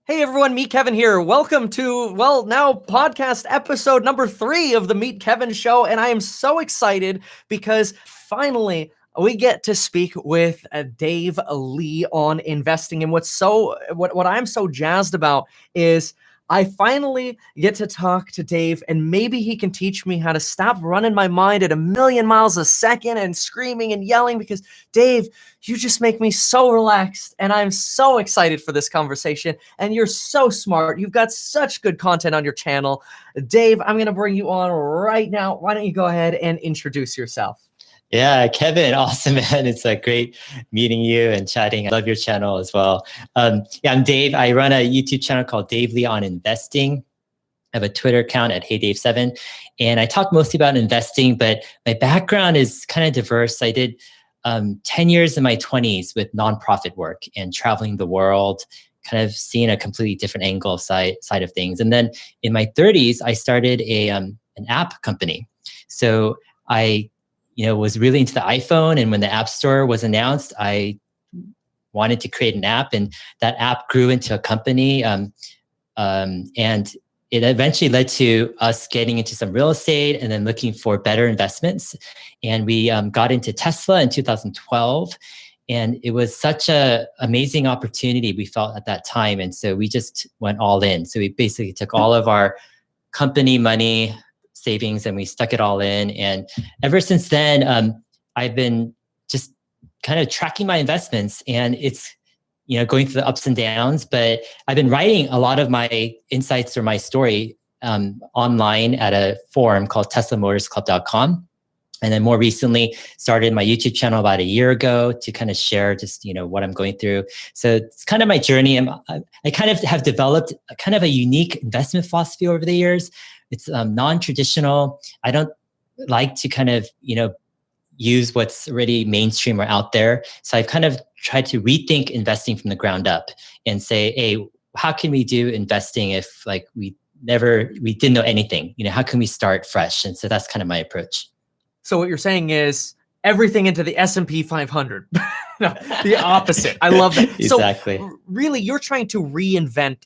Hey everyone, Meet Kevin here. Welcome to, now podcast episode number 3 of the Meet Kevin show. And I am so excited because finally we get to speak with Dave Lee on investing. And what I'm so jazzed about is I finally get to talk to Dave, and maybe he can teach me how to stop running my mind at a million miles a second and screaming and yelling, because Dave, you just make me so relaxed, and I'm so excited for this conversation. And you're so smart. You've got such good content on your channel. Dave, I'm going to bring you on right now. Why don't you go ahead and introduce yourself? Yeah, Kevin, awesome, man. It's great meeting you and chatting. I love your channel as well. I'm Dave. I run a YouTube channel called Dave Lee on Investing. I have a Twitter account at HeyDave7. And I talk mostly about investing, but my background is kind of diverse. I did 10 years in my 20s with nonprofit work and traveling the world, kind of seeing a completely different angle side of things. And then in my 30s, I started an app company. So I was really into the iPhone. And when the App Store was announced, I wanted to create an app, and that app grew into a company. And it eventually led to us getting into some real estate and then looking for better investments. And we got into Tesla in 2012. And it was such an amazing opportunity, we felt at that time. And so we just went all in. So we basically took all of our company money, savings, and we stuck it all in. And ever since then, I've been just kind of tracking my investments, and it's going through the ups and downs. But I've been writing a lot of my insights or my story online at a forum called TeslaMotorsClub.com. And then more recently started my YouTube channel about a year ago to kind of share just what I'm going through. So it's kind of my journey. I kind of have developed a kind of a unique investment philosophy over the years. It's non-traditional. I don't like to kind of use what's already mainstream or out there. So I've kind of tried to rethink investing from the ground up and say, hey, how can we do investing if we didn't know anything? How can we start fresh? And so that's kind of my approach. So what you're saying is everything into the S&P 500. No, the opposite. I love that. Exactly. So really, you're trying to reinvent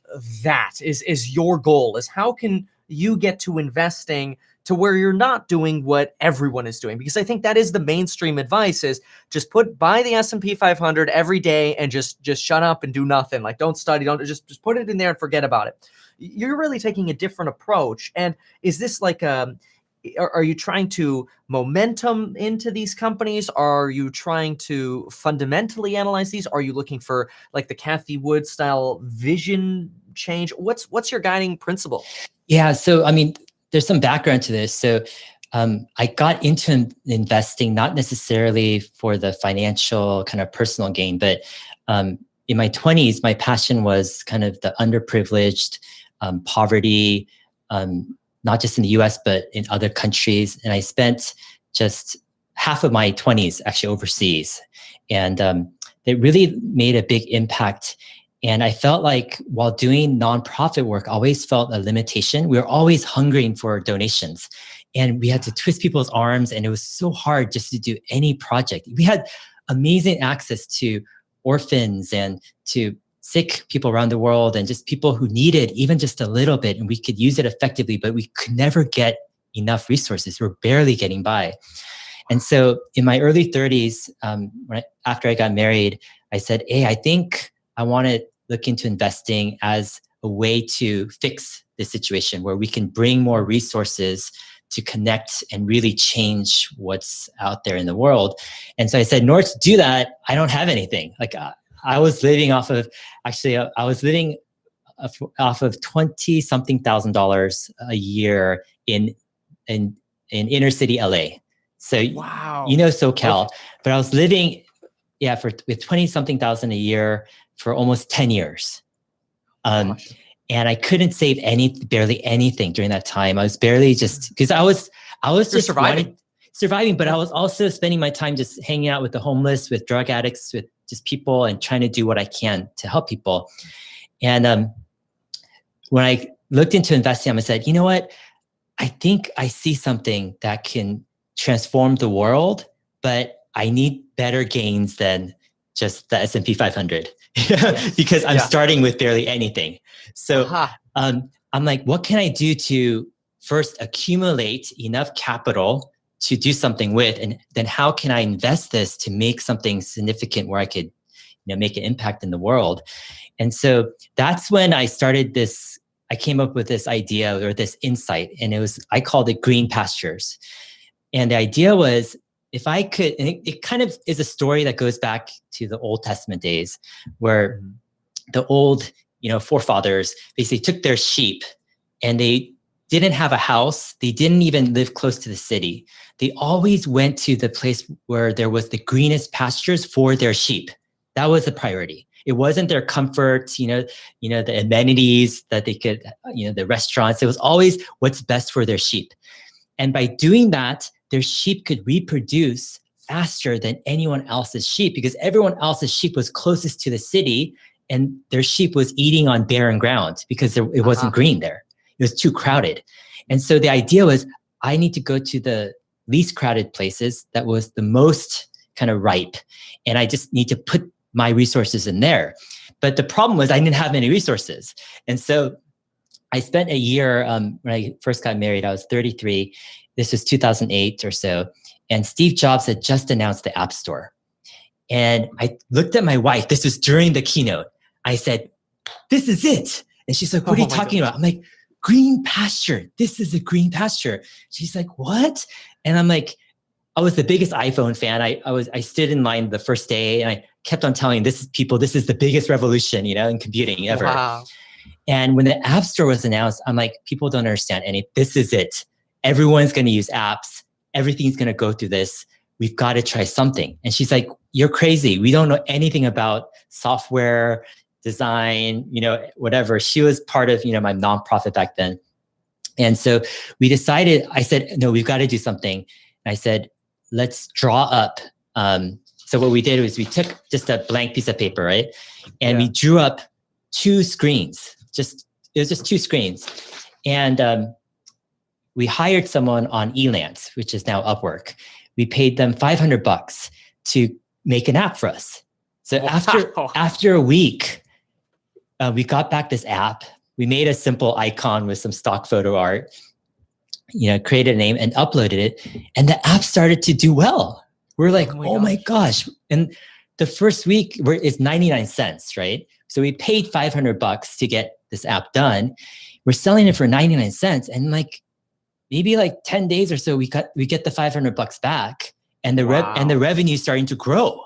that is your goal, is how can you get to investing to where you're not doing what everyone is doing? Because I think that is the mainstream advice, is just buy the S&P 500 every day and just shut up and do nothing. Like, don't study, just put it in there and forget about it. You're really taking a different approach. And is this like are you trying to momentum into these companies? Are you trying to fundamentally analyze these? Are you looking for like the Cathie Wood style vision change? What's your guiding principle? Yeah. So, there's some background to this. So I got into investing not necessarily for the financial kind of personal gain, but in my 20s, my passion was kind of the underprivileged, poverty, not just in the US, but in other countries. And I spent just half of my 20s actually overseas. And it really made a big impact. And I felt like while doing nonprofit work, I always felt a limitation. We were always hungering for donations, and we had to twist people's arms, and it was so hard just to do any project. We had amazing access to orphans and to sick people around the world, and just people who needed even just a little bit, and we could use it effectively, but we could never get enough resources. We're barely getting by. And so in my early 30s, after I got married, I said, hey, I think I want to look into investing as a way to fix this situation where we can bring more resources to connect and really change what's out there in the world. And so I said, in order to do that, I don't have anything. I was living off of, I was living off of $20-something thousand a year in inner city LA. So, wow. SoCal, okay. But I was living, with 20-something thousand a year for almost 10 years. And I couldn't save barely anything during that time. I was barely because I was just surviving, but I was also spending my time just hanging out with the homeless, with drug addicts, with just people, and trying to do what I can to help people. And when I looked into investing, I said, you know what? I think I see something that can transform the world, but I need better gains than just the S&P 500 because I'm starting with barely anything. So I'm like, what can I do to first accumulate enough capital to do something with, and then how can I invest this to make something significant where I could, make an impact in the world? And so that's when I came up with this idea or this insight, and I called it green pastures. And the idea was, if I could, and it kind of is a story that goes back to the Old Testament days, where the old, forefathers basically took their sheep and they didn't have a house. They didn't even live close to the city. They always went to the place where there was the greenest pastures for their sheep. That was the priority. It wasn't their comfort, the amenities that they could, the restaurants. It was always what's best for their sheep. And by doing that, their sheep could reproduce faster than anyone else's sheep, because everyone else's sheep was closest to the city and their sheep was eating on barren ground because it wasn't green there. It was too crowded. And so the idea was, I need to go to the least crowded places that was the most kind of ripe. And I just need to put my resources in there. But the problem was I didn't have many resources. And so I spent a year, when I first got married, I was 33. This was 2008 or so. And Steve Jobs had just announced the App Store. And I looked at my wife. This was during the keynote. I said, this is it. And she's like, what are you talking about? I'm like, green pasture. This is a green pasture. She's like, what? And I'm like, I was the biggest iPhone fan. I stood in line the first day and I kept on telling this is the biggest revolution, in computing ever. Wow. And when the App Store was announced, I'm like, people don't understand this is it. Everyone's going to use apps. Everything's going to go through this. We've got to try something. And she's like, you're crazy. We don't know anything about software, design, whatever. She was part of, my nonprofit back then. And so we decided, I said, no, we've got to do something. And I said, let's draw up. So what we did was we took just a blank piece of paper, right? And we drew up 2 screens. It was just 2 screens. And we hired someone on Elance, which is now Upwork. We paid them $500 to make an app for us. So after a week, we got back this app. We made a simple icon with some stock photo art, created a name and uploaded it. And the app started to do well. We're like, oh my gosh. And the first week is 99 cents, right? So we paid $500 to get this app done. We're selling it for 99 cents. And maybe 10 days or so, we get the $500 back, and the revenue is starting to grow.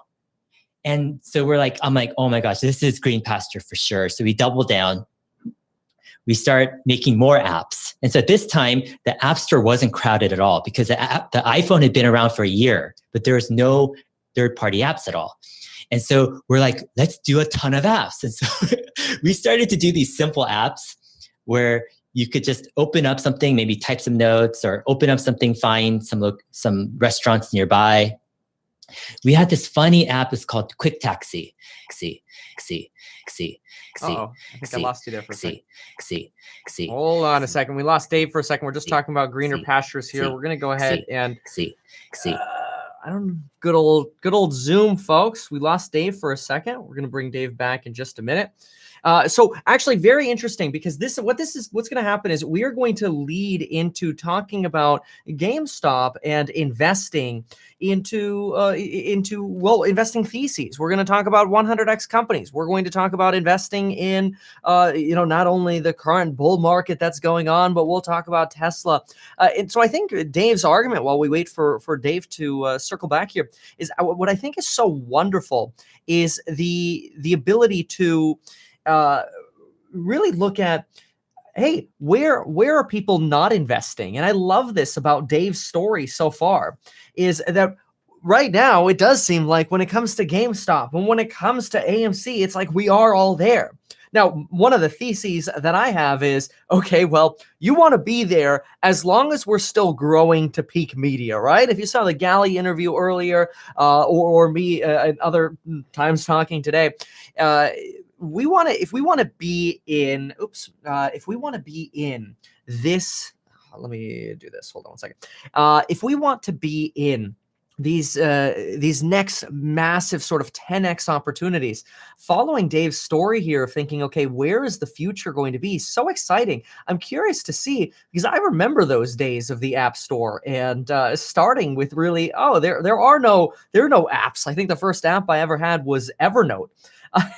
And so I'm like, oh my gosh, this is green pasture for sure. So we double down. We start making more apps. And so at this time, the App Store wasn't crowded at all, because the iPhone had been around for a year, but there was no third-party apps at all. And so we're like, let's do a ton of apps. And so we started to do these simple apps where you could just open up something, maybe type some notes, or open up something, find some restaurants nearby. We had this funny app. It's called Quick Taxi. Uh-oh. I think I lost you there for a second. Hold on a second. We lost Dave for a second. We're just talking about greener pastures here. We're going to go ahead and good old Zoom, folks. We lost Dave for a second. We're going to bring Dave back in just a minute. So actually very interesting, because what's going to happen is we are going to lead into talking about GameStop and investing into investing theses. We're going to talk about 100x companies. We're going to talk about investing in, not only the current bull market that's going on, but we'll talk about Tesla. And so I think Dave's argument, while we wait for Dave to circle back here, is what I think is so wonderful is the ability to really look at, hey, where are people not investing? And I love this about Dave's story so far, is that right now it does seem like when it comes to GameStop and when it comes to AMC, it's like we are all there. Now, one of the theses that I have is, okay, well, you want to be there as long as we're still growing to peak media, right? If you saw the Galley interview earlier, or me and other times talking today, if we want to be in this, let me do this. Hold on one second. If we want to be in these next massive sort of 10x opportunities. Following Dave's story here of thinking, okay, where is the future going to be? So exciting. I'm curious to see, because I remember those days of the App Store and starting with really, there are no apps. I think the first app I ever had was Evernote.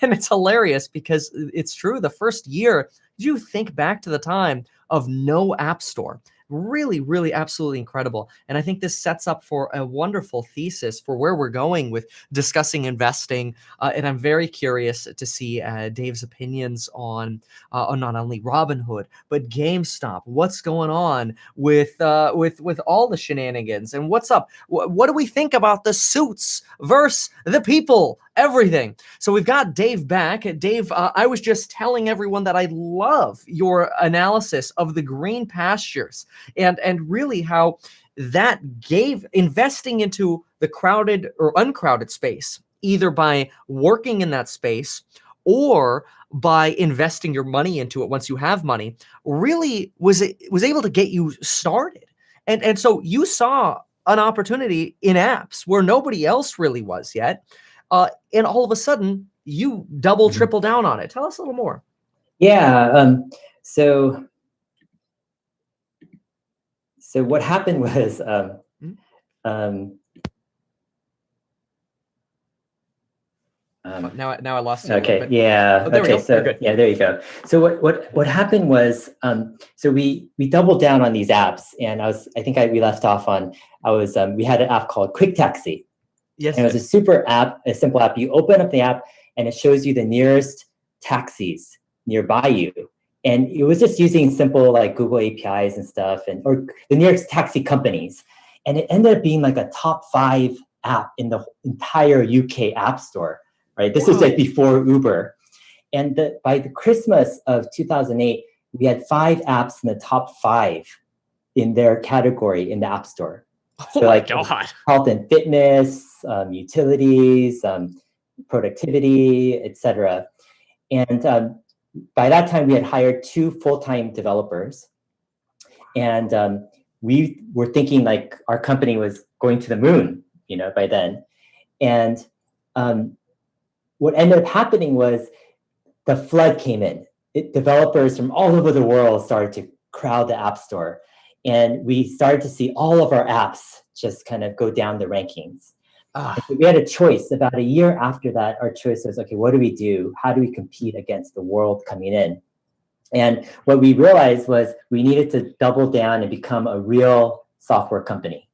And it's hilarious because it's true. The first year, you think back to the time of no App Store. Really, really absolutely incredible. And I think this sets up for a wonderful thesis for where we're going with discussing investing. And I'm very curious to see Dave's opinions on not only Robinhood, but GameStop. What's going on with all the shenanigans, and what's up? What do we think about the suits versus the people? Everything. So we've got Dave back. Dave, I was just telling everyone that I love your analysis of the green pastures and really how that gave investing into the crowded or uncrowded space, either by working in that space or by investing your money into it once you have money, really was able to get you started. And so you saw an opportunity in apps where nobody else really was yet. And all of a sudden, you double, triple down on it. Tell us a little more. Yeah. So what happened was, now I lost you. Okay. Yeah. There okay. we go. So yeah, there you go. So what happened was, so we doubled down on these apps, and we left off on, we had an app called Quick Taxi. Yes. And it was a simple app. You open up the app and it shows you the nearest taxis nearby you. And it was just using simple like Google APIs and stuff, or the nearest taxi companies. And it ended up being like a top 5 app in the entire UK app store, right? This was like before Uber. And by the Christmas of 2008, we had 5 apps in the top 5 in their category in the app store. So like God. Health and fitness, utilities, productivity, etc. And by that time, we had hired 2 full-time developers. And we were thinking like our company was going to the moon, by then. And what ended up happening was the flood came in. Developers from all over the world started to crowd the app store. And we started to see all of our apps just kind of go down the rankings. So we had a choice. About a year after that, our choice was, okay, what do we do? How do we compete against the world coming in? And what we realized was we needed to double down and become a real software company.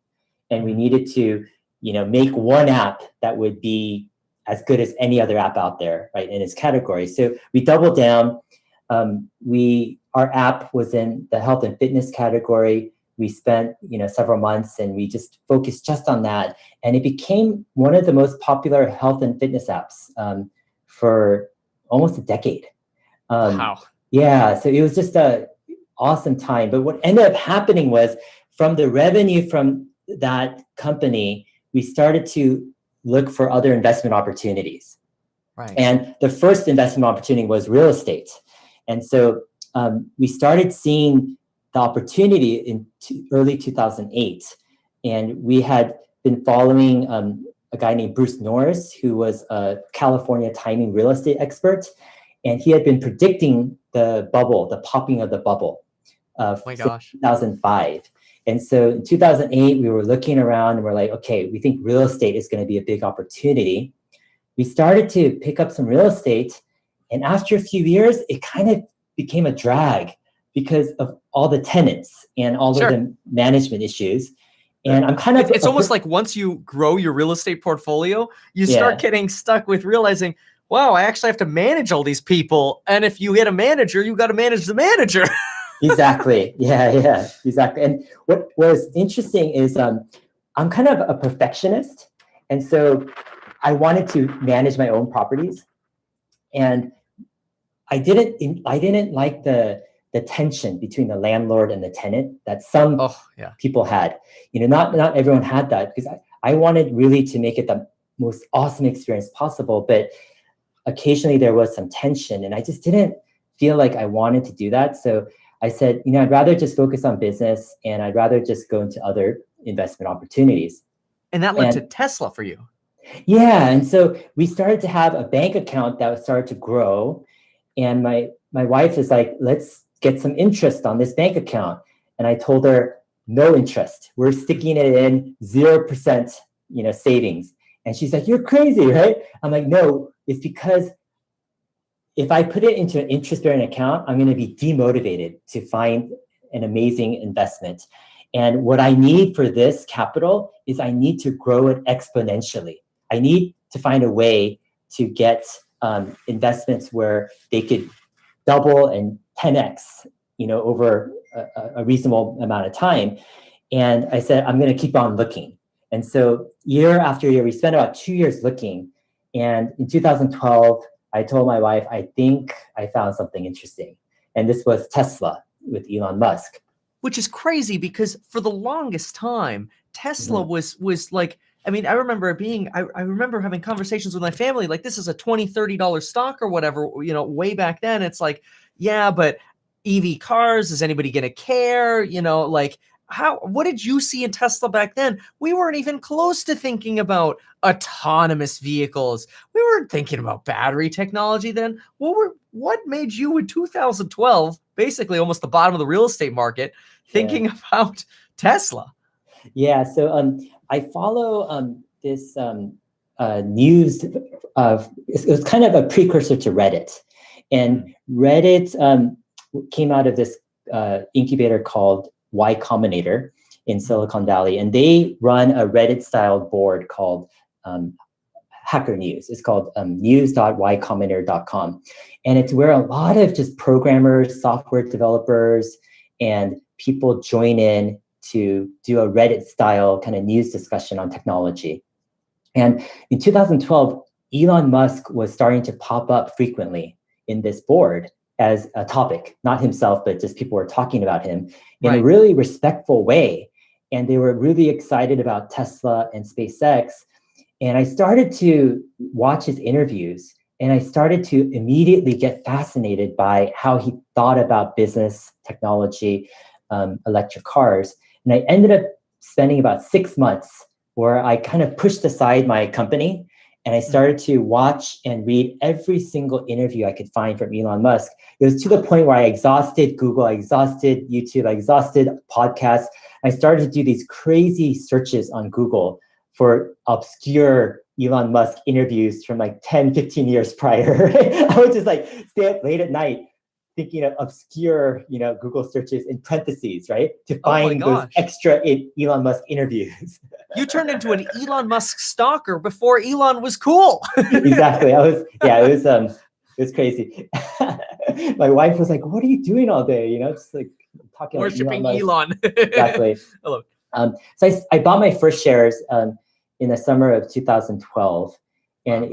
And we needed to, make one app that would be as good as any other app out there, right, in its category. So we doubled down. Our app was in the health and fitness category. We spent, several months and we just focused just on that. And it became one of the most popular health and fitness apps for almost a decade. Wow. Yeah, so it was just an awesome time. But what ended up happening was from the revenue from that company, we started to look for other investment opportunities. Right. And the first investment opportunity was real estate. And so we started seeing the opportunity in early 2008. And we had been following a guy named Bruce Norris, who was a California timing real estate expert. And he had been predicting the popping of the bubble since 2005. And so in 2008, we were looking around and we're like, okay, we think real estate is going to be a big opportunity. We started to pick up some real estate. And after a few years, it kind of became a drag because of all the tenants and all of the management issues. And I'm kind of... It's almost like once you grow your real estate portfolio, you start getting stuck with realizing, wow, I actually have to manage all these people. And if you get a manager, you got to manage the manager. Exactly. Yeah, exactly. And what was interesting is I'm kind of a perfectionist. And so I wanted to manage my own properties. And I didn't like the tension between the landlord and the tenant that some people had. Not everyone had that, because I wanted really to make it the most awesome experience possible. But occasionally there was some tension, and I just didn't feel like I wanted to do that. So I said, I'd rather just focus on business, and I'd rather just go into other investment opportunities. And that led to Tesla for you. Yeah. And so we started to have a bank account that started to grow. And my wife is like, let's get some interest on this bank account. And I told her, no interest. We're sticking it in 0%, savings. And she's like, you're crazy, right? I'm like, no, it's because if I put it into an interest-bearing account, I'm going to be demotivated to find an amazing investment. And what I need for this capital is I need to grow it exponentially. I need to find a way to get investments where they could double and 10x, over a reasonable amount of time. And I said, I'm going to keep on looking. And so year after year, we spent about 2 years looking. And in 2012, I told my wife, I think I found something interesting. And this was Tesla with Elon Musk. Which is crazy because for the longest time, Tesla was like, I mean, I remember I remember having conversations with my family, like this is a $20, $30 stock or whatever, way back then. It's like, yeah, but EV cars, is anybody going to care? What did you see in Tesla back then? We weren't even close to thinking about autonomous vehicles. We weren't thinking about battery technology then. What made you in 2012, basically almost the bottom of the real estate market, thinking about Tesla? Yeah, so I follow this news of, it was kind of a precursor to Reddit. And Reddit came out of this incubator called Y Combinator in Silicon Valley, and they run a Reddit-style board called Hacker News. It's called news.ycombinator.com, and it's where a lot of just programmers, software developers, and people join in to do a Reddit-style kind of news discussion on technology. And in 2012, Elon Musk was starting to pop up frequently in this board as a topic, not himself, but just people were talking about him in a really respectful way. And they were really excited about Tesla and SpaceX. And I started to watch his interviews, and I started to immediately get fascinated by how he thought about business, technology, electric cars. And I ended up spending about 6 months where I kind of pushed aside my company and I started to watch and read every single interview I could find from Elon Musk. It was to the point where I exhausted Google, I exhausted YouTube, I exhausted podcasts. I started to do these crazy searches on Google for obscure Elon Musk interviews from like 10, 15 years prior. I would just like stay up late at night thinking of obscure, Google searches in parentheses, right? To find those extra Elon Musk interviews. You turned into an Elon Musk stalker before Elon was cool. Exactly. It was crazy. My wife was like, what are you doing all day? Just like talking worshiping about Elon. Exactly. Hello. So I bought my first shares in the summer of 2012. And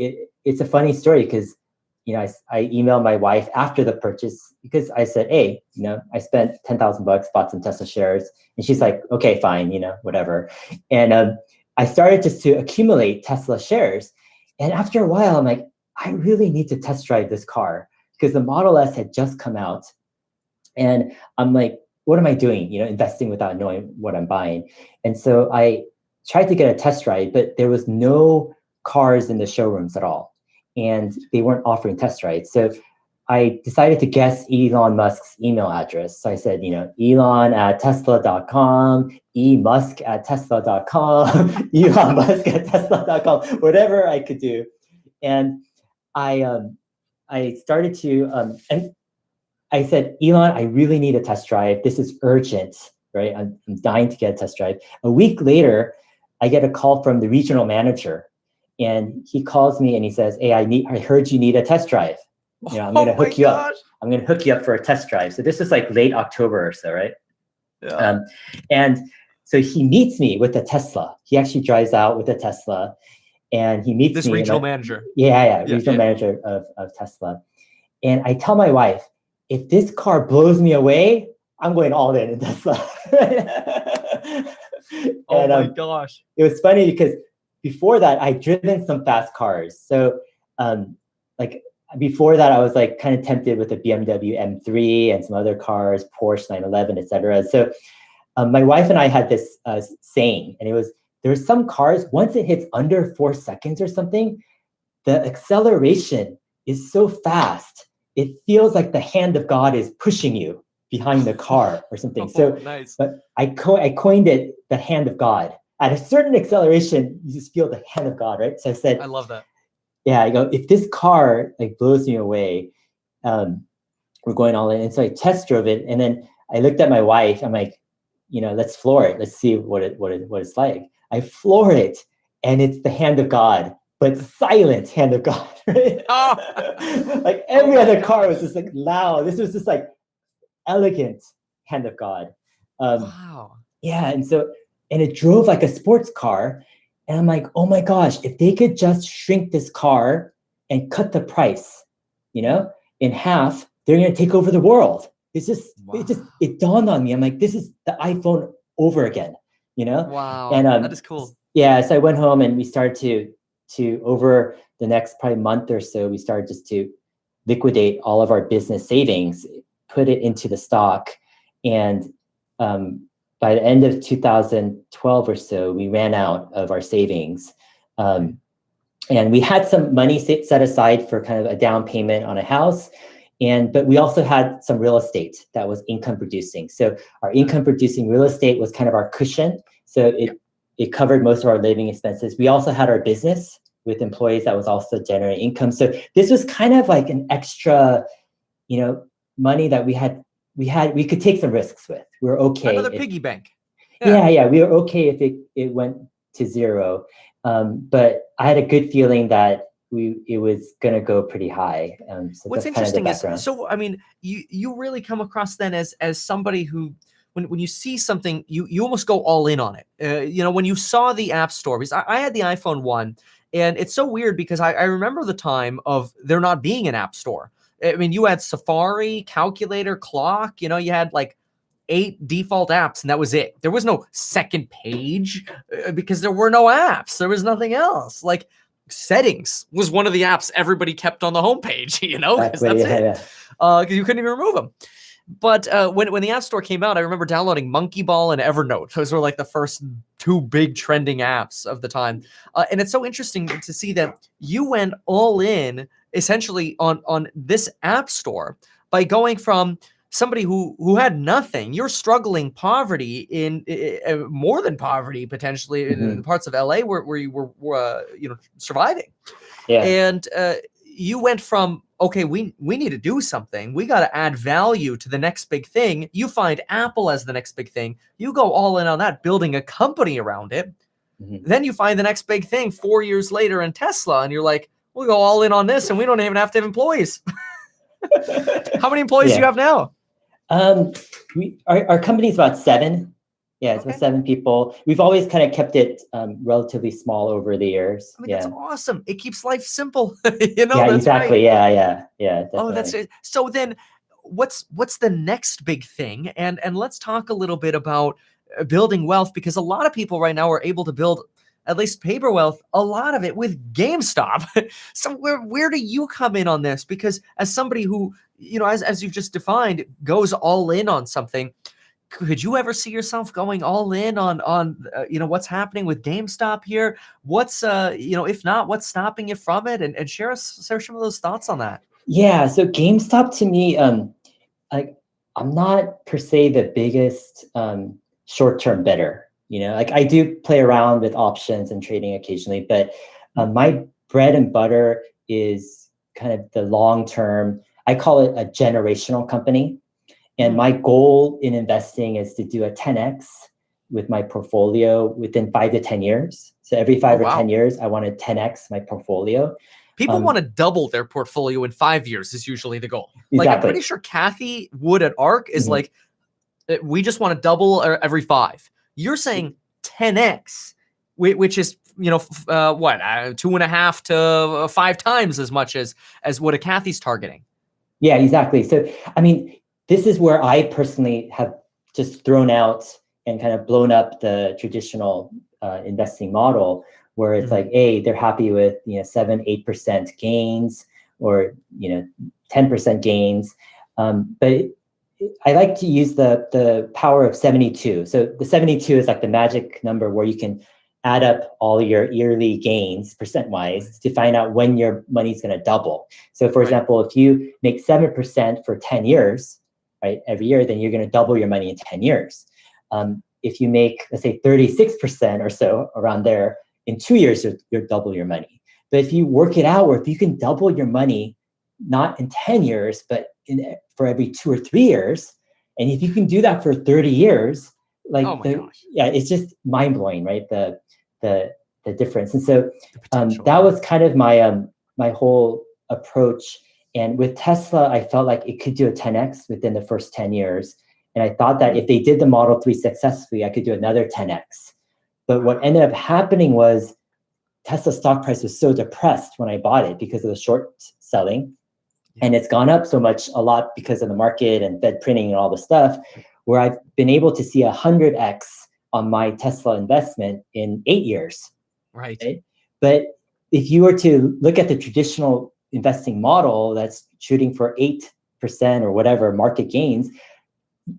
it's a funny story because, I emailed my wife after the purchase because I said, hey, I spent $10,000, bought some Tesla shares. And she's like, okay, fine, whatever. And I started just to accumulate Tesla shares. And after a while, I'm like, I really need to test drive this car because the Model S had just come out. And I'm like, what am I doing? Investing without knowing what I'm buying. And so I tried to get a test drive, but there was no cars in the showrooms at all. And they weren't offering test rides. So I decided to guess Elon Musk's email address. So I said, Elon@tesla.com, emusk@tesla.com, Elon Musk@tesla.com, whatever I could do. And I started to, and I said, Elon, I really need a test drive. This is urgent, right? I'm dying to get a test drive. A week later, I get a call from the regional manager. And he calls me and he says, hey, I heard you need a test drive. I'm going to hook you up. I'm going to hook you up for a test drive. So this is like late October or so, right? Yeah. And so he meets me with a Tesla. He actually drives out with a Tesla and he meets this me. Regional manager. Regional manager of Tesla. And I tell my wife, if this car blows me away, I'm going all in Tesla. Oh my gosh. It was funny because before that, I'd driven some fast cars. So before that, I was like kind of tempted with a BMW M3 and some other cars, Porsche 911, et cetera. So my wife and I had this saying, and it was, there's some cars, once it hits under 4 seconds or something, the acceleration is so fast. It feels like the hand of God is pushing you behind the car or something. So, nice. but I coined it the hand of God. At a certain acceleration, you just feel the hand of God, right? So I said, I love that. Yeah, I go, if this car like blows me away, we're going all in. And so I test drove it, and then I looked at my wife. I'm like, let's floor it. Let's see what it's like. I floor it, and it's the hand of God, but silent hand of God, right? Oh. Like every other car was just like loud. This was just like elegant hand of God. Wow. Yeah, and it drove like a sports car. And I'm like, oh my gosh, if they could just shrink this car and cut the price, in half, they're going to take over the world. It dawned on me. I'm like, this is the iPhone over again, Wow. And that is cool. Yeah, so I went home and we started to over the next probably month or so, we started just to liquidate all of our business savings, put it into the stock, and by the end of 2012 or so, we ran out of our savings. And we had some money set aside for kind of a down payment on a house. But we also had some real estate that was income producing. So our income producing real estate was kind of our cushion. So it covered most of our living expenses. We also had our business with employees that was also generating income. So this was kind of like an extra, money that we could take some risks with. We were okay. Another piggy bank. Yeah. We were okay if it went to zero. But I had a good feeling that it was going to go pretty high. So what's interesting is, so I mean, you really come across then as somebody who, when you see something, you almost go all in on it. When you saw the App Store, because I had the iPhone 1, and it's so weird because I remember the time of there not being an App Store. I mean, you had Safari, calculator, clock, you had like 8 default apps, and that was it. There was no second page because there were no apps. There was nothing else. Like settings was one of the apps everybody kept on the homepage, because that's it. Because you couldn't even remove them. But when the App Store came out, I remember downloading Monkey Ball and Evernote. Those were like the first 2 big trending apps of the time. And it's so interesting to see that you went all in essentially on this App Store by going from somebody who had nothing. You're struggling poverty in more than poverty potentially in the parts of LA where you were surviving. Yeah. And you went from, okay, we need to do something. We got to add value to the next big thing. You find Apple as the next big thing. You go all in on that, building a company around it. Then you find the next big thing 4 years later in Tesla, and you're like, we'll go all in on this, and we don't even have to have employees. How many employees do you have now? Our company's about 7. Yeah, it's about 7 people. We've always kind of kept it relatively small over the years. I mean, that's awesome. It keeps life simple. Yeah, that's exactly. Right. Yeah. Definitely. Oh, that's it. So then, what's the next big thing? And let's talk a little bit about building wealth, because a lot of people right now are able to build at least paper wealth, a lot of it with GameStop. So where do you come in on this? Because as somebody who, as you've just defined, goes all in on something, could you ever see yourself going all in on what's happening with GameStop here? What's if not, what's stopping you from it? And share some of those thoughts on that. Yeah, so GameStop to me, like I'm not per se the biggest short-term bettor. Like I do play around with options and trading occasionally, but my bread and butter is kind of the long-term. I call it a generational company. And my goal in investing is to do a 10x with my portfolio within 5 to 10 years. So every 5 or 10 years, I want to 10x my portfolio. People want to double their portfolio in 5 years is usually the goal. Exactly. Like I'm pretty sure Kathy Wood at ARK is like, we just want to double every 5. You're saying 10x, which is, 2.5 to 5 times as much as what a Kathy's targeting. Yeah, exactly. So, I mean, this is where I personally have just thrown out and kind of blown up the traditional investing model, where it's like, they're happy with 7-8% gains or 10% gains, but I like to use the power of 72. So the 72 is like the magic number where you can add up all your yearly gains percent-wise to find out when your money's going to double. So for example, if you make 7% for 10 years, right, every year, then you're going to double your money in 10 years. If you make, let's say, 36% or so around there, in 2 years, you'll double your money. But if you work it out, or if you can double your money, not in 10 years, but for every 2 or 3 years, and if you can do that for 30 years, like, it's just mind blowing, right? The difference. And so that was kind of my my whole approach. And with Tesla, I felt like it could do a 10x within the first 10 years. And I thought that if they did the Model 3 successfully, I could do another 10x. But what ended up happening was Tesla stock price was so depressed when I bought it because of the short selling. And it's gone up so much, a lot because of the market and Fed printing and all the stuff, where I've been able to see 100x on my Tesla investment in 8 years. Right. But if you were to look at the traditional investing model that's shooting for 8% or whatever market gains,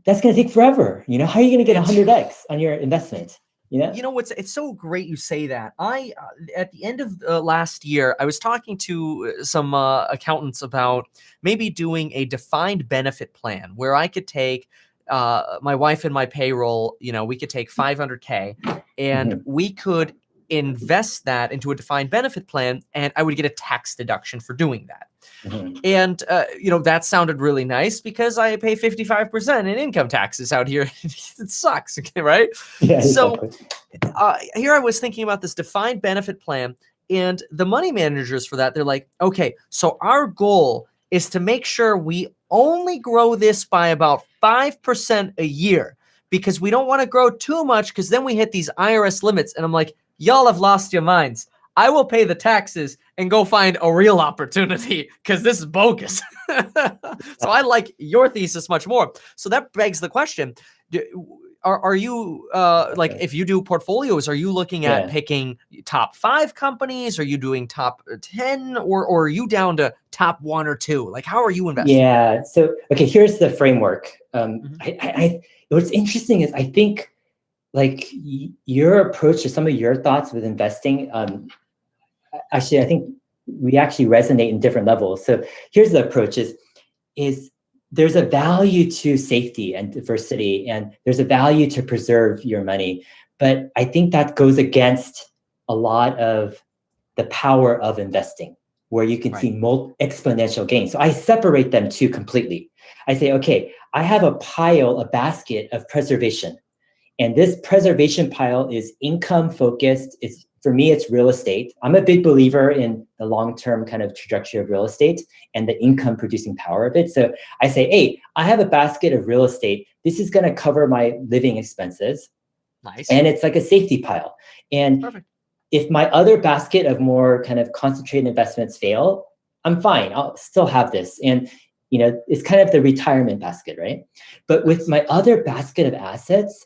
that's going to take forever. You know, how are you going to get 100x on your investment? Yeah. You know, it's so great you say that. I at the end of last year, I was talking to some accountants about maybe doing a defined benefit plan where I could take my wife and my payroll. You know, we could take 500K and we could invest that into a defined benefit plan, and I would get a tax deduction for doing that. And, you know, that sounded really nice because I pay 55% in income taxes out here. It sucks, right? Yeah, so exactly. Here I was thinking about this defined benefit plan, and the money managers for that, they're like, okay, so our goal is to make sure we only grow this by about 5% a year because we don't want to grow too much because then we hit these IRS limits. And I'm like, y'all have lost your minds. I will pay the taxes and go find a real opportunity because this is bogus. So I like your thesis much more. So that begs the question. Are you like, if you do portfolios, are you looking at picking top 5 companies? Are you doing top 10 or are you down to top 1 or 2? Like, how are you investing? Yeah. So, okay, here's the framework. What's interesting is I think like your approach to some of your thoughts with investing, actually, I think we actually resonate in different levels. So here's the approach is there's a value to safety and diversity, and there's a value to preserve your money. But I think that goes against a lot of the power of investing, where you can see exponential gains. So I separate them two completely. I say, okay, I have a basket of preservation. And this preservation pile is income focused. For me, it's real estate. I'm a big believer in the long-term kind of trajectory of real estate and the income producing power of it. So I say, hey, I have a basket of real estate. This is going to cover my living expenses. Nice. And it's like a safety pile. And if my other basket of more kind of concentrated investments fail, I'm fine. I'll still have this. And, you know, it's kind of the retirement basket, right? But with my other basket of assets,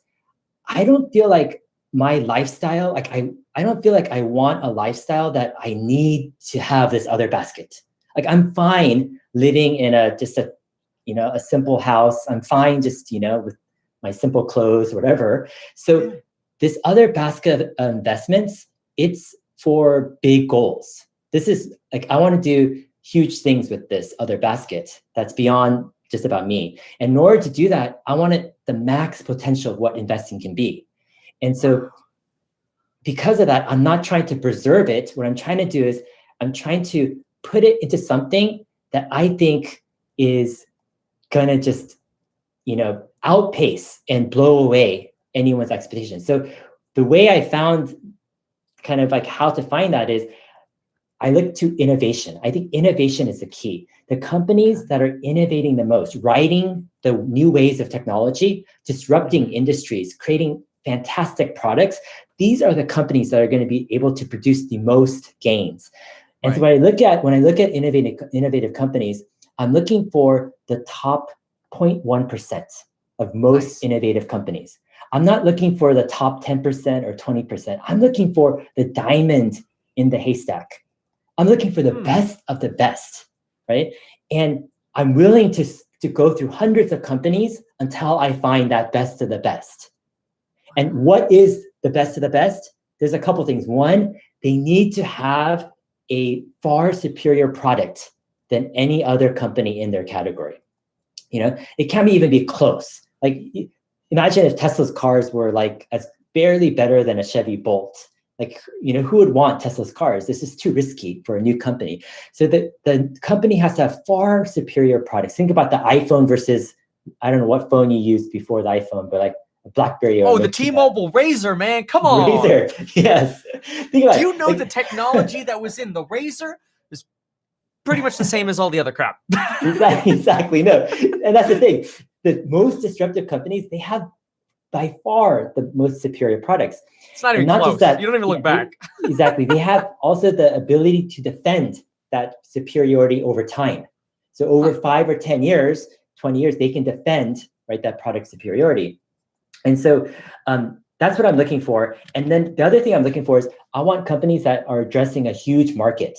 I don't feel like my lifestyle, like I don't feel like I want a lifestyle that I need to have this other basket. Like I'm fine living in a simple house. I'm fine just, you know, with my simple clothes, whatever. So this other basket of investments, it's for big goals. This is like, I want to do huge things with this other basket that's beyond just about me. And in order to do that, I wanted the max potential of what investing can be. And so because of that, I'm not trying to preserve it. What I'm trying to do is I'm trying to put it into something that I think is going to just, you know, outpace and blow away anyone's expectations. So the way I found kind of like how to find that is I look to innovation. I think innovation is the key. The companies that are innovating the most, writing the new ways of technology, disrupting industries, creating fantastic products, these are the companies that are going to be able to produce the most gains. And so when I look at innovative companies, I'm looking for the top 0.1% of most innovative companies. I'm not looking for the top 10% or 20%. I'm looking for the diamond in the haystack. I'm looking for the best of the best, right? And I'm willing to go through hundreds of companies until I find that best of the best. And what is the best of the best? there's a couple things. One, they need to have a far superior product than any other company in their category. It can't even be close. Like, imagine if Tesla's cars were like as barely better than a Chevy Bolt. Like, who would want Tesla's cars? This is too risky for a new company. So the company has to have far superior products. Think about the iPhone versus, I don't know what phone you used before the iPhone, but like a BlackBerry. Oh, the T-Mobile Razr, man. Come on. Razr, yes. Think about Do you know the technology that was in the Razr is pretty much the same as all the other crap? Exactly. No. And that's the thing. The most disruptive companies, they have by far the most superior products. It's not even close. Just that, you don't even look back. Exactly. They have also the ability to defend that superiority over time. So over 5 or 10 years, 20 years, they can defend, right, that product superiority. And so that's what I'm looking for. And then the other thing I'm looking for is I want companies that are addressing a huge market,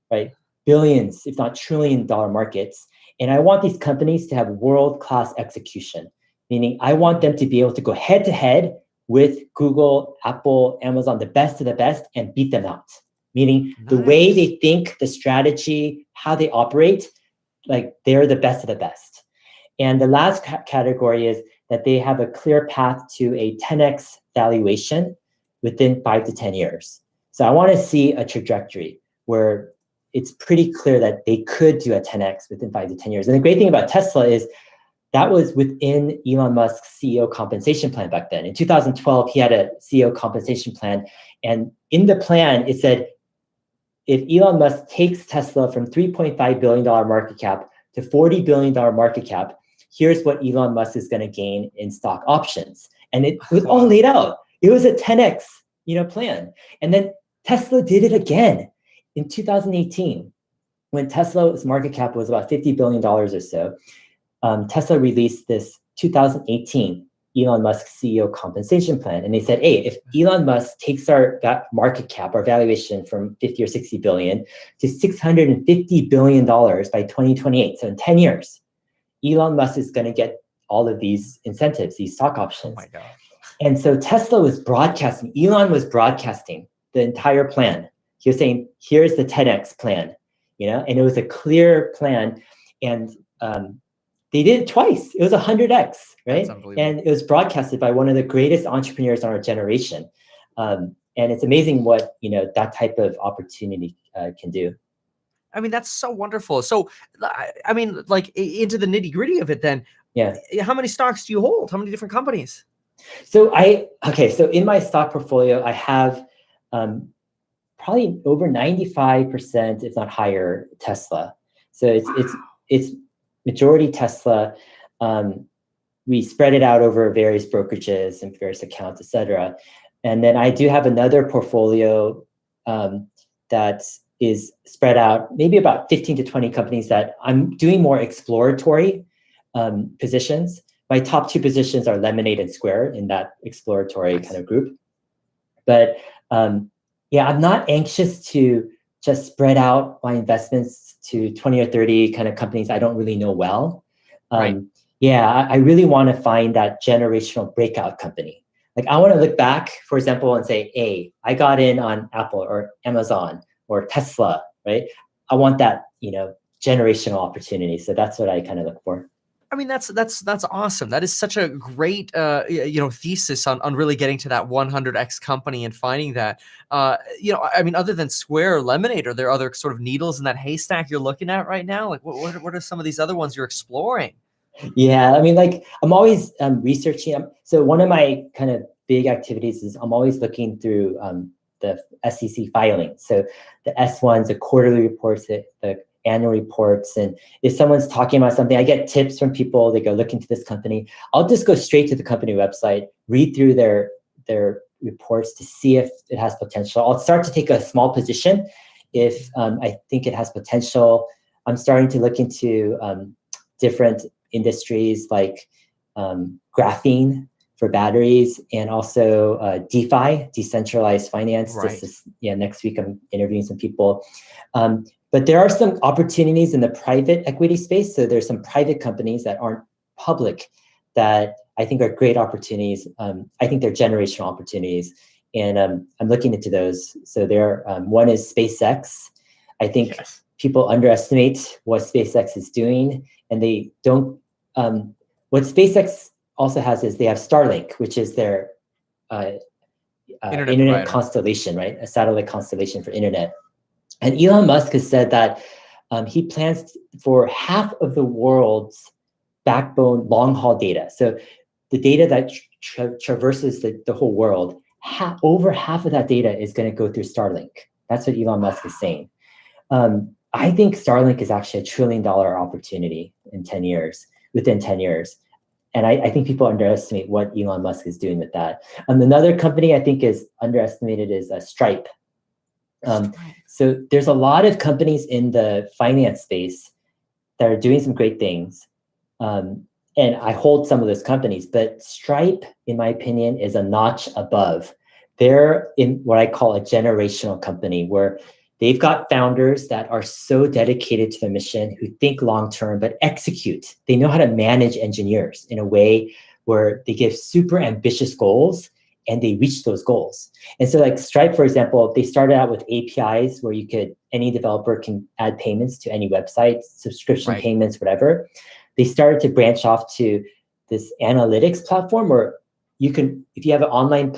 right? Billions, if not trillion-dollar markets. And I want these companies to have world-class execution, meaning I want them to be able to go head-to-head with Google, Apple, Amazon, the best of the best, and beat them out. Meaning the way they think, the strategy, how they operate, like they're the best of the best. And the last category is that they have a clear path to a 10x valuation within 5 to 10 years. So I want to see a trajectory where it's pretty clear that they could do a 10x within 5 to 10 years. And the great thing about Tesla is that was within Elon Musk's CEO compensation plan back then. In 2012, he had a CEO compensation plan. And in the plan, it said, if Elon Musk takes Tesla from $3.5 billion market cap to $40 billion market cap, here's what Elon Musk is going to gain in stock options. And it was all laid out. It was a 10x, plan. And then Tesla did it again in 2018, when Tesla's market cap was about $50 billion or so. Tesla released this 2018 Elon Musk CEO compensation plan. And they said, hey, if Elon Musk takes our market cap, our valuation from 50 or 60 billion to $650 billion by 2028, so in 10 years, Elon Musk is going to get all of these incentives, these stock options. Oh my God. And so Tesla was broadcasting, Elon was broadcasting the entire plan. He was saying, here's the 10x plan, and it was a clear plan. And they did it twice. It was 100x, right? And it was broadcasted by one of the greatest entrepreneurs in our generation. And it's amazing what, that type of opportunity can do. I mean, that's so wonderful. So, I mean, like into the nitty gritty of it then, how many stocks do you hold? How many different companies? So so in my stock portfolio, I have probably over 95%, if not higher, Tesla. So it's majority Tesla. We spread it out over various brokerages and various accounts, et cetera. And then I do have another portfolio that is spread out, maybe about 15 to 20 companies that I'm doing more exploratory positions. My top 2 positions are Lemonade and Square in that exploratory kind of group. But I'm not anxious to just spread out my investments to 20 or 30 kind of companies I don't really know well. I really want to find that generational breakout company. Like I want to look back, for example, and say, hey, I got in on Apple or Amazon or Tesla, right? I want that, generational opportunity. So that's what I kind of look for. I mean, that's awesome. That is such a great, thesis on really getting to that 100x company and finding that. I mean, other than Square or Lemonade, are there other sort of needles in that haystack you're looking at right now? Like, what are some of these other ones you're exploring? Yeah, I mean, like I'm always researching. So one of my kind of big activities is I'm always looking through the SEC filings. So the S1s, the quarterly reports, the annual reports. And if someone's talking about something, I get tips from people. They go, look into this company. I'll just go straight to the company website, read through their reports to see if it has potential. I'll start to take a small position if I think it has potential. I'm starting to look into different industries like graphene for batteries, and also DeFi, decentralized finance. Right. Next week I'm interviewing some people. But there are some opportunities in the private equity space. So there's some private companies that aren't public that I think are great opportunities. I think they're generational opportunities. and I'm looking into those. So there, one is SpaceX. I think Yes. people underestimate what SpaceX is doing, and they don't. What SpaceX also has is they have Starlink, which is their internet provider. constellation, right? A satellite constellation for internet. And Elon Musk has said that he plans for half of the world's backbone long haul data. So the data that traverses the whole world, over half of that data is going to go through Starlink. That's what Elon Musk is saying. I think Starlink is actually $1 trillion opportunity in 10 years, within 10 years. And I think people underestimate what Elon Musk is doing with that. Another company I think is underestimated is Stripe. So there's a lot of companies in the finance space that are doing some great things. And I hold some of those companies, but Stripe, in my opinion, is a notch above. They're in what I call a generational company where they've got founders that are so dedicated to the mission, who think long-term, but execute. They know how to manage engineers in a way where they give super ambitious goals and they reach those goals. And so like Stripe, for example, they started out with APIs where any developer can add payments to any website, subscription payments, whatever. They started to branch off to this analytics platform where you can, if you have an online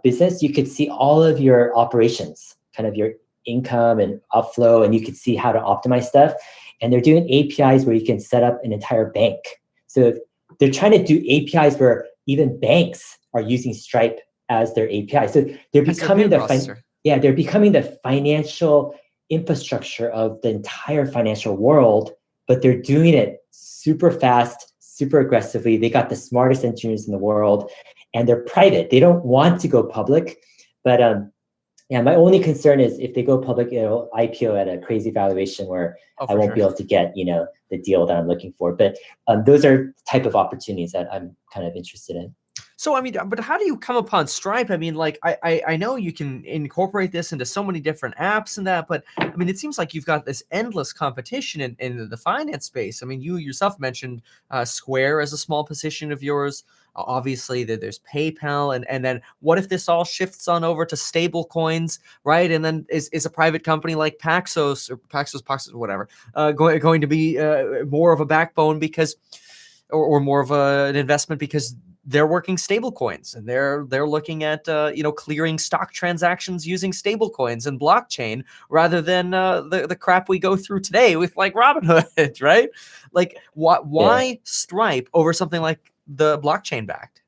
business, you could see all of your operations, kind of your income and outflow, and you could see how to optimize stuff. And they're doing APIs where you can set up an entire bank. So they're trying to do APIs where even banks are using Stripe as their API. So they're becoming they're becoming the financial infrastructure of the entire financial world, but they're doing it super fast, super aggressively. They got the smartest engineers in the world, and they're private. They don't want to go public, but my only concern is if they go public, it'll IPO at a crazy valuation where I won't be able to get, the deal that I'm looking for. But those are type of opportunities that I'm kind of interested in. So, I mean, but how do you come upon Stripe? I mean, like, I know you can incorporate this into so many different apps and that, but I mean, it seems like you've got this endless competition in the finance space. I mean, you yourself mentioned Square as a small position of yours. Obviously, there's PayPal, and then what if this all shifts on over to stable coins, right? And then is a private company like Paxos or Paxos, whatever, going to be more of a backbone because, or more of an investment because they're working stable coins and they're looking at clearing stock transactions using stable coins and blockchain rather than the crap we go through today with like Robinhood, right? Like why Stripe over something like the blockchain backed?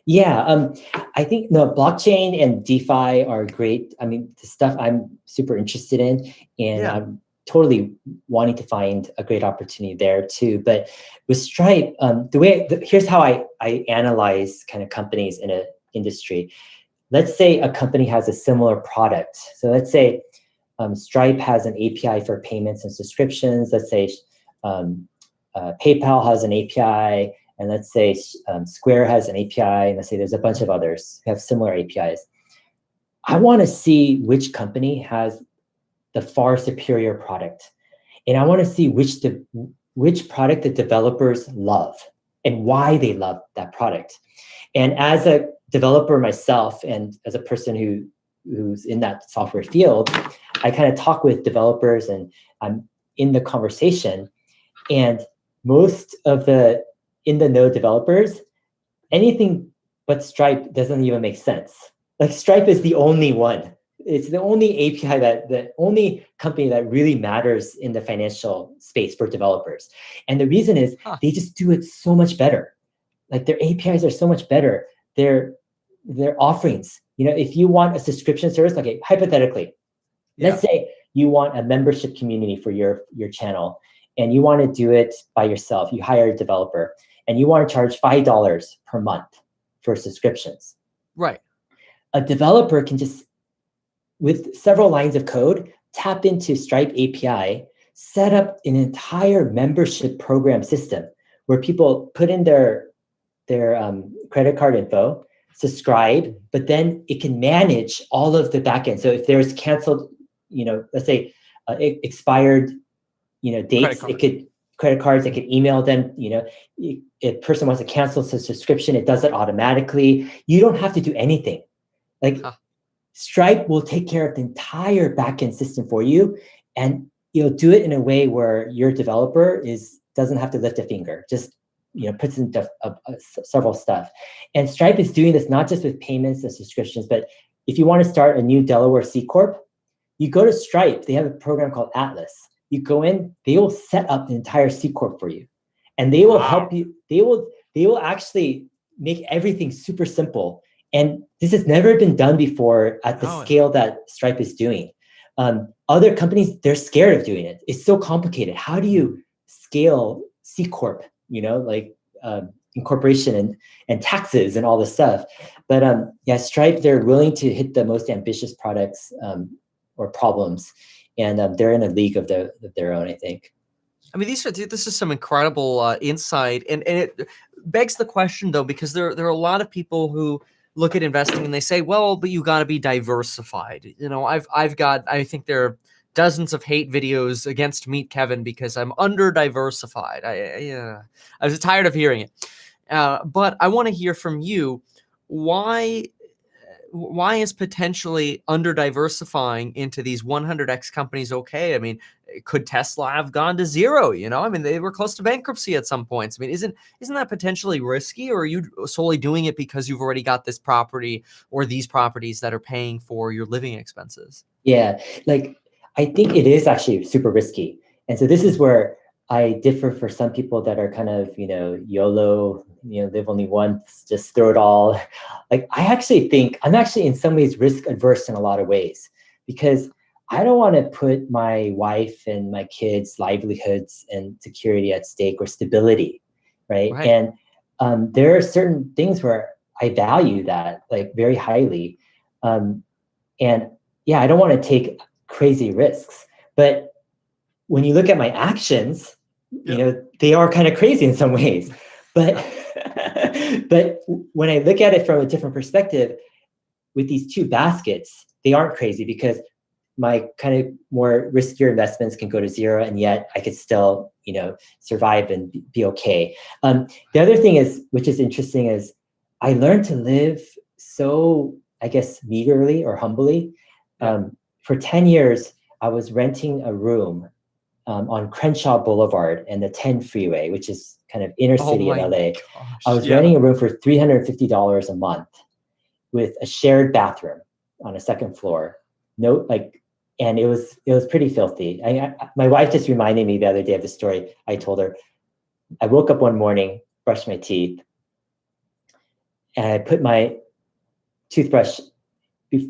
Yeah, I think blockchain and DeFi are great. I mean, the stuff I'm super interested in, and I'm totally wanting to find a great opportunity there too. But with Stripe, here's how I analyze kind of companies in an industry. Let's say a company has a similar product. So let's say Stripe has an API for payments and subscriptions. Let's say PayPal has an API. And let's say Square has an API, and let's say there's a bunch of others who have similar APIs. I want to see which company has the far superior product. And I want to see which product the developers love and why they love that product. And as a developer myself, and as a person who's in that software field, I kind of talk with developers and I'm in the conversation. And most of the in-the-know developers, anything but Stripe doesn't even make sense. Like Stripe is the only one. It's the only API the only company that really matters in the financial space for developers. And the reason is they just do it so much better. Like their APIs are so much better. Their offerings, if you want a subscription service, okay, hypothetically, let's say you want a membership community for your channel and you want to do it by yourself. You hire a developer and you want to charge $5 per month for subscriptions. Right. A developer can just, with several lines of code, tap into Stripe API, set up an entire membership program system where people put in their credit card info, subscribe, but then it can manage all of the backend. So if there's canceled, let's say expired, dates, credit cards, it could email them, if a person wants to cancel a subscription, it does it automatically. You don't have to do anything. Like Stripe will take care of the entire backend system for you, and you'll do it in a way where your developer doesn't have to lift a finger, just puts in several stuff. And Stripe is doing this not just with payments and subscriptions, but if you want to start a new Delaware C Corp, you go to Stripe. They have a program called Atlas. You go in, they will set up the entire C Corp for you, and they will help you. They will actually make everything super simple. And this has never been done before at the scale that Stripe is doing. Other companies, they're scared of doing it. It's so complicated. How do you scale C Corp, incorporation and taxes and all this stuff? But Stripe, they're willing to hit the most ambitious products or problems. And they're in a league of their own, I think. I mean, this is some incredible insight. And it begs the question, though, because there are a lot of people who look at investing and they say, well, but you got to be diversified. I think there are dozens of hate videos against Meet Kevin because I'm under diversified. I was tired of hearing it. But I want to hear from you. Why is potentially under diversifying into these 100x companies okay? I mean, could Tesla have gone to zero? I mean, they were close to bankruptcy at some points. I mean, isn't that potentially risky, or are you solely doing it because you've already got this property or these properties that are paying for your living expenses? Yeah, I think it is actually super risky. And so this is where I differ for some people that are kind of, YOLO, live only once, just throw it all. I actually think I'm actually in some ways risk adverse in a lot of ways, because I don't want to put my wife and my kids' livelihoods and security at stake, or stability, right? And there are certain things where I value that very highly. And I don't want to take crazy risks. But when you look at my actions, they are kind of crazy in some ways. But but when I look at it from a different perspective, with these two baskets, they aren't crazy, because my kind of more riskier investments can go to zero, and yet I could still, survive and be okay. The other thing is, which is interesting, is I learned to live so, I guess, meagerly or humbly. For 10 years, I was renting a room on Crenshaw Boulevard and the 10 freeway, which is kind of inner city in LA. Gosh, I was renting a room for $350 a month with a shared bathroom on a second floor. And it was pretty filthy. My wife just reminded me the other day of the story. I told her, I woke up one morning, brushed my teeth, and I put my toothbrush,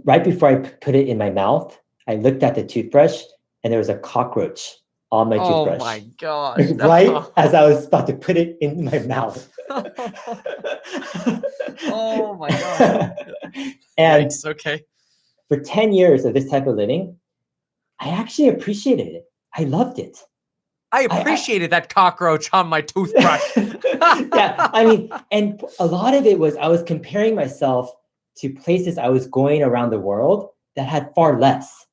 right before I put it in my mouth, I looked at the toothbrush and there was a cockroach on my toothbrush. Oh my gosh. Right as I was about to put it in my mouth. Oh my gosh. And yikes, okay. For 10 years of this type of living, I actually appreciated it. I loved it. I appreciated that cockroach on my toothbrush. Yeah, I mean, and a lot of it was I was comparing myself to places I was going around the world that had far less,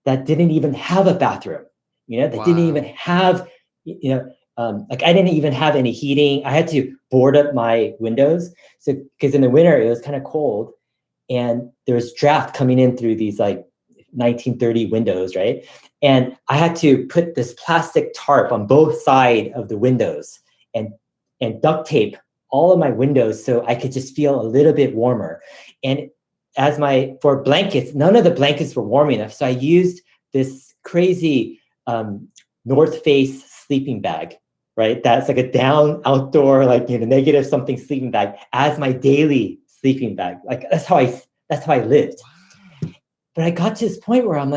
that didn't even have a bathroom, that didn't even have, I didn't even have any heating. I had to board up my windows. So, because in the winter it was kind of cold, and there was draft coming in through these 1930 windows, right? And I had to put this plastic tarp on both sides of the windows and duct tape all of my windows so I could just feel a little bit warmer. And for blankets, none of the blankets were warm enough. So I used this crazy North Face sleeping bag, right? That's like a down outdoor, negative something sleeping bag as my daily sleeping bag. That's how I lived. But I got to this point where I'm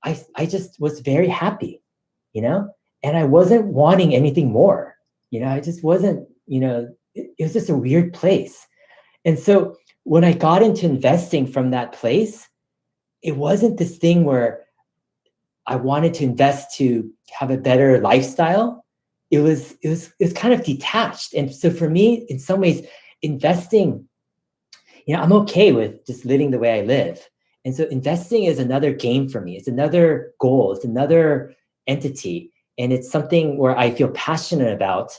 I just was very happy, and I wasn't wanting anything more. I just wasn't, it was just a weird place. And so when I got into investing from that place, it wasn't this thing where I wanted to invest to have a better lifestyle. It was kind of detached. And so for me, in some ways, investing, I'm okay with just living the way I live. And so investing is another game for me. It's another goal. It's another entity. And it's something where I feel passionate about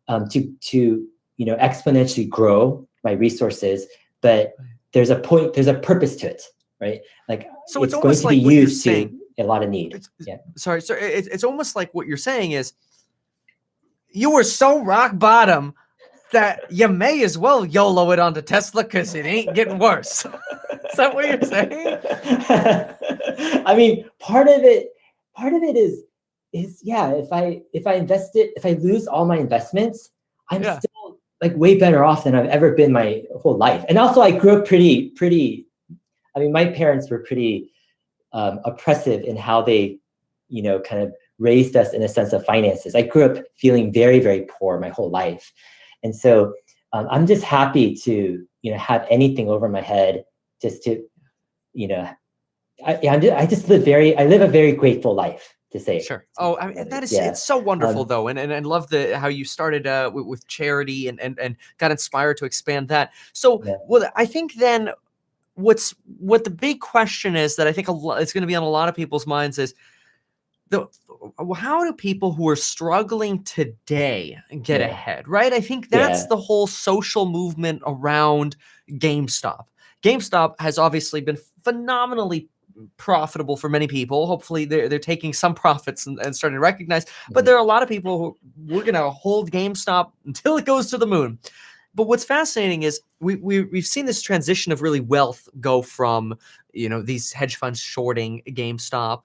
to exponentially grow my resources. But there's a purpose to it. right? Like So it's it's going almost to be like what you're used to saying. a lot of need. It's, Yeah. sorry, so it's almost like what you're saying is you were so rock bottom that you may as well YOLO it onto Tesla because it ain't getting worse. Is that what you're saying? I mean, part of it is yeah. If I lose all my investments, I'm Yeah. still like way better off than I've ever been my whole life. And also, I grew up pretty. I mean, my parents were pretty oppressive in how they, kind of raised us in a sense of finances. I grew up feeling very, very poor my whole life. And so I'm just happy to, have anything over my head just to, I just I live a very grateful life, to say. Sure. Oh, I mean, that is, Yeah. it's so wonderful though. And love how you started with charity and got inspired to expand that. So, Yeah. well, I think then what the big question is that I think it's going to be on a lot of people's minds is how do people who are struggling today get Yeah. ahead, right? I think that's Yeah. the whole social movement around GameStop. GameStop has obviously been phenomenally profitable for many people. Hopefully they're taking some profits and starting to recognize, but there are a lot of people who we're going to hold GameStop until it goes to the moon. But what's fascinating is we've seen this transition of really wealth go from, these hedge funds shorting GameStop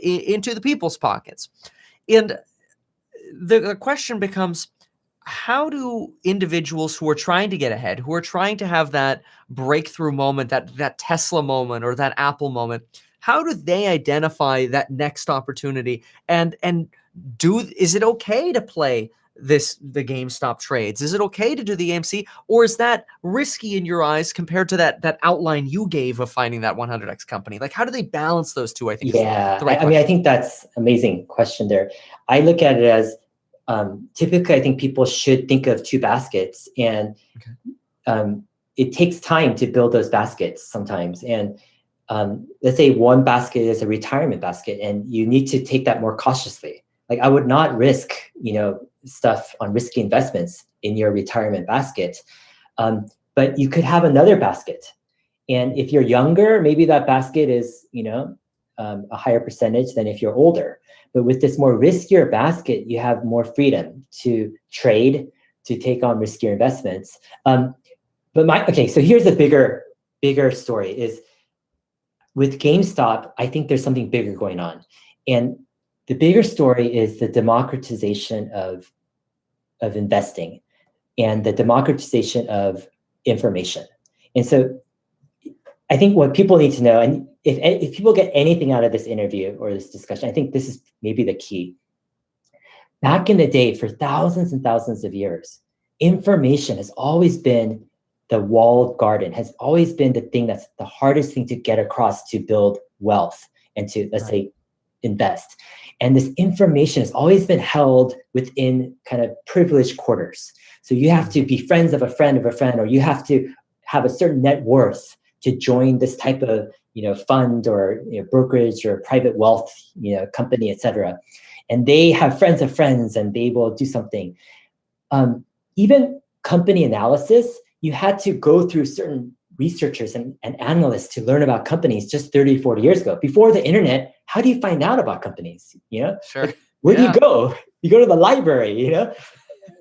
into the people's pockets. And the question becomes, how do individuals who are trying to get ahead, who are trying to have that breakthrough moment, that Tesla moment or that Apple moment, how do they identify that next opportunity? And is it okay to play the GameStop trades? Is it okay to do the AMC, or is that risky in your eyes compared to that outline you gave of finding that 100x company? Like, how do they balance those two? I think is the right I mean, I question. think that's amazing question there. I look at it as typically, I think people should think of two baskets, and it takes time to build those baskets sometimes. And let's say one basket is a retirement basket, and you need to take that more cautiously. Like I would not risk, stuff on risky investments in your retirement basket. But you could have another basket. And if you're younger, maybe that basket is, a higher percentage than if you're older. But with this more riskier basket, you have more freedom to trade, to take on riskier investments. So here's the bigger story is with GameStop, I think there's something bigger going on. And the bigger story is the democratization of investing and the democratization of information. And so I think what people need to know, and if people get anything out of this interview or this discussion, I think this is maybe the key. Back in the day, for thousands and thousands of years, information has always been the walled garden, has always been the thing that's the hardest thing to get across to build wealth and to, let's say, invest. And this information has always been held within kind of privileged quarters. So you have to be friends of a friend of a friend, or you have to have a certain net worth to join this type of fund or brokerage or private wealth company, etc. And they have friends of friends, and they will do something. Even company analysis, you had to go through certain researchers and analysts to learn about companies just 30, 40 years ago. Before the internet, how do you find out about companies? Sure. Like, where do you go? You go to the library,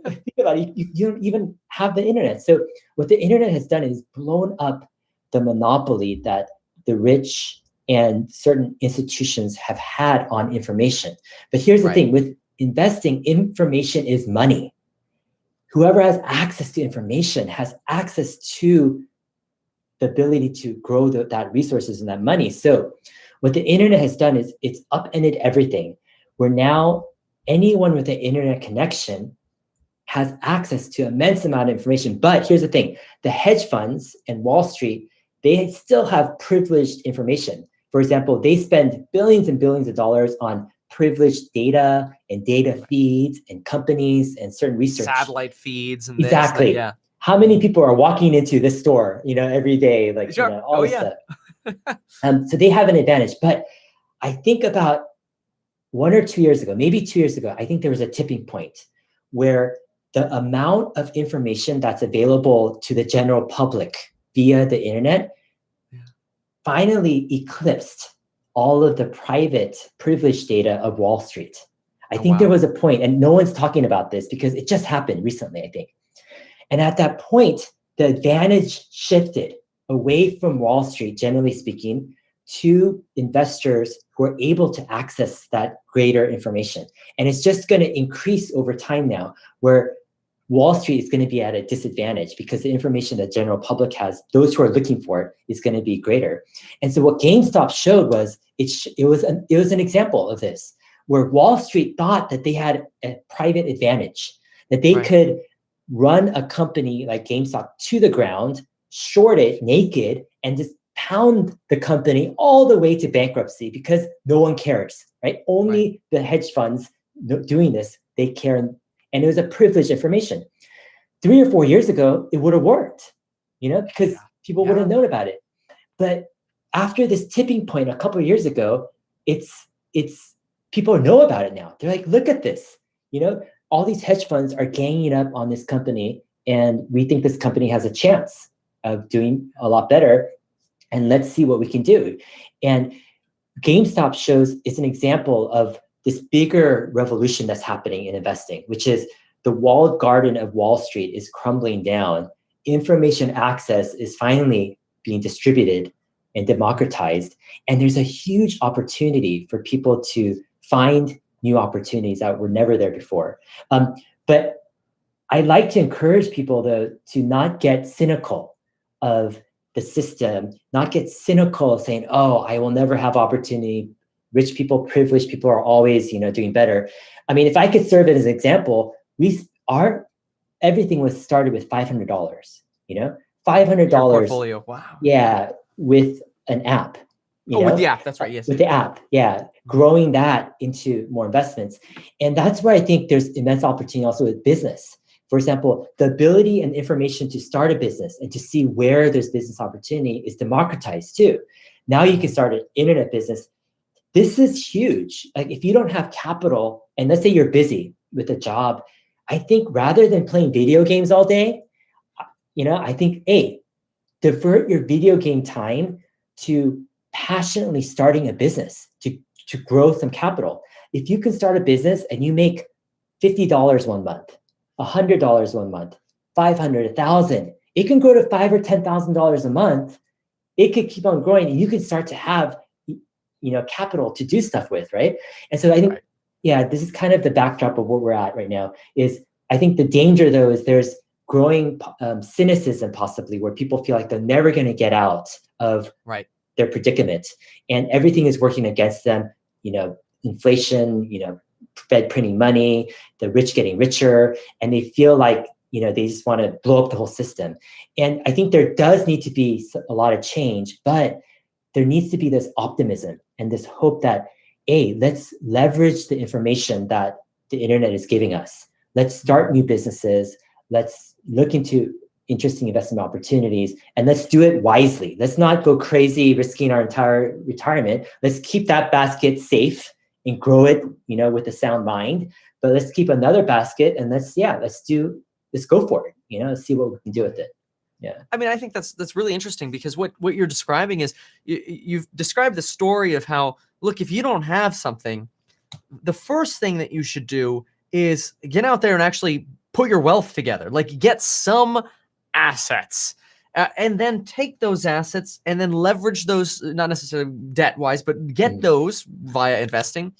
Think about it. You don't even have the internet. So what the internet has done is blown up the monopoly that the rich and certain institutions have had on information. But here's the thing, with investing, information is money. Whoever has access to information has access to the ability to grow that resources and that money. So what the internet has done is it's upended everything, where now anyone with an internet connection has access to immense amount of information. But here's the thing, the hedge funds and Wall Street, they still have privileged information. For example, they spend billions and billions of dollars on privileged data and data feeds and companies and certain research. Satellite feeds and exactly. This, yeah. How many people are walking into this store, every day, like sure. all this stuff. So they have an advantage. But I think about 1 or 2 years ago, maybe 2 years ago, I think there was a tipping point where the amount of information that's available to the general public via the internet finally eclipsed all of the private privilege data of Wall Street. I think there was a point, and no one's talking about this because it just happened recently, I think. And at that point, the advantage shifted away from Wall Street, generally speaking, to investors who are able to access that greater information. And it's just going to increase over time now, where Wall Street is going to be at a disadvantage because the information that general public has, those who are looking for it, is going to be greater. And so what GameStop showed was it was an example of this, where Wall Street thought that they had a private advantage, that they could run a company like GameStop to the ground, short it naked, and just pound the company all the way to bankruptcy because no one cares, right? Only the hedge funds doing this, they care. And it was a privileged information. 3 or 4 years ago, it would have worked, because people would have known about it. But after this tipping point a couple of years ago, it's people know about it now. They're like, look at this, all these hedge funds are ganging up on this company, and we think this company has a chance of doing a lot better. And let's see what we can do. And GameStop shows it's an example of this bigger revolution that's happening in investing, which is the walled garden of Wall Street is crumbling down. Information access is finally being distributed and democratized. And there's a huge opportunity for people to find new opportunities that were never there before. But I like to encourage people, though, to not get cynical of the system, not get cynical of saying, oh, I will never have opportunity. Rich people, privileged people are always, doing better. I mean, if I could serve it as an example, everything was started with $500, $500. Portfolio, wow. Yeah, with an app. With the app, that's right, yes. With the app, yeah, growing that into more investments. And that's where I think there's immense opportunity also with business. For example, the ability and information to start a business and to see where there's business opportunity is democratized too. Now you can start an internet business. This is huge. Like if you don't have capital, and let's say you're busy with a job, I think rather than playing video games all day, I think, divert your video game time to passionately starting a business, to grow some capital. If you can start a business and you make $50 one month, $100 one month, $500, $1,000, it can grow to $5,000 or $10,000 a month. It could keep on growing, and you can start to have capital to do stuff with, right? And so I think, this is kind of the backdrop of what we're at right now. Is I think the danger, though, is there's growing cynicism possibly, where people feel like they're never going to get out of their predicament, and everything is working against them. Inflation, Fed printing money, the rich getting richer, and they feel like they just want to blow up the whole system. And I think there does need to be a lot of change, but there needs to be this optimism and this hope that, let's leverage the information that the internet is giving us. Let's start new businesses. Let's look into interesting investment opportunities, and let's do it wisely. Let's not go crazy risking our entire retirement. Let's keep that basket safe and grow it, with a sound mind. But let's keep another basket and let's go for it. Let's see what we can do with it. Yeah. I mean, I think that's really interesting, because what you're describing is you've described the story of how, look, if you don't have something, the first thing that you should do is get out there and actually put your wealth together, like get some assets, and then take those assets and then leverage those, not necessarily debt wise, but get those via investing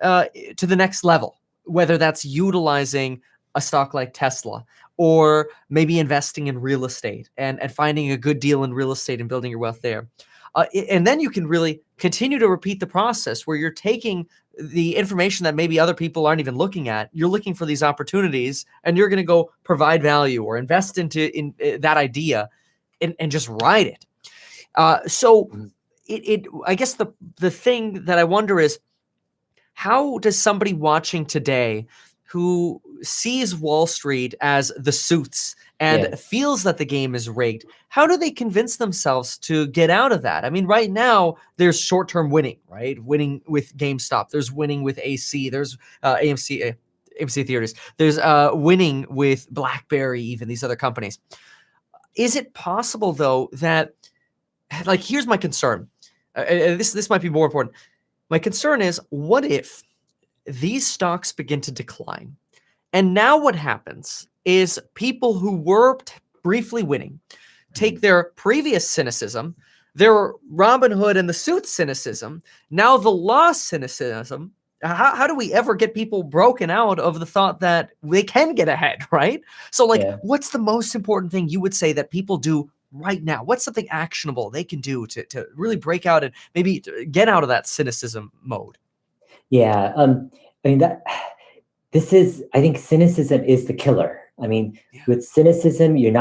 to the next level, whether that's utilizing a stock like Tesla, or maybe investing in real estate and finding a good deal in real estate and building your wealth there. And then you can really continue to repeat the process where you're taking the information that maybe other people aren't even looking at. You're looking for these opportunities, and you're going to go provide value or invest in that idea and just ride it. So I guess the thing that I wonder is, how does somebody watching today who sees Wall Street as the suits and feels that the game is rigged, how do they convince themselves to get out of that? I mean, right now, there's short-term winning, right? Winning with GameStop. There's winning with AC. There's AMC Theaters. There's winning with BlackBerry, even these other companies. Is it possible, though, that like, here's my concern. This might be more important. My concern is, what if these stocks begin to decline? And now what happens is people who were briefly winning take their previous cynicism, their Robinhood and the suit cynicism, now the lost cynicism. How do we ever get people broken out of the thought that they can get ahead, right? So, like, Yeah. what's the most important thing you would say that people do right now? What's something actionable they can do to really break out and maybe get out of that cynicism mode? Yeah. I mean, I think cynicism is the killer. I mean, Yeah. with cynicism, it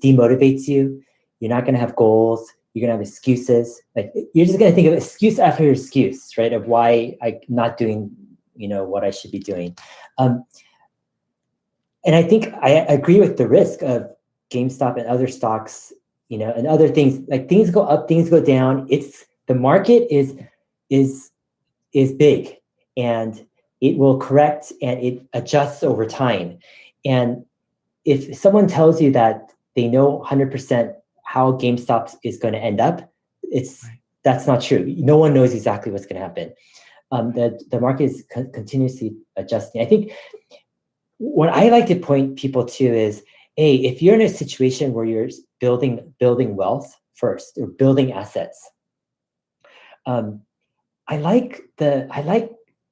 demotivates you. You're not going to have goals. You're going to have excuses. Like, you're just going to think of excuse after excuse, right? Of why I'm not doing, what I should be doing. And I think I agree with the risk of GameStop and other stocks, and other things. Like, things go up, things go down. The market is big, and it will correct and it adjusts over time. And if someone tells you that they know 100% how GameStop is going to end up, that's not true. No one knows exactly what's going to happen. The market is continuously adjusting. I think what I like to point people to is, hey, if you're in a situation where you're building wealth first, or building assets, I like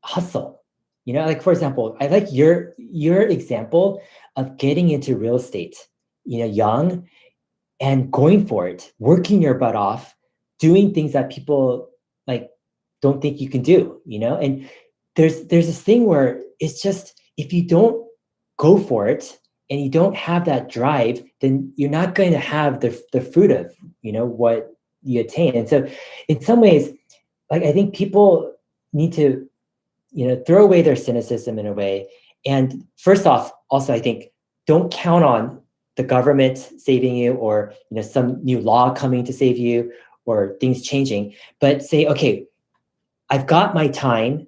hustle. Like, for example, I like your example of getting into real estate, young, and going for it, working your butt off, doing things that people like don't think you can do, and there's this thing where it's just, if you don't go for it and you don't have that drive, then you're not going to have the fruit of, what you attain. And so in some ways, like, I think people need to, throw away their cynicism in a way. And first off, also, I think, don't count on the government saving you, or, some new law coming to save you, or things changing, but say, okay, I've got my time,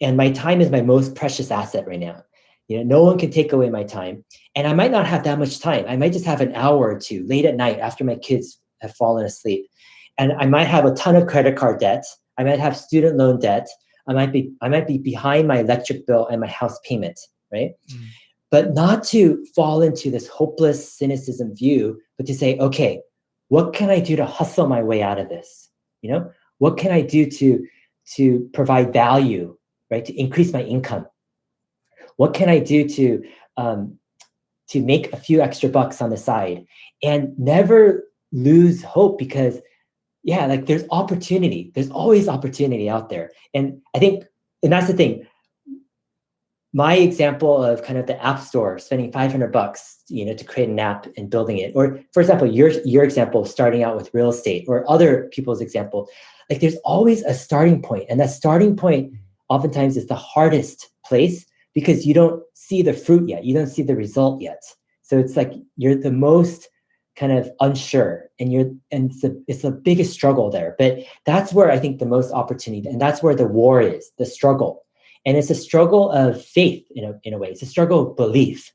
and my time is my most precious asset right now. No one can take away my time. And I might not have that much time. I might just have an hour or two late at night after my kids have fallen asleep. And I might have a ton of credit card debt. I might have student loan debt. I might be behind my electric bill and my house payment, right? Mm. But not to fall into this hopeless cynicism view, but to say, okay, what can I do to hustle my way out of this? What can I do to provide value, right? To increase my income? What can I do to make a few extra bucks on the side? And never lose hope, because like, there's opportunity. There's always opportunity out there. And I think, and that's the thing, my example of kind of the app store, spending $500, to create an app and building it. Or, for example, your example of starting out with real estate, or other people's example, like, there's always a starting point. And that starting point oftentimes is the hardest place, because you don't see the fruit yet. You don't see the result yet. So it's like, you're the most kind of unsure, and it's the biggest struggle there. But that's where I think the most opportunity, and that's where the war is, the struggle. And it's a struggle of faith in a way. It's a struggle of belief.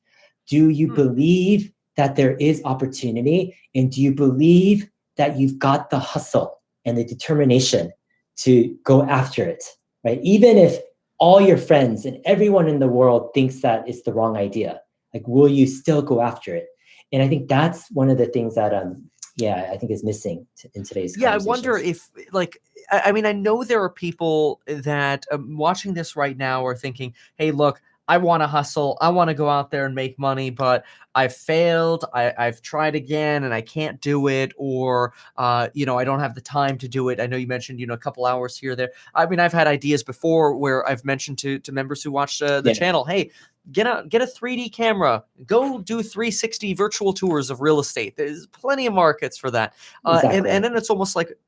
Do you believe that there is opportunity? And do you believe that you've got the hustle and the determination to go after it, right? Even if all your friends and everyone in the world thinks that it's the wrong idea, like, will you still go after it? And I think that's one of the things that, I think is missing in today's conversations. Yeah, I wonder if, like, I mean, I know there are people that watching this right now are thinking, hey, look, I want to hustle. I want to go out there and make money, but I've failed. I've tried again and I can't do it. Or, I don't have the time to do it. I know you mentioned, a couple hours here or there. I mean, I've had ideas before where I've mentioned to members who watch the channel, hey, get a 3D camera, go do 360 virtual tours of real estate. There's plenty of markets for that. Exactly. And then it's almost like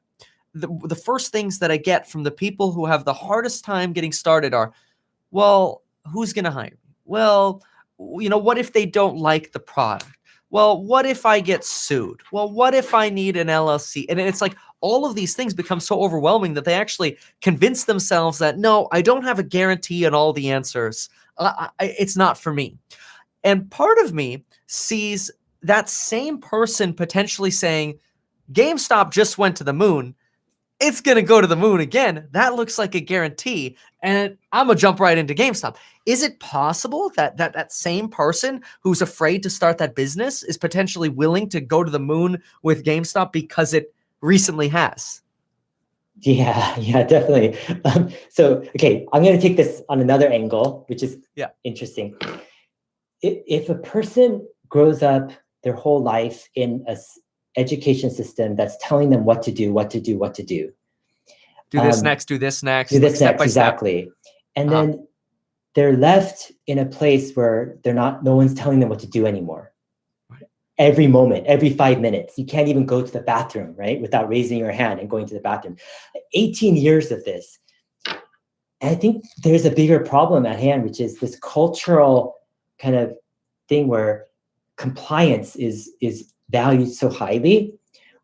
the first things that I get from the people who have the hardest time getting started are, well, who's going to hire me? Well, what if they don't like the product? Well, what if I get sued? Well, what if I need an LLC? And it's like all of these things become so overwhelming that they actually convince themselves that, no, I don't have a guarantee on all the answers. It's not for me. And part of me sees that same person potentially saying, GameStop just went to the moon. It's going to go to the moon again. That looks like a guarantee. And I'm going to jump right into GameStop. Is it possible that that same person who's afraid to start that business is potentially willing to go to the moon with GameStop because it recently has? Yeah, definitely. So, okay, I'm going to take this on another angle, which is interesting. If a person grows up their whole life in a education system that's telling them what to do. Do this next, do this next. Do this step next, by exactly. step. And then they're left in a place where no one's telling them what to do anymore. Right. Every moment, every 5 minutes, you can't even go to the bathroom, right? Without raising your hand and going to the bathroom. 18 years of this. And I think there's a bigger problem at hand, which is this cultural kind of thing where compliance is valued so highly,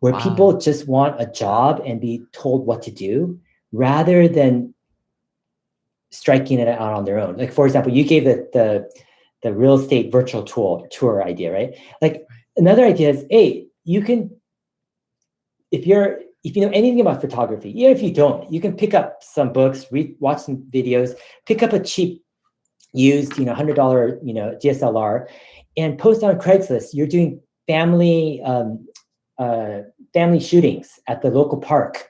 where people just want a job and be told what to do rather than striking it out on their own. Like, for example, you gave the real estate virtual tour idea, right? Like, another idea is, hey, you can, if you know anything about photography, even if you don't, you can pick up some books, watch some videos, pick up a cheap used, $100, DSLR, and post on Craigslist. You're doing family shootings at the local park,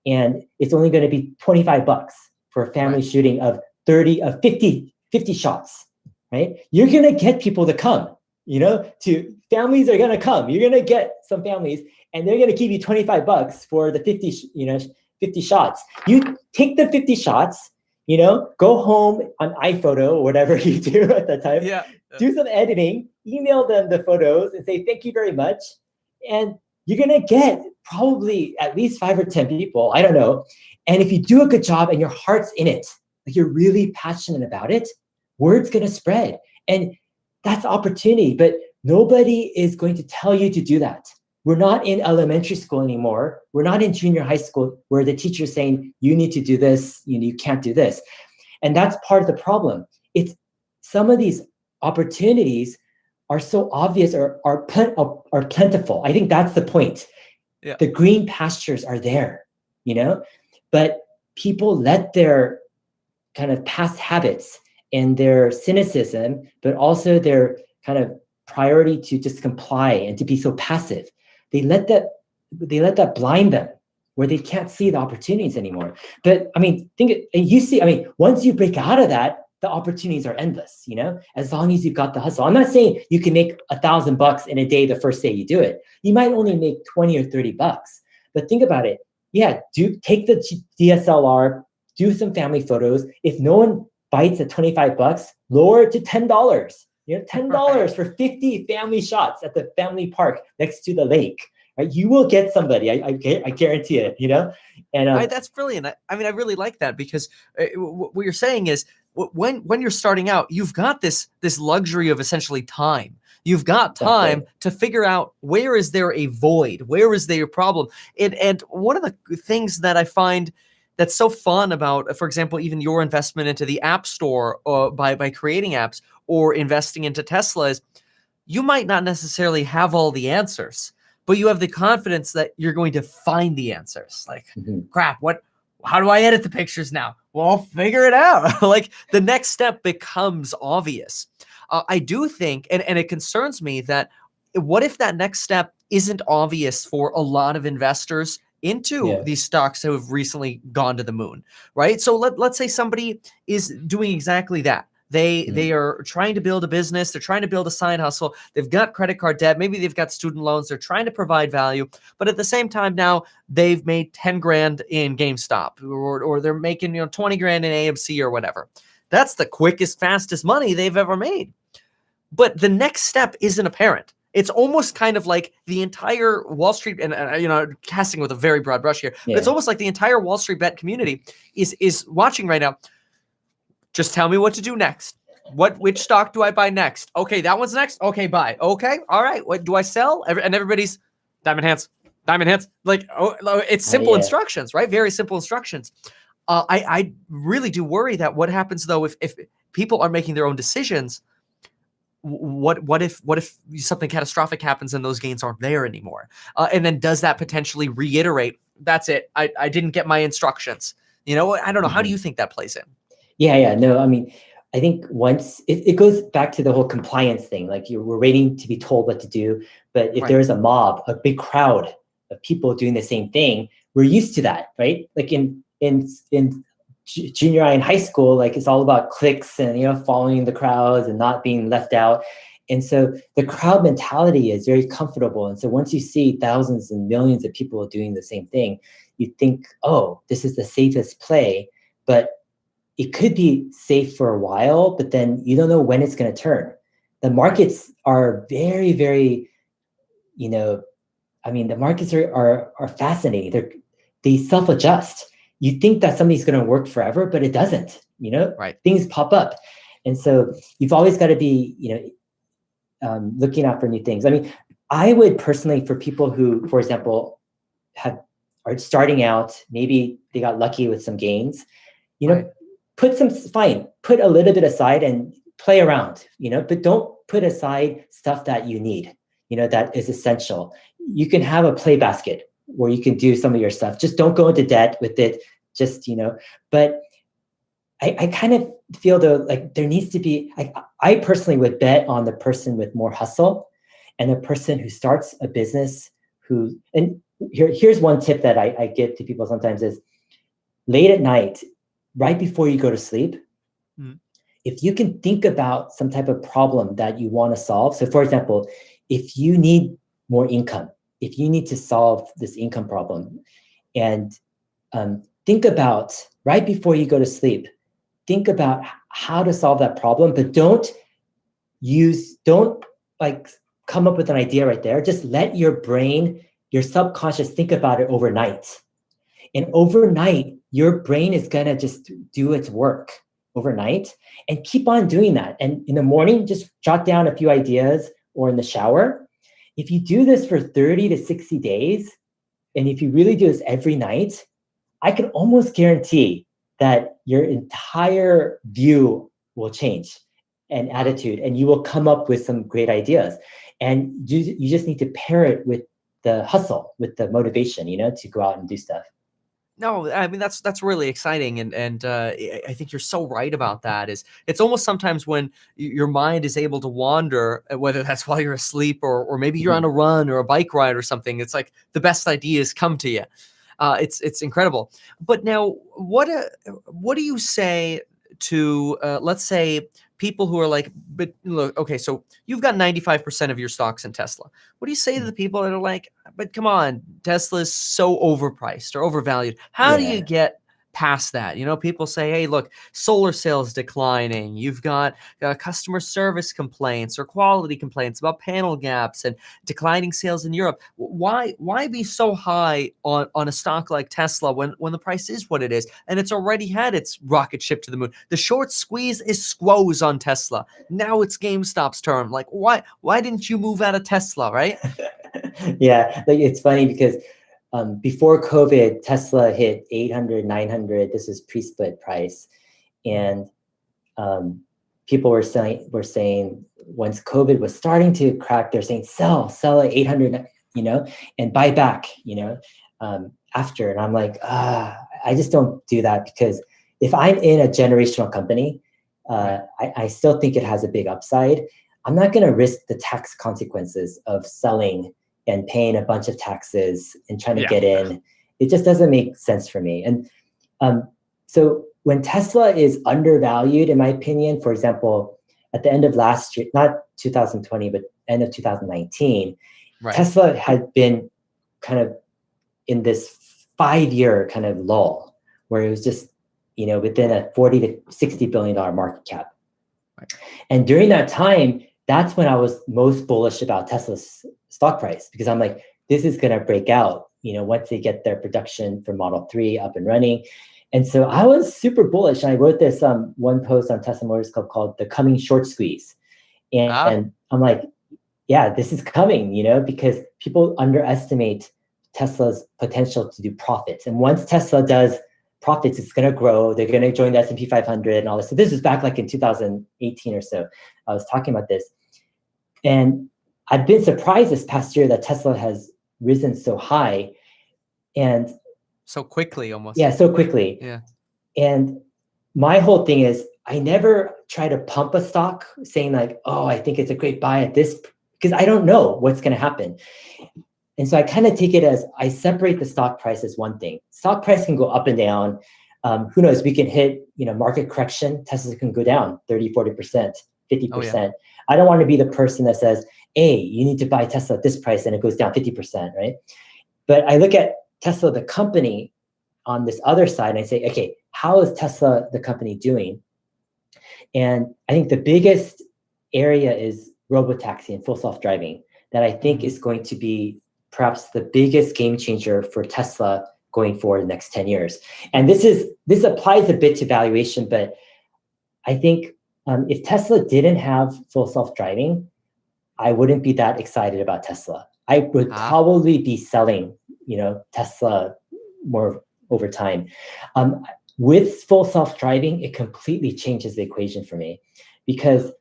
and it's only going to be $25 for a family shooting of 50 shots, right? You're going to get people to come, families are going to come. You're going to get some families, and they're going to give you $25 for the 50 shots. You take the 50 shots, go home on iPhoto or whatever you do at that time, do some editing, email them the photos and say, thank you very much. And you're going to get probably at least 5 or 10 people, I don't know. And if you do a good job and your heart's in it, like you're really passionate about it, word's going to spread. And that's opportunity, but nobody is going to tell you to do that. We're not in elementary school anymore. We're not in junior high school where the teacher's saying, you need to do this, you can't do this. And that's part of the problem. It's some of these opportunities are so obvious or are plentiful. I think that's the point. Yeah. The green pastures are there, but people let their kind of past habits and their cynicism, but also their kind of priority to just comply and to be so passive, they let that blind them where they can't see the opportunities anymore. But once you break out of that, the opportunities are endless, as long as you've got the hustle. I'm not saying you can make $1,000 in a day the first day you do it. You might only make 20 or $30, but think about it. Yeah, take the DSLR, do some family photos. If no one bites at $25, lower it to $10. $10 for 50 family shots at the family park next to the lake. Right? You will get somebody. I guarantee it. And that's brilliant. I really like that, because what you're saying is, when you're starting out, you've got this luxury of essentially time. You've got time to figure out, where is there a void? Where is there a problem? And one of the things that I find that's so fun about, for example, even your investment into the App Store by creating apps or investing into Tesla, is you might not necessarily have all the answers, but you have the confidence that you're going to find the answers. Like, crap, how do I edit the pictures now? Well, I'll figure it out. Like, the next step becomes obvious. I do think, and it concerns me, that what if that next step isn't obvious for a lot of investors into these stocks that have recently gone to the moon, right? So let's say somebody is doing exactly that. They are trying to build a business. They're trying to build a side hustle. They've got credit card debt. Maybe they've got student loans. They're trying to provide value, but at the same time now they've made 10 grand in GameStop, or they're making 20 grand in AMC or whatever. That's the quickest, fastest money they've ever made. But the next step isn't apparent. It's almost kind of like the entire Wall Street, and casting with a very broad brush here, but it's almost like the entire Wall Street bet community is watching right now. Just tell me what to do next. Which stock do I buy next? Okay, that one's next. Okay, buy. Okay, all right. What do I sell? And everybody's diamond hands. Like, it's simple instructions, right? Very simple instructions. I really do worry that what happens though, if people are making their own decisions, what if something catastrophic happens and those gains aren't there anymore? And then does that potentially reiterate, that's it, I didn't get my instructions? I don't know. How do you think that plays in? Yeah. No, I mean, I think once it goes back to the whole compliance thing, like we're waiting to be told what to do. But if there's a mob, a big crowd of people doing the same thing, we're used to that, right? Like in junior high and high school, like it's all about clicks and following the crowds and not being left out. And so the crowd mentality is very comfortable. And so once you see thousands and millions of people doing the same thing, you think, oh, this is the safest play. But it could be safe for a while, but then you don't know when it's going to turn. The markets are very, very, the markets are fascinating. They self-adjust. You think that something's going to work forever, but it doesn't. Things pop up. And so you've always got to be, looking out for new things. I mean, I would personally, for people who, for example, are starting out, maybe they got lucky with some gains, put a little bit aside and play around, but don't put aside stuff that you need, that is essential. You can have a play basket where you can do some of your stuff. Just don't go into debt with it. But I kind of feel though, like there needs to be, I personally would bet on the person with more hustle and the person who starts a business and here's one tip that I give to people sometimes is late at night, right before you go to sleep, if you can think about some type of problem that you want to solve. So for example, if you need more income, if you need to solve this income problem, and think about right before you go to sleep, think about how to solve that problem, but don't come up with an idea right there. Just let your brain, your subconscious think about it overnight. And overnight, your brain is going to just do its work overnight and keep on doing that. And in the morning, just jot down a few ideas or in the shower. If you do this for 30 to 60 days, and if you really do this every night, I can almost guarantee that your entire view will change and attitude, and you will come up with some great ideas. And you just need to pair it with the hustle, with the motivation, to go out and do stuff. No, I mean, that's really exciting. And I think you're so right about that. It's almost sometimes when your mind is able to wander, whether that's while you're asleep or maybe you're on a run or a bike ride or something, it's like the best ideas come to you. It's incredible. But now, what do you say to let's say people who are like, but look, okay, so you've got 95% of your stocks in Tesla. What do you say to the people that are like, but come on, Tesla's so overpriced or overvalued? How do you get past that? People say, hey, look, solar sales declining. You've got customer service complaints or quality complaints about panel gaps and declining sales in Europe. Why be so high on a stock like Tesla when the price is what it is and it's already had its rocket ship to the moon? The short squeeze is squoze on Tesla. Now it's GameStop's turn. Like, why didn't you move out of Tesla, right? Yeah, like it's funny because before COVID, Tesla hit 800, 900. This is pre-split price. And people were saying once COVID was starting to crack, they're saying, sell at 800, and buy back, after. And I'm like, I just don't do that, because if I'm in a generational company, I still think it has a big upside. I'm not going to risk the tax consequences of selling and paying a bunch of taxes and trying to get in. It just doesn't make sense for me. And so when Tesla is undervalued, in my opinion, for example, at the end of last year, not 2020, but end of 2019, Tesla had been kind of in this 5-year kind of lull where it was just, within a $40 to $60 billion market cap. And during that time, that's when I was most bullish about Tesla's stock price, because I'm like, this is going to break out, once they get their production for Model 3 up and running. And so I was super bullish. And I wrote this one post on Tesla Motors Club called The Coming Short Squeeze. And I'm like, yeah, this is coming, because people underestimate Tesla's potential to do profits. And once Tesla does profits, it's going to grow. They're going to join the S&P 500 and all this. So this is back like in 2018 or so. I was talking about this. And I've been surprised this past year that Tesla has risen so high and so quickly almost. Yeah, so quickly. Yeah. And my whole thing is I never try to pump a stock saying like, oh, I think it's a great buy at this, because I don't know what's going to happen. And so I kind of take it as I separate the stock price as one thing. Stock price can go up and down. Who knows? We can hit, market correction. Tesla can go down 30, 40%, 50%. Oh, yeah. I don't want to be the person that says, hey, you need to buy Tesla at this price and it goes down 50%, right? But I look at Tesla, the company, on this other side, and I say, okay, how is Tesla, the company, doing? And I think the biggest area is robotaxi and full self-driving that I think is going to be perhaps the biggest game changer for Tesla going forward the next 10 years. And this applies a bit to valuation, but I think if Tesla didn't have full self-driving, I wouldn't be that excited about Tesla. I would probably be selling, Tesla more over time. With full self-driving, it completely changes the equation for me, because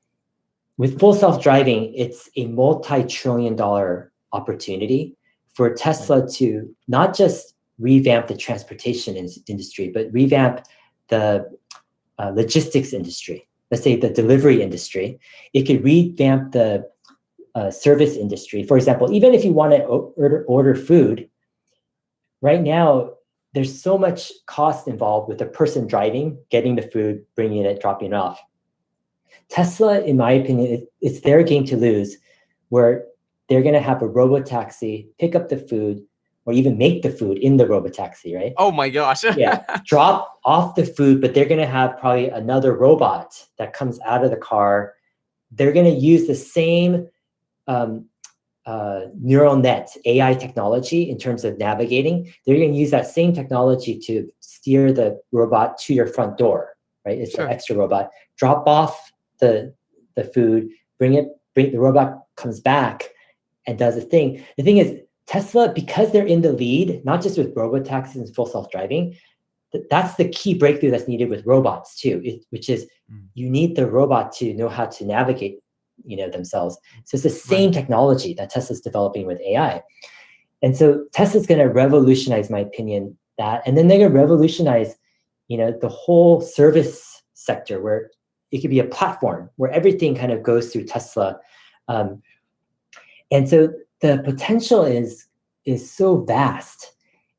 with full self-driving, it's a multi-trillion-dollar opportunity for Tesla to not just revamp the transportation industry, but revamp the logistics industry. Let's say the delivery industry. It could revamp the service industry. For example, even if you want to order food, right now, there's so much cost involved with the person driving, getting the food, bringing it, dropping it off. Tesla, in my opinion, it's their game to lose, where they're going to have a robotaxi pick up the food or even make the food in the robotaxi, right? Oh my gosh. Yeah, drop off the food, but they're going to have probably another robot that comes out of the car. They're going to use the same neural net AI technology in terms of navigating. They're going to use that same technology to steer the robot to your front door, right? It's an extra robot. Drop off the food, bring the robot comes back and does a thing. The thing is, Tesla, because they're in the lead, not just with robotaxis and full self-driving, that's the key breakthrough that's needed with robots too, which is you need the robot to know how to navigate themselves. So it's the same technology that Tesla's developing with AI. And so Tesla's going to revolutionize, my opinion, that. And then they're going to revolutionize, the whole service sector, where it could be a platform where everything kind of goes through Tesla. And so the potential is so vast.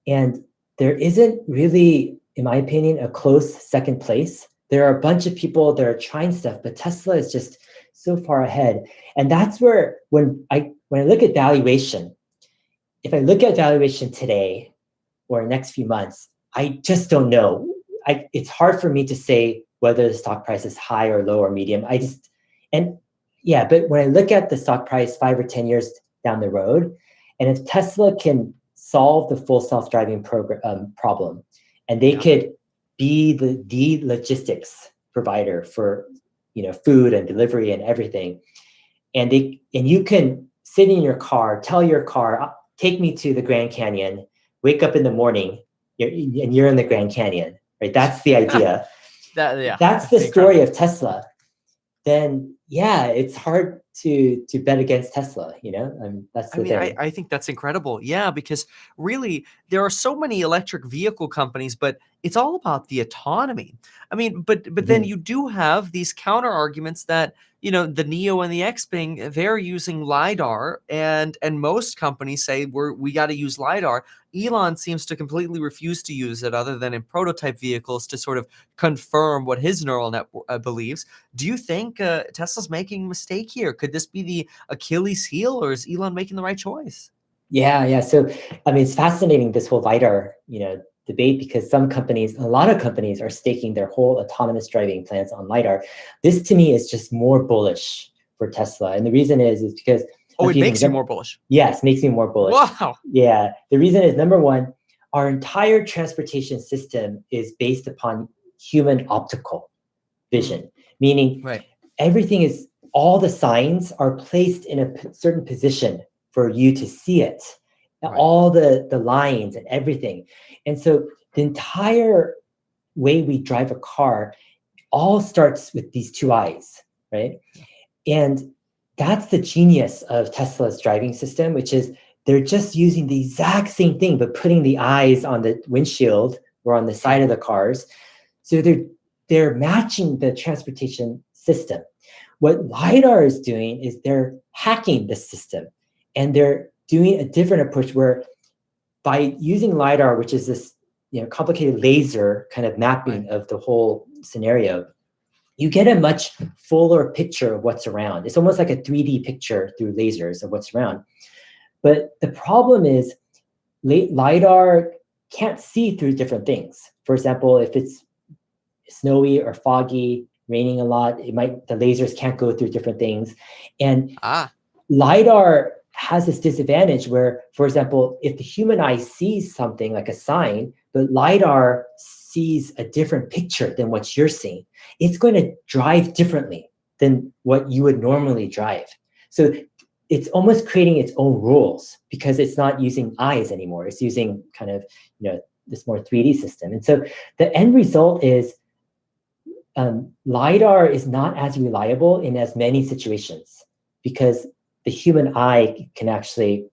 And there isn't really, in my opinion, a close second place. There are a bunch of people that are trying stuff, but Tesla is just so far ahead. And that's where, when I look at valuation, if I look at valuation today or next few months, I just don't know. It's hard for me to say whether the stock price is high or low or medium. But when I look at the stock price 5 or 10 years down the road, and if Tesla can solve the full self-driving problem, and they could be the logistics provider for food and delivery and everything, and you can sit in your car, tell your car, take me to the Grand Canyon, wake up in the morning, and you're in the Grand Canyon, right? That's the idea. That's the story of Tesla. Then it's hard to bet against Tesla, that's the thing. I think that's incredible. Yeah, because really there are so many electric vehicle companies, but it's all about the autonomy. But then you do have these counter arguments that, the Neo and the Xpeng, they're using LiDAR, and most companies say we got to use LiDAR. Elon seems to completely refuse to use it other than in prototype vehicles to sort of confirm what his neural net believes. Do you think Tesla's making a mistake here? Could this be the Achilles heel, or is Elon making the right choice? Yeah. So, it's fascinating, this whole LiDAR, debate, because a lot of companies are staking their whole autonomous driving plans on LiDAR. This to me is just more bullish for Tesla. And the reason is because... it makes you more bullish. Yes, makes me more bullish. Wow. Yeah. The reason is, number one, our entire transportation system is based upon human optical vision, meaning all the signs are placed in a certain position for you to see it. All the lines and everything. And so the entire way we drive a car all starts with these two eyes, right? And that's the genius of Tesla's driving system, which is they're just using the exact same thing, but putting the eyes on the windshield or on the side of the cars. So they're matching the transportation system. What LiDAR is doing is they're hacking the system, and they're doing a different approach where by using LiDAR, which is this complicated laser kind of mapping of the whole scenario, you get a much fuller picture of what's around. It's almost like a 3D picture through lasers of what's around. But the problem is LiDAR can't see through different things. For example, if it's snowy or foggy, raining a lot, the lasers can't go through different things. And LiDAR has this disadvantage where, for example, if the human eye sees something like a sign, but LiDAR sees a different picture than what you're seeing, it's going to drive differently than what you would normally drive. So it's almost creating its own rules because it's not using eyes anymore. It's using kind of, this more 3D system. And so the end result is LiDAR is not as reliable in as many situations because the human eye can actually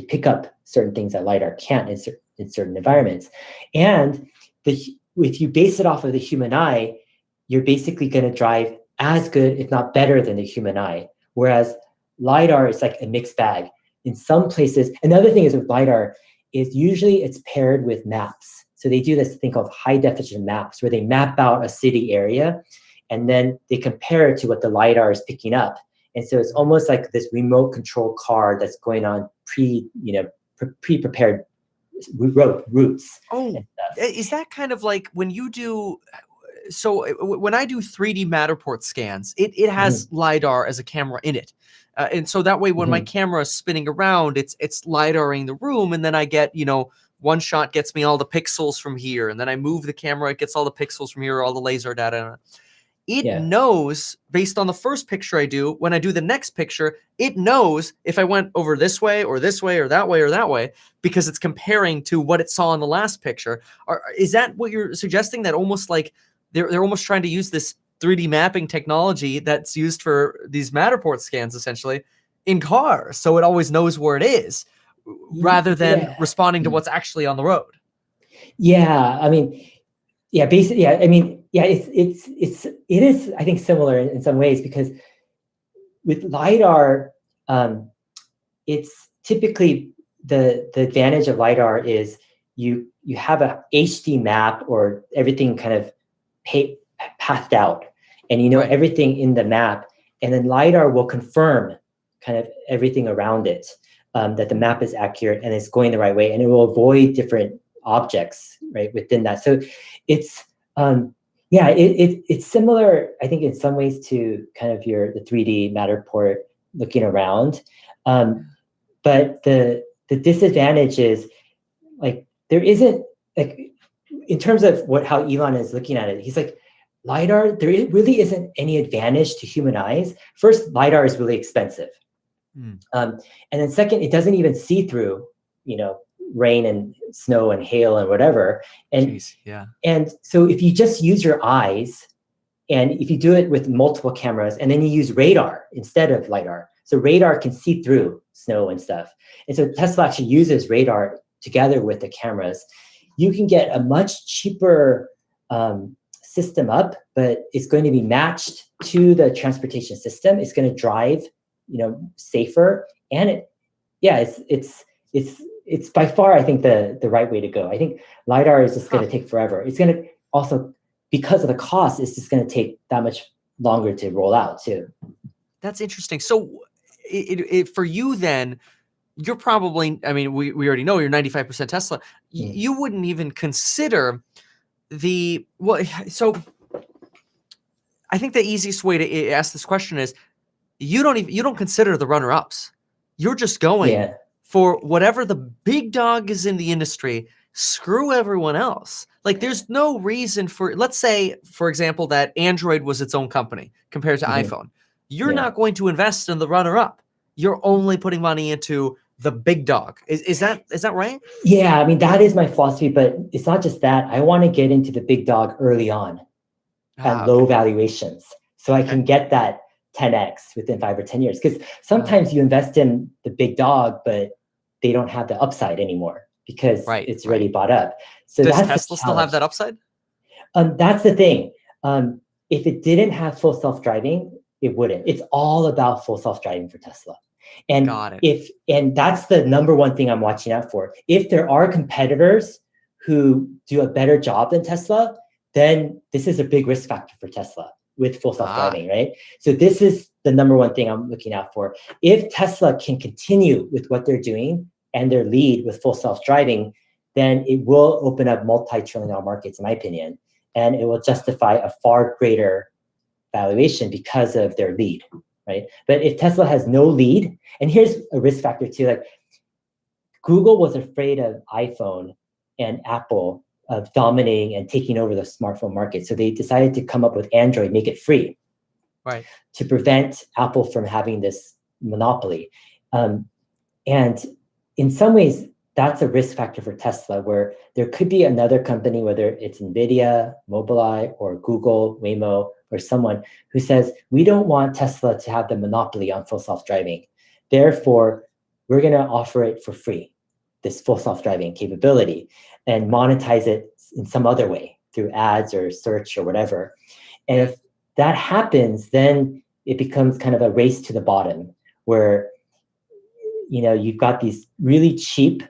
pick up certain things that LiDAR can't in certain environments. And if you base it off of the human eye, you're basically going to drive as good, if not better than the human eye. Whereas LiDAR is like a mixed bag. In some places, another thing is with LiDAR is usually it's paired with maps. So they do this thing called high definition maps where they map out a city area and then they compare it to what the LiDAR is picking up. And so it's almost like this remote control car that's going on pre-prepared routes. Oh, is that kind of like when you do? So when I do 3D Matterport scans, it has LiDAR as a camera in it. And so that way, when my camera is spinning around, it's LiDARing the room. And then I get, one shot gets me all the pixels from here. And then I move the camera, it gets all the pixels from here, all the laser data. It knows, based on the first picture I do, when I do the next picture, it knows if I went over this way or that way or that way, because it's comparing to what it saw in the last picture. Is that what you're suggesting? That almost like they're almost trying to use this 3D mapping technology that's used for these Matterport scans, essentially, in cars, so it always knows where it is, rather than responding to what's actually on the road. Yeah, I mean, basically, it is, I think, similar in some ways because with LiDAR, it's typically the advantage of LiDAR is you have a HD map or everything kind of pathed out, and everything in the map, and then LiDAR will confirm kind of everything around it, that the map is accurate and it's going the right way, and it will avoid different objects right within that. So it's it's similar, I think, in some ways to kind of the 3D Matterport looking around, but the disadvantage is like there isn't, like, in terms of how Elon is looking at it, he's like, LiDAR, there really isn't any advantage to human eyes. First, LiDAR is really expensive. And then second, it doesn't even see through, rain and snow and hail and whatever. And and so if you just use your eyes, and if you do it with multiple cameras, and then you use radar instead of LiDAR, so radar can see through snow and stuff. And so Tesla actually uses radar together with the cameras. You can get a much cheaper system up, but it's going to be matched to the transportation system. It's going to drive, safer, and it's by far, I think, the right way to go. I think LiDAR is just going to take forever. It's going to also, because of the cost, it's just going to take that much longer to roll out too. That's interesting. So for you then, you're probably, I mean, we already know you're 95% Tesla. You wouldn't even consider so I think the easiest way to ask this question is you don't consider the runner-ups. You're just going for whatever the big dog is in the industry. Screw everyone else. Like, there's no reason for, let's say, for example, that Android was its own company compared to iPhone. You're not going to invest in the runner-up. You're only putting money into the big dog. Is that right? Yeah, I mean, that is my philosophy, but it's not just that. I want to get into the big dog early on at low valuations, so I can get that 10x within 5 or 10 years. Because sometimes you invest in the big dog, but they don't have the upside anymore because it's already bought up. So does that's Tesla still have that upside? That's the thing. If it didn't have full self-driving, it wouldn't. It's all about full self-driving for Tesla. And Got it. and that's the number one thing I'm watching out for. If there are competitors who do a better job than Tesla, then this is a big risk factor for Tesla with full self-driving, right? So this is the number one thing I'm looking out for. If Tesla can continue with what they're doing and their lead with full self-driving, then it will open up multi-trillion-dollar markets, in my opinion, and it will justify a far greater valuation because of their lead, right? But if Tesla has no lead, and here's a risk factor too, like Google was afraid of iPhone and Apple of dominating and taking over the smartphone market. So they decided to come up with Android, make it free, right, to prevent Apple from having this monopoly. And in some ways, that's a risk factor for Tesla, where there could be another company, whether it's NVIDIA, Mobileye, or Google, Waymo, or someone who says, we don't want Tesla to have the monopoly on full self-driving. Therefore, we're going to offer it for free, this full self-driving capability, and monetize it in some other way through ads or search or whatever. And if that happens, then it becomes kind of a race to the bottom, where you've got these really cheap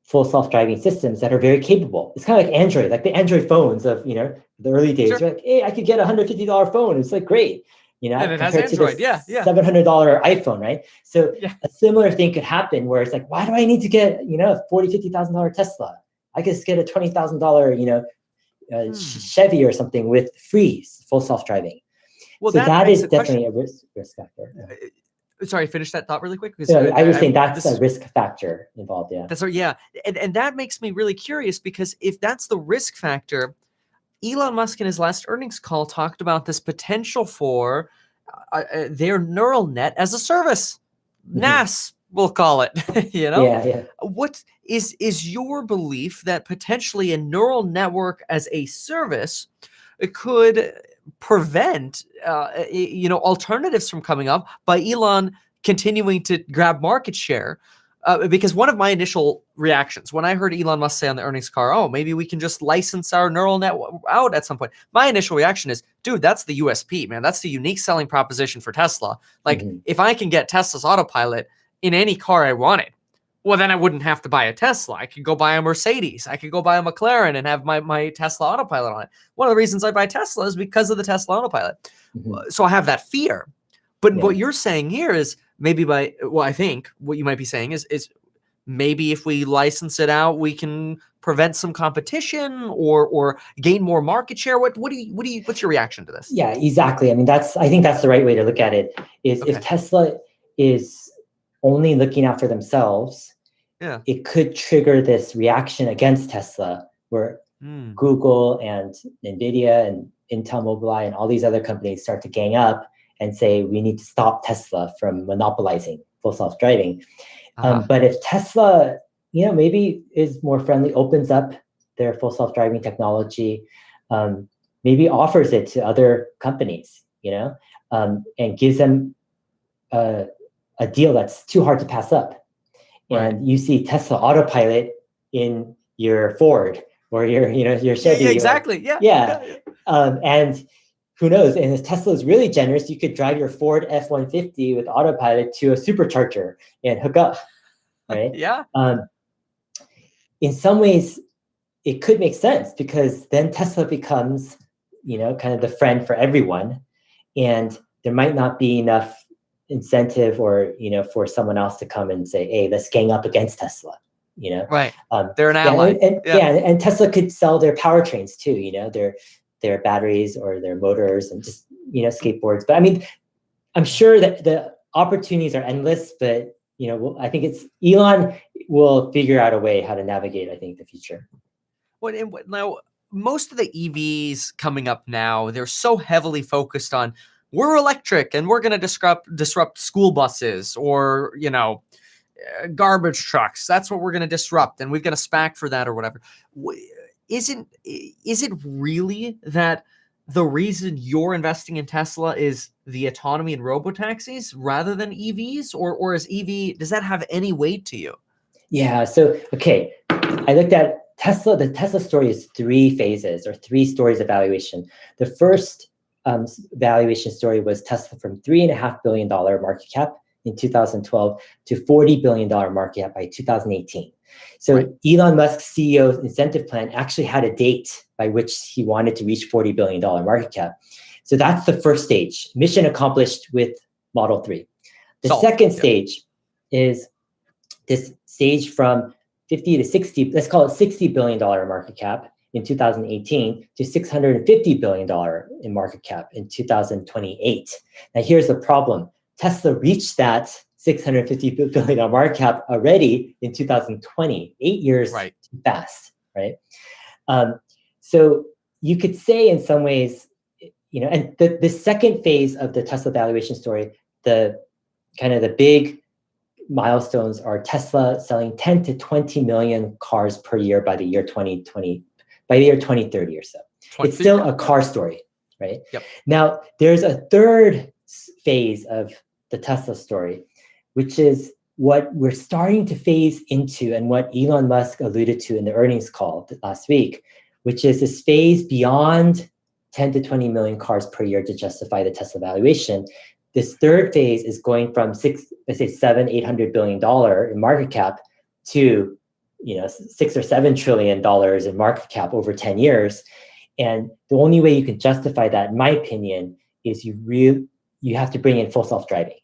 full self-driving systems that are very capable. It's kind of like Android, like the Android phones of the early days. Sure. You're like, hey, I could get $150 phone. It's like great, and it has compared Android. to this $700 iPhone, right? So a similar thing could happen where it's like, why do I need to get a $40,000-$50,000 Tesla? I could just get a $20,000 Chevy or something with free full self-driving. Well, so that is definitely a risk factor. Sorry, finish that thought really quick. I was saying that's a risk factor involved. Yeah. That's and that makes me really curious, because if that's the risk factor, Elon Musk in his last earnings call talked about this potential for their neural net as a service. NAS, we'll call it. Yeah. What is your belief that potentially a neural network as a service could prevent alternatives from coming up by Elon continuing to grab market share? Because one of my initial reactions when I heard Elon Musk say on the earnings call, oh, maybe we can just license our neural net out at some point. My initial reaction is, dude, that's the USP, man. That's the unique selling proposition for Tesla. Like, if I can get Tesla's autopilot in any car I wanted, well, then I wouldn't have to buy a Tesla. I could go buy a Mercedes. I could go buy a McLaren and have my Tesla autopilot on it. One of the reasons I buy Tesla is because of the Tesla autopilot. So I have that fear. But what you're saying here is maybe I think what you might be saying is maybe if we license it out, we can prevent some competition or gain more market share. What's your reaction to this? Yeah, exactly. I mean, I think that's the right way to look at it. Is if Tesla is only looking out for themselves, it could trigger this reaction against Tesla, where Google and NVIDIA and Intel, Mobileye, and all these other companies start to gang up and say, we need to stop Tesla from monopolizing full self-driving. But if Tesla, maybe is more friendly, opens up their full self-driving technology, maybe offers it to other companies, and gives them a deal that's too hard to pass up. And you see Tesla autopilot in your Ford or your Chevy. Yeah, exactly. And who knows? And if Tesla is really generous, you could drive your Ford F-150 with autopilot to a supercharger and hook up, right? In some ways, it could make sense, because then Tesla becomes, kind of the friend for everyone, and there might not be enough incentive or for someone else to come and say, hey, let's gang up against Tesla. They're an ally. And Tesla could sell their powertrains too, their batteries or their motors and just skateboards. But I mean, I'm sure that the opportunities are endless, but I think Elon will figure out a way how to navigate, I think, the future. Now, most of the EVs coming up now, they're so heavily focused on, we're electric and we're going to disrupt school buses or garbage trucks. That's what we're going to disrupt, and we've got a SPAC for that or whatever. Is it really that the reason you're investing in Tesla is the autonomy and robotaxis rather than EVs, or is does that have any weight to you? Yeah. So, okay, I looked at Tesla. The Tesla story is 3 phases or 3 stories of valuation. The first valuation story was Tesla from $3.5 billion market cap in 2012 to $40 billion market cap by 2018. So Right. Elon Musk's CEO's incentive plan actually had a date by which he wanted to reach $40 billion market cap. So that's the first stage, mission accomplished with Model 3. The second stage is this stage from 50 to 60, let's call it $60 billion market cap in 2018 to $650 billion in market cap in 2028. Now here's the problem. Tesla reached that $650 billion market cap already in 2020, 8 years too fast, right? So you could say in some ways, you know, and the second phase of the Tesla valuation story, the kind of the big milestones are Tesla selling 10 to 20 million cars per year by the year 2020, by the year 2030 or so. It's still a car story, right? Yep. Now, there's a third phase of the Tesla story, which is what we're starting to phase into and what Elon Musk alluded to in the earnings call last week, which is this phase beyond 10 to 20 million cars per year to justify the Tesla valuation. This third phase is going from $700-800 billion in market cap to, you know, $6 or $7 trillion in market cap over 10 years. And the only way you can justify that, in my opinion, is you have to bring in full self-driving.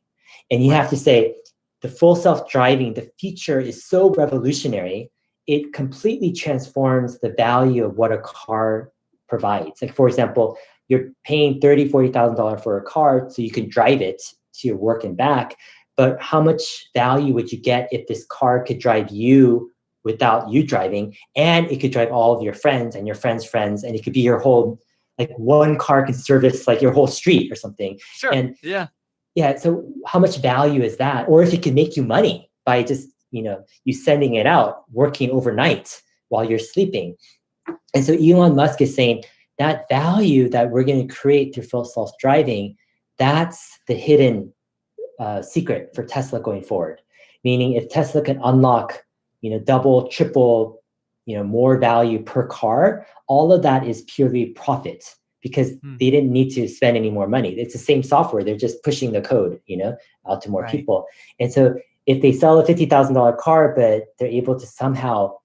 And you have to say, the full self-driving, the feature is so revolutionary, it completely transforms the value of what a car provides. Like, for example, you're paying $30,000, $40,000 for a car so you can drive it to your work and back. But how much value would you get if this car could drive you without you driving, and it could drive all of your friends and your friends' friends, and it could be your whole, like, one car can service like your whole street or something. Sure. And yeah. So how much value is that? Or if it can make you money by just, you know, you sending it out, working overnight while you're sleeping. And so Elon Musk is saying that value that we're going to create through full self-driving, that's the hidden secret for Tesla going forward. Meaning, if Tesla can unlock, you know, double, triple, you know, more value per car, all of that is purely profit, because they didn't need to spend any more money. It's the same software. They're just pushing the code, you know, out to more people. And so if they sell a $50,000 car, but they're able to somehow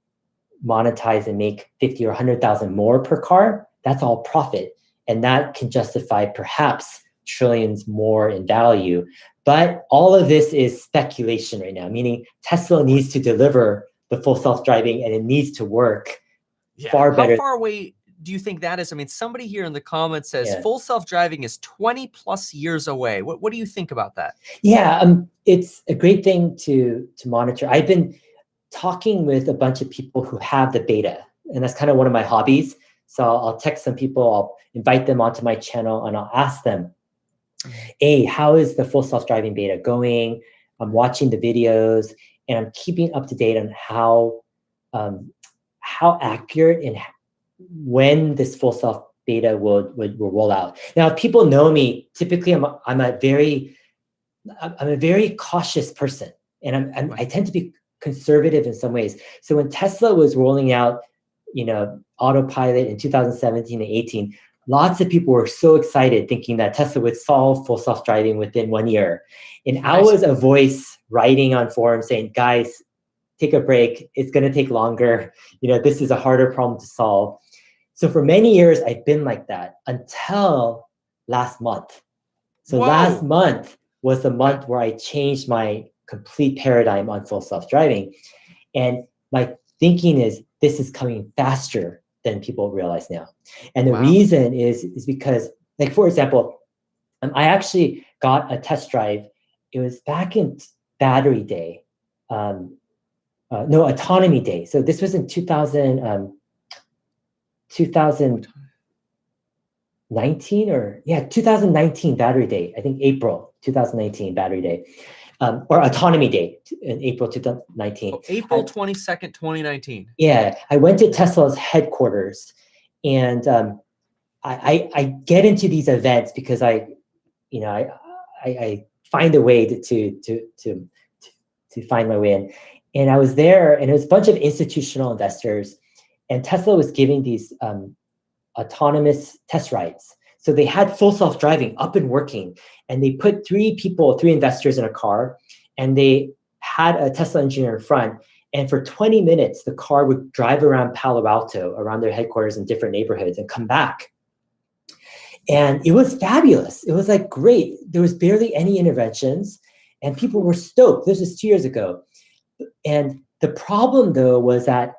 monetize and make 50 or 100,000 more per car, that's all profit. And that can justify perhaps trillions more in value. But all of this is speculation right now, meaning Tesla needs to deliver the full self-driving, and it needs to work far better. How far away do you think that is? I mean, somebody here in the comments says full self-driving is 20 plus years away. What do you think about that? Yeah, it's a great thing to monitor. I've been talking with a bunch of people who have the beta, and that's kind of one of my hobbies. So I'll text some people, I'll invite them onto my channel, and I'll ask them, hey, how is the full self-driving beta going? I'm watching the videos, and I'm keeping up to date on how accurate and when this full self beta will roll out. Now, if people know me, typically I'm a very cautious person, and I tend to be conservative in some ways. So when Tesla was rolling out, you know, autopilot in 2017 and 18, lots of people were so excited, thinking that Tesla would solve full self-driving within 1 year. And I was a voice writing on forums saying, guys, take a break. It's going to take longer. You know, this is a harder problem to solve. So for many years, I've been like that until last month. So last month was the month where I changed my complete paradigm on full self-driving. And my thinking is, this is coming faster than people realize now. And the reason is because, like, for example, I actually got a test drive. It was back in battery day. Autonomy day. So this was in 2019 battery day. I think April 2019 battery day. Or autonomy day in April 2019. April 22nd, 2019. Yeah, I went to Tesla's headquarters, and I get into these events because I find a way to find my way in. And I was there, and it was a bunch of institutional investors, and Tesla was giving these autonomous test rides. So they had full self-driving up and working, and they put three investors in a car, and they had a Tesla engineer in front. And for 20 minutes, the car would drive around Palo Alto, around their headquarters in different neighborhoods, and come back. And it was fabulous. It was like great. There was barely any interventions, and people were stoked. This was 2 years ago. And the problem, though, was that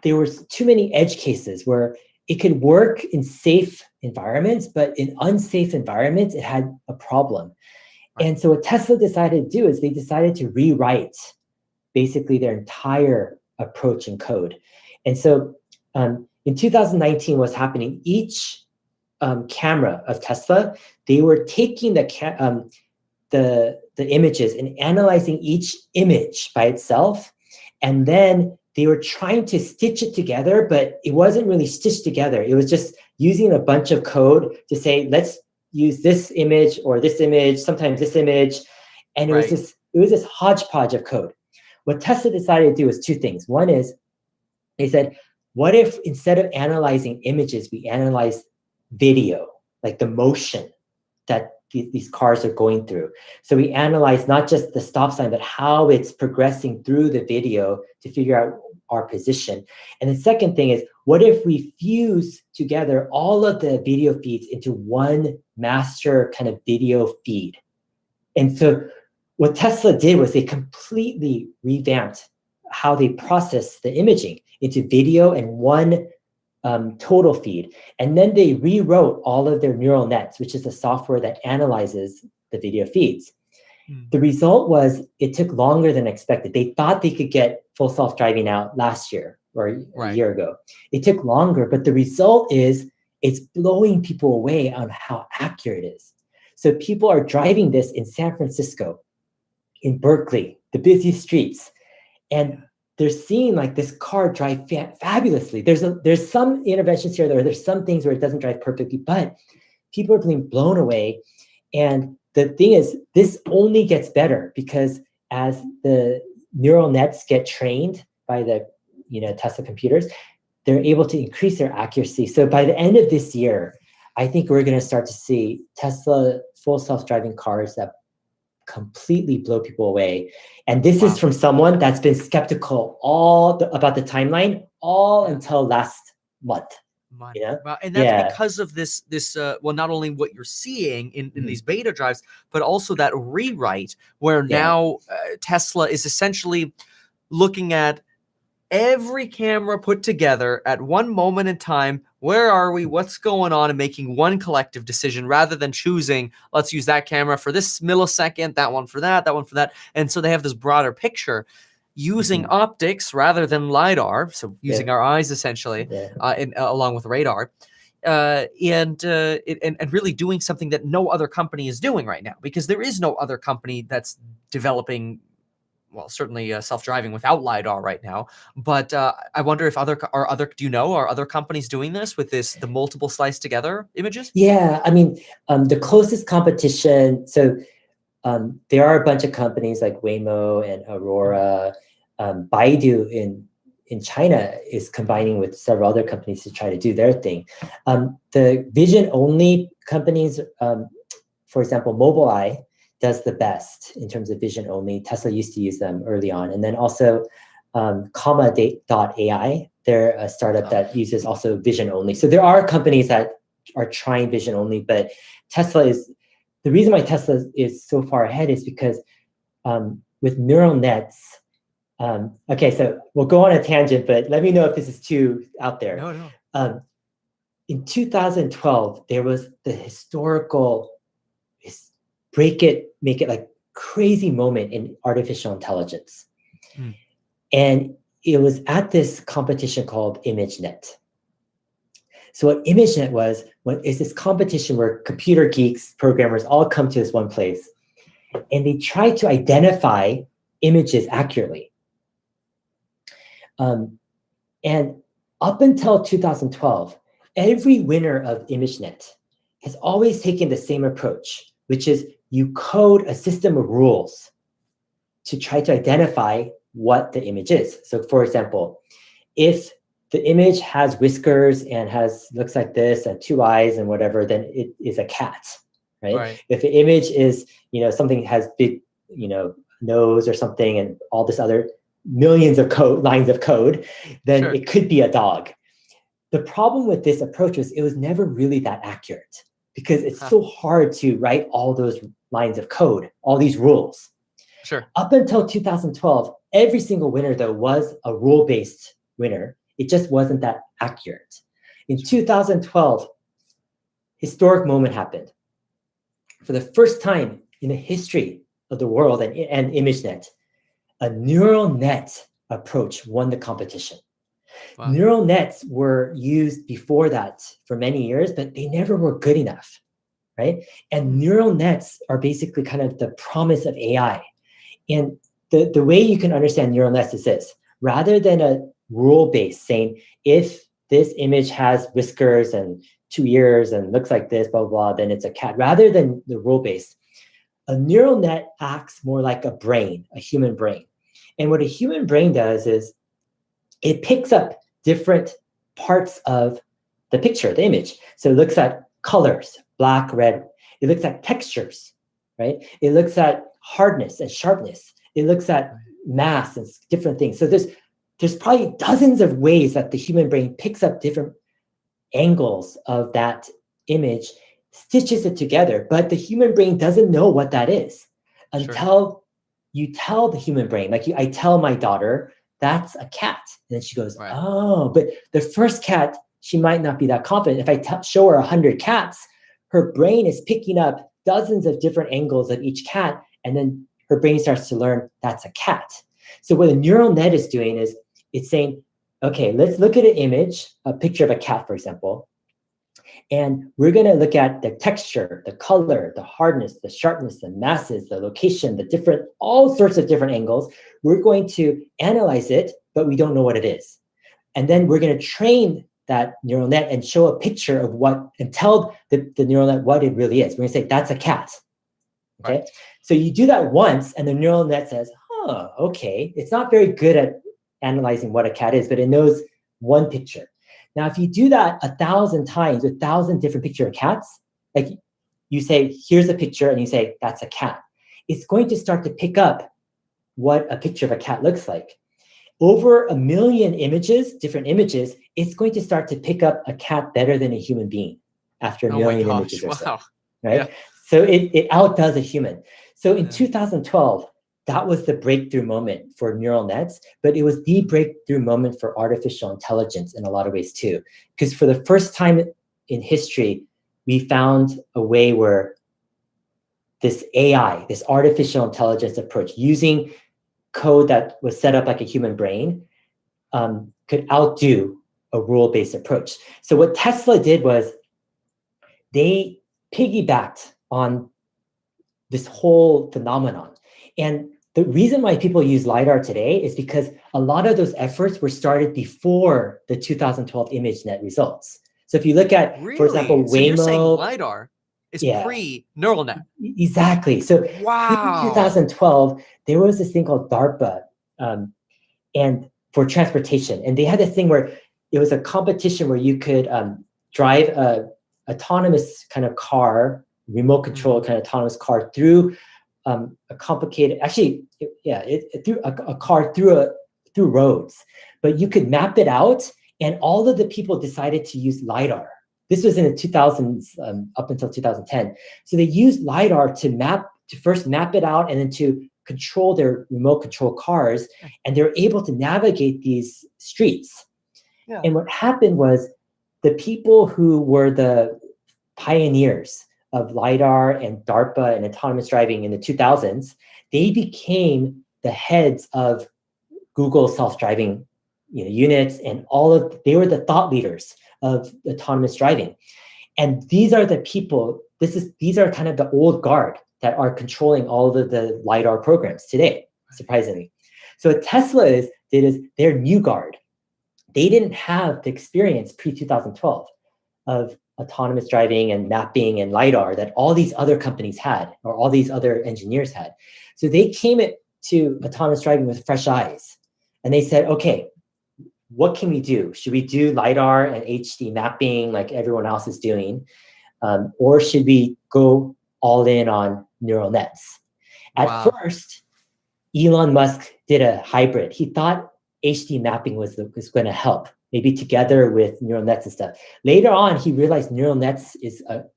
there were too many edge cases where it could work in safe environments, but in unsafe environments, it had a problem. And so what Tesla decided to do is they decided to rewrite basically their entire approach and code. And so in 2019, what's happening, each camera of Tesla, they were taking the images and analyzing each image by itself, and then they were trying to stitch it together, but it wasn't really stitched together. It was just using a bunch of code to say, let's use this image or this image, sometimes this image, and it was this hodgepodge of code. What Tesla decided to do was two things. One is they said, what if instead of analyzing images, we analyze video, like the motion that these cars are going through? So we analyze not just the stop sign, but how it's progressing through the video to figure out our position. And the second thing is, what if we fuse together all of the video feeds into one master kind of video feed? And so what Tesla did was they completely revamped how they process the imaging into video and one total feed. And then they rewrote all of their neural nets, which is the software that analyzes the video feeds. The result was it took longer than expected. They thought they could get full self-driving out last year or a year ago. It took longer, but the result is it's blowing people away on how accurate it is. So people are driving this in San Francisco, in Berkeley, the busiest streets, and they're seeing like this car drive fabulously. There's some interventions here, there's some things where it doesn't drive perfectly, but people are being blown away. And the thing is, this only gets better because as the neural nets get trained by the Tesla computers, they're able to increase their accuracy. So by the end of this year, I think we're going to start to see Tesla full self-driving cars that completely blow people away. And this is from someone that's been skeptical about the timeline all until last month. Wow. And that's because of this well, not only what you're seeing in these beta drives, but also that rewrite where now Tesla is essentially looking at every camera put together at one moment in time. Where are we? What's going on? And making one collective decision rather than choosing, let's use that camera for this millisecond, that one for that one for that. And so they have this broader picture using optics rather than LiDAR. So using our eyes essentially, along with radar. And really doing something that no other company is doing right now, because there is no other company that's developing, well, certainly self-driving without LiDAR right now. But I wonder if are other companies doing this with the multiple sliced together images? Yeah, I mean, the closest competition, so there are a bunch of companies like Waymo and Aurora. Baidu in China is combining with several other companies to try to do their thing. The vision-only companies, for example, Mobileye does the best in terms of vision-only. Tesla used to use them early on. And then also Comma.ai, they're a startup that uses also vision-only. So there are companies that are trying vision-only, but the reason why Tesla is so far ahead is because with neural nets, okay, so we'll go on a tangent, but let me know if this is too out there. No. In 2012, there was the historical make it like crazy moment in artificial intelligence. And it was at this competition called ImageNet. So what ImageNet was this competition where computer geeks, programmers all come to this one place, and they try to identify images accurately. And up until 2012, every winner of ImageNet has always taken the same approach, which is you code a system of rules to try to identify what the image is. So for example, if the image has whiskers and looks like this and two eyes and whatever, then it is a cat, right? If the image is, something has big, nose or something and all this other millions of lines of code, then it could be a dog. The problem with this approach was it was never really that accurate because it's so hard to write all those lines of code, all these rules. Up until 2012, every single winner, though, was a rule-based winner. It just wasn't that accurate. In 2012, historic moment happened. For the first time in the history of the world and ImageNet, a neural net approach won the competition. Wow. Neural nets were used before that for many years, but they never were good enough, right? And neural nets are basically kind of the promise of AI. And the way you can understand neural nets is this. Rather than a rule-based saying, if this image has whiskers and two ears and looks like this, blah, blah, blah, then it's a cat. Rather than the rule-based, a neural net acts more like a brain, a human brain. And what a human brain does is it picks up different parts of the picture, the image. So it looks at colors, black, red. It looks at textures, right? It looks at hardness and sharpness. It looks at mass and different things. So there's probably dozens of ways that the human brain picks up different angles of that image, stitches it together, but the human brain doesn't know what that is until you tell the human brain. Like I tell my daughter, that's a cat. And then she goes, oh, but the first cat, she might not be that confident. If I show her 100 cats, her brain is picking up dozens of different angles of each cat, and then her brain starts to learn that's a cat. So what a neural net is doing is it's saying, okay, let's look at an image, a picture of a cat, for example, and we're going to look at the texture, the color, the hardness, the sharpness, the masses, the location, all sorts of different angles. We're going to analyze it, but we don't know what it is. And then we're going to train that neural net and show a picture of and tell the neural net what it really is. We're going to say, that's a cat. Okay. Right. So you do that once and the neural net says, okay, it's not very good at analyzing what a cat is, but it knows one picture. Now, if you do that 1,000 times with 1,000 different picture of cats, like you say, here's a picture, and you say, that's a cat, it's going to start to pick up what a picture of a cat looks like. Over 1 million images, different images, it's going to start to pick up a cat better than a human being after 1 million images or so. Right? Yeah. So it outdoes a human. So in 2012, that was the breakthrough moment for neural nets, but it was the breakthrough moment for artificial intelligence in a lot of ways too. Because for the first time in history, we found a way where this AI, this artificial intelligence approach, using code that was set up like a human brain, could outdo a rule-based approach. So what Tesla did was they piggybacked on this whole phenomenon. And the reason why people use LiDAR today is because a lot of those efforts were started before the 2012 ImageNet results. So if you look at, for example, Waymo. So you're saying LiDAR is pre-neural net. Exactly. So pre-2012, there was this thing called DARPA and for transportation. And they had this thing where it was a competition where you could drive a autonomous kind of car, remote control kind of autonomous car through a complicated, through a car through roads. But you could map it out, and all of the people decided to use LiDAR. This was in the 2000s up until 2010. So they used LiDAR to first map it out and then to control their remote control cars, and they're able to navigate these streets. Yeah. And what happened was the people who were the pioneers of LiDAR and DARPA and autonomous driving in the 2000s, they became the heads of Google self-driving units, and they were the thought leaders of autonomous driving. And these are the people, these are kind of the old guard that are controlling all of the LiDAR programs today, surprisingly. So what Tesla did is their new guard. They didn't have the experience pre-2012. of autonomous driving and mapping and LiDAR that all these other companies had, or all these other engineers had. So they came to autonomous driving with fresh eyes. And they said, okay, what can we do? Should we do LiDAR and HD mapping like everyone else is doing? Or should we go all in on neural nets? At first, Elon Musk did a hybrid. He thought HD mapping was going to help, maybe together with neural nets and stuff. Later on, he realized neural nets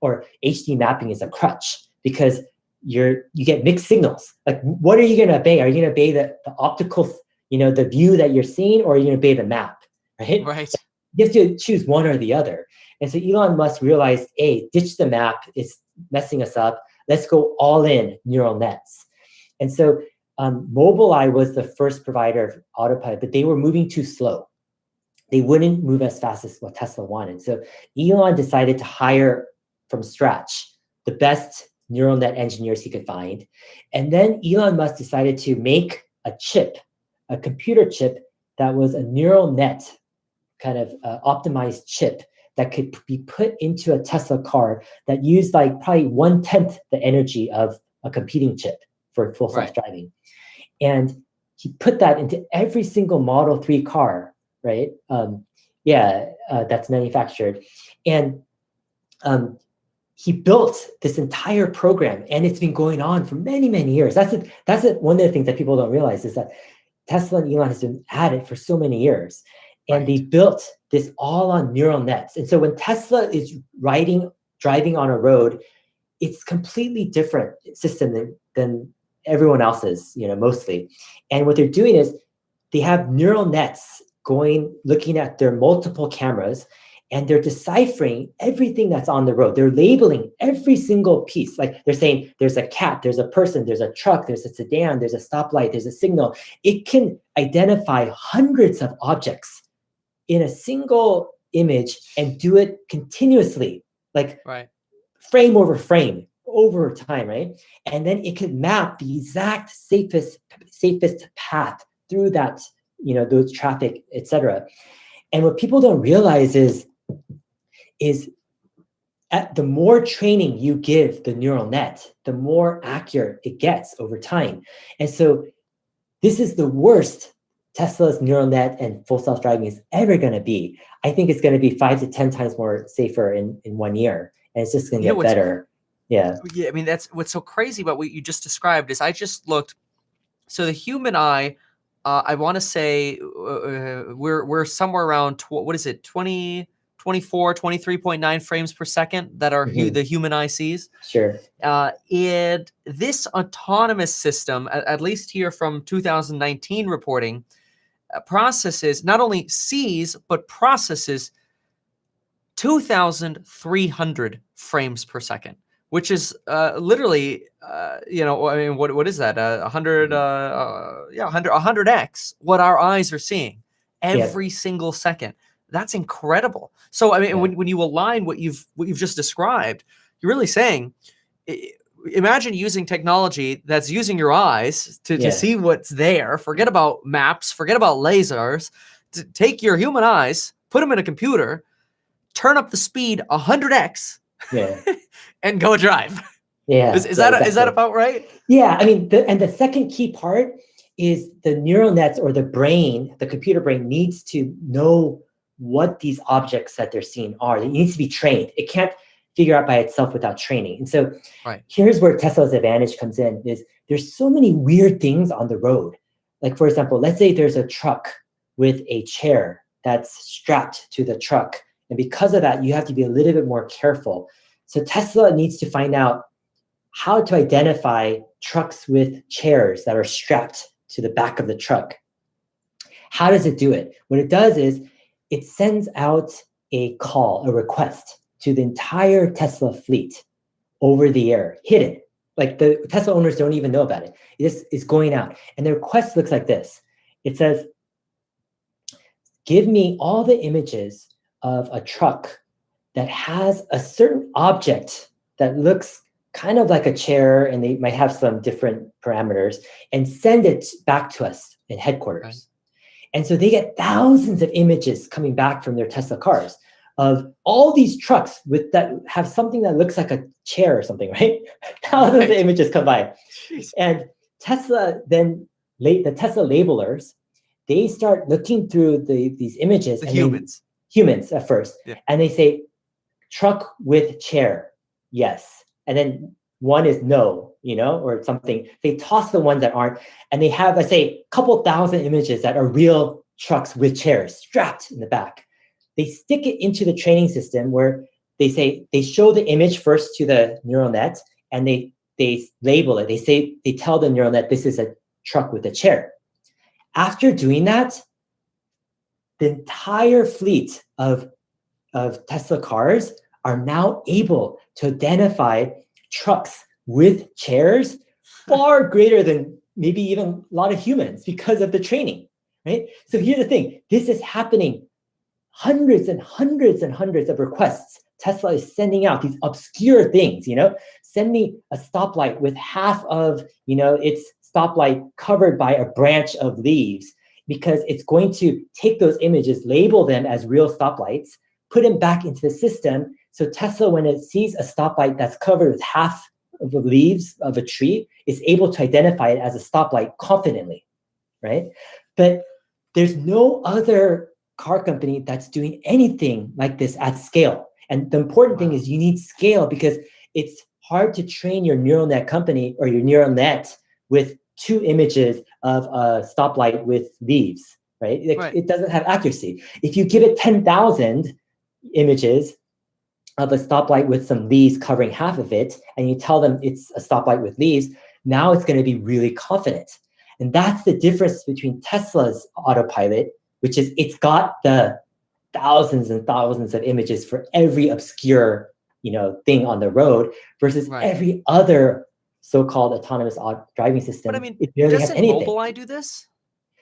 or HD mapping is a crutch, because you get mixed signals. Like, what are you going to obey? Are you going to obey the optical, the view that you're seeing, or are you going to obey the map? Right. Right. You have to choose one or the other. And so Elon Musk realized, hey, ditch the map. It's messing us up. Let's go all in neural nets. And so Mobileye was the first provider of autopilot, but they were moving too slow. They wouldn't move as fast as what Tesla wanted. So Elon decided to hire from scratch the best neural net engineers he could find. And then Elon Musk decided to make a chip, a computer chip that was a neural net kind of optimized chip that could be put into a Tesla car that used like probably 1/10 the energy of a competing chip for full self-driving. And he put that into every single Model 3 car, right? That's manufactured. And he built this entire program, and it's been going on for many, many years. That's one of the things that people don't realize, is that Tesla and Elon has been at it for so many years. And they built this all on neural nets. And so when Tesla is driving on a road, it's completely different system than everyone else's, mostly. And what they're doing is they have neural nets looking at their multiple cameras, and they're deciphering everything that's on the road. They're labeling every single piece. Like, they're saying there's a cat, there's a person, there's a truck, there's a sedan, there's a stoplight, there's a signal. It can identify hundreds of objects in a single image and do it continuously, like frame over frame over time, right? And then it can map the exact safest path through that, those traffic, etc. And what people don't realize is the more training you give the neural net, the more accurate it gets over time. And so this is the worst Tesla's neural net and full self-driving is ever going to be. I think it's going to be 5 to 10 times more safer in 1 year. And it's just going to get better. Yeah. I mean, that's what's so crazy about what you just described is I just looked. So the human eye, I want to say we're somewhere around, 23.9 frames per second that are the human eye sees. Sure. This autonomous system, at least here from 2019 reporting, processes, not only sees, but processes 2,300 frames per second, which is literally, I mean, what is that? 100x what our eyes are seeing every single second. That's incredible. So, I mean, when you align what you've just described, you're really saying, imagine using technology that's using your eyes to see what's there. Forget about maps, forget about lasers. To take your human eyes, put them in a computer, turn up the speed 100x, and go drive. Yeah. Is that about right? Yeah. I mean, the second key part is the neural nets, or the brain, the computer brain, needs to know what these objects that they're seeing are. It needs to be trained. It can't figure out by itself without training. And so here's where Tesla's advantage comes in, is there's so many weird things on the road. Like, for example, let's say there's a truck with a chair that's strapped to the truck. And because of that, you have to be a little bit more careful. So Tesla needs to find out how to identify trucks with chairs that are strapped to the back of the truck. How does it do it? What it does is it sends out a request to the entire Tesla fleet over the air, hidden. Like, the Tesla owners don't even know about it. This is going out. And the request looks like this. It says, give me all the images of a truck that has a certain object that looks kind of like a chair, and they might have some different parameters, and send it back to us in headquarters. And so they get thousands of images coming back from their Tesla cars. of all these trucks that have something that looks like a chair or something, right? Thousands of images come by. Jeez. And Tesla then, the Tesla labelers, they start looking through these images. The humans. Humans at first. Yeah. And they say, truck with chair, yes. And then one is no, or something. They toss the ones that aren't. And they have, let's say, a couple thousand images that are real trucks with chairs strapped in the back. They stick it into the training system where they show the image first to the neural net, and they label it. They tell the neural net this is a truck with a chair. After doing that, the entire fleet of Tesla cars are now able to identify trucks with chairs far greater than maybe even a lot of humans because of the training, right? So here's the thing. This is happening. Hundreds and hundreds and hundreds of requests Tesla is sending out, these obscure things, send me a stoplight with half of, its stoplight covered by a branch of leaves, because it's going to take those images, label them as real stoplights, put them back into the system. So Tesla, when it sees a stoplight that's covered with half of the leaves of a tree, is able to identify it as a stoplight confidently, right? But there's no other car company that's doing anything like this at scale. And the important thing is you need scale, because it's hard to train your neural net company or your neural net with 2 images of a stoplight with leaves, right? It doesn't have accuracy. If you give it 10,000 images of a stoplight with some leaves covering half of it, and you tell them it's a stoplight with leaves, now it's going to be really confident. And that's the difference between Tesla's autopilot, which is it's got the thousands and thousands of images for every obscure, thing on the road, versus every other so-called autonomous driving system. But I mean, it barely has doesn't anything. Mobileye do this?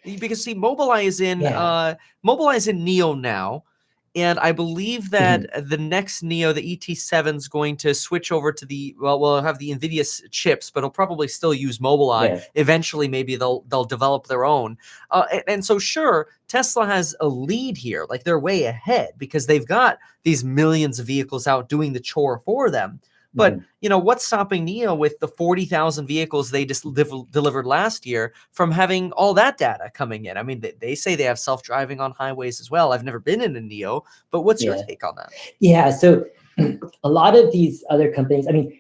Because see, Mobileye is in Neo now, and I believe that the next Neo, the ET7, is going to switch over to we'll have the NVIDIA chips, but it'll probably still use Mobileye. Yeah. Eventually, maybe they'll develop their own. And so, sure, Tesla has a lead here. Like, they're way ahead because they've got these millions of vehicles out doing the chore for them. But, what's stopping Neo with the 40,000 vehicles they just delivered last year from having all that data coming in? I mean, they say they have self-driving on highways as well. I've never been in a Neo, but what's your take on that? Yeah, so a lot of these other companies, I mean,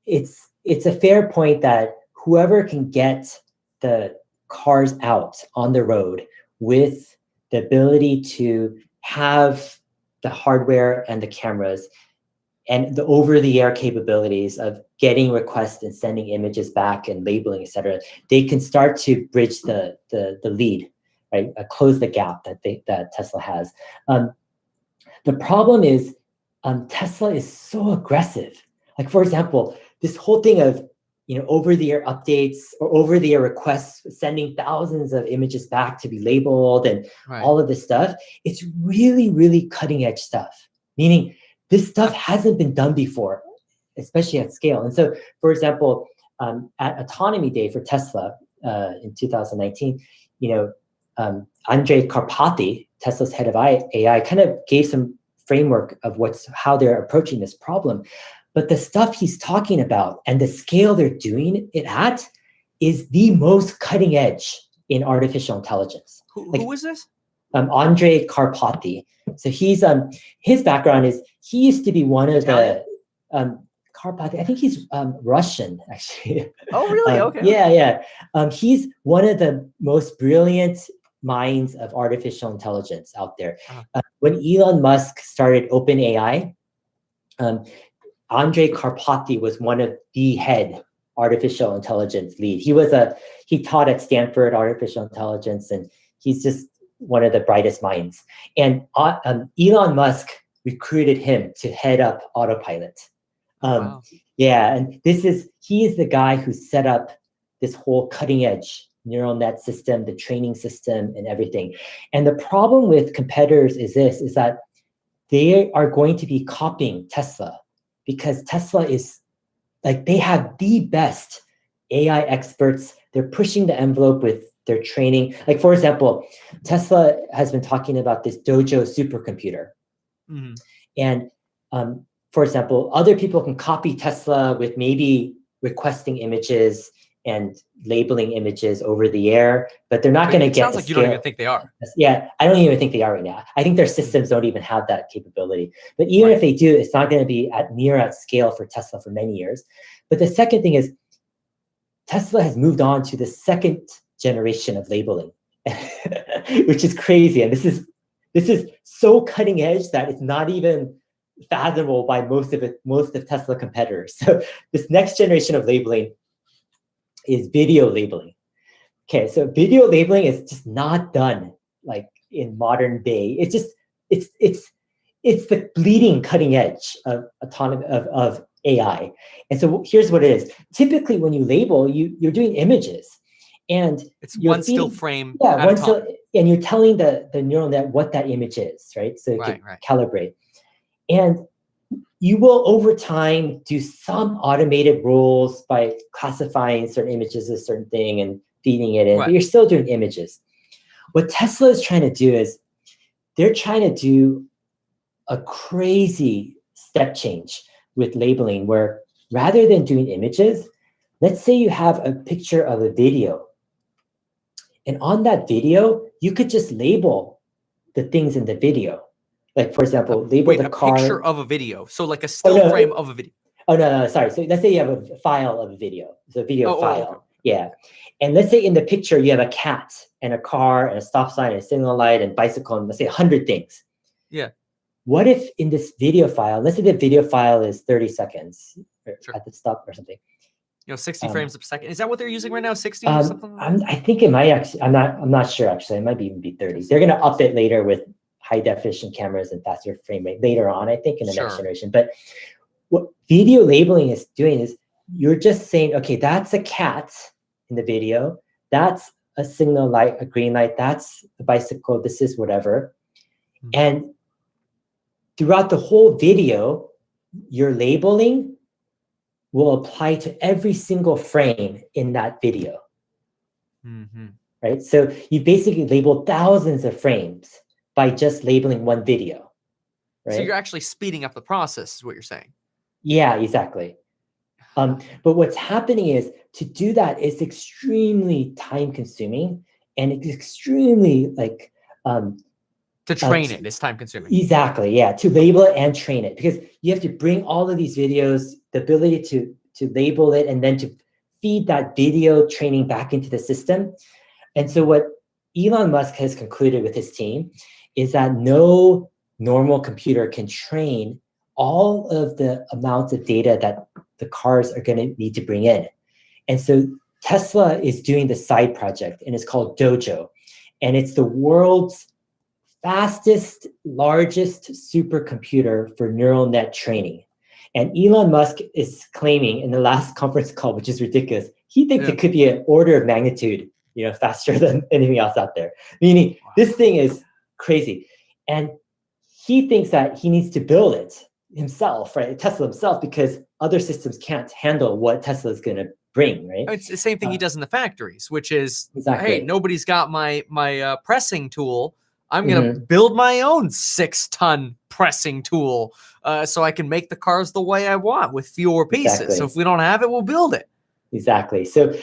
it's a fair point that whoever can get the cars out on the road with the ability to have the hardware and the cameras and the over-the-air capabilities of getting requests and sending images back and labeling, et cetera, they can start to bridge the lead, right? Close the gap that Tesla has. The problem is Tesla is so aggressive. Like, for example, this whole thing of over-the-air updates or over-the-air requests, sending thousands of images back to be labeled and all of this stuff, it's really, really cutting-edge stuff, meaning this stuff hasn't been done before, especially at scale. And so, for example, at Autonomy Day for Tesla in 2019, Andrej Karpathy, Tesla's head of AI, kind of gave some framework of how they're approaching this problem. But the stuff he's talking about and the scale they're doing it at is the most cutting edge in artificial intelligence. Who is this? Andrej Karpathy. So he's his background is he used to be one of the Karpathy. I think he's Russian, actually. Oh, really? Okay. Yeah. He's one of the most brilliant minds of artificial intelligence out there. When Elon Musk started OpenAI, Andrej Karpathy was one of the head artificial intelligence lead. He taught at Stanford artificial intelligence, and he's just one of the brightest minds. And Elon Musk recruited him to head up Autopilot. Wow. Yeah, and he is the guy who set up this whole cutting edge neural net system, the training system, and everything. And the problem with competitors is that they are going to be copying Tesla, because Tesla is they have the best AI experts. They're pushing the envelope with their training. Like, for example, Tesla has been talking about this Dojo supercomputer. Mhm. And for example, other people can copy Tesla with maybe requesting images and labeling images over the air, but they're not going to It get sounds the like you don't scale. even think they are. Yeah, I don't even think they are right now. I think their systems don't even have that capability. But even if they do, it's not going to be at scale for Tesla for many years. But the second thing is Tesla has moved on to the second generation of labeling, which is crazy. And this is so cutting edge that it's not even fathomable by most of Tesla competitors. So this next generation of labeling is video labeling. Okay, so video labeling is just not done like in modern day. It's just it's the bleeding cutting edge of of AI. And so here's what it is. Typically, when you label, you're doing images, and It's you're one still feeding, frame yeah, at a time. and you're telling the neural net what that image is, right? So it can calibrate. And you will over time do some automated rules by classifying certain images as a certain thing and feeding it in, but you're still doing images. What Tesla is trying to do is they're trying to do a crazy step change with labeling where rather than doing images, let's say you have a picture of a video. And on that video, you could just label the things in the video. Like, for example, label the car. A picture of a video. So like a still frame of a video. Oh, no, sorry. So let's say you have a file of a video. It's a video file. Okay. Yeah. And let's say in the picture, you have a cat and a car and a stop sign and a signal light and bicycle and let's say 100 things. Yeah. What if in this video file, let's say the video file is 30 seconds at the stop or something. 60 frames per second. Is that what they're using right now? 60 or something? I think it might actually, I'm not sure actually. It might even be 30. They're going to up it later with high definition cameras and faster frame rate later on, I think, in the next generation. But what video labeling is doing is you're just saying, okay, that's a cat in the video. That's a signal light, a green light. That's a bicycle. This is whatever. Mm-hmm. And throughout the whole video, your labeling will apply to every single frame in that video. Mm-hmm. Right? So you basically labeled thousands of frames by just labeling one video. Right? So you're actually speeding up the process, is what you're saying. Yeah, exactly. But what's happening is to do that is extremely time consuming and it's extremely to train it is time consuming. Exactly. Yeah. To label it and train it because you have to bring all of these videos, the ability to label it and then to feed that video training back into the system. And so what Elon Musk has concluded with his team is that no normal computer can train all of the amounts of data that the cars are going to need to bring in. And so Tesla is doing the side project and it's called Dojo. And it's the world's fastest, largest supercomputer for neural net training. And Elon Musk is claiming in the last conference call, which is ridiculous, he thinks it could be an order of magnitude, faster than anything else out there. Meaning this thing is crazy. And he thinks that he needs to build it himself, right? Tesla himself, because other systems can't handle what Tesla is going to bring, right? It's the same thing he does in the factories, which is, hey, nobody's got my pressing tool. I'm going to build my own 6-ton pressing tool so I can make the cars the way I want with fewer pieces. Exactly. So if we don't have it, we'll build it. Exactly. So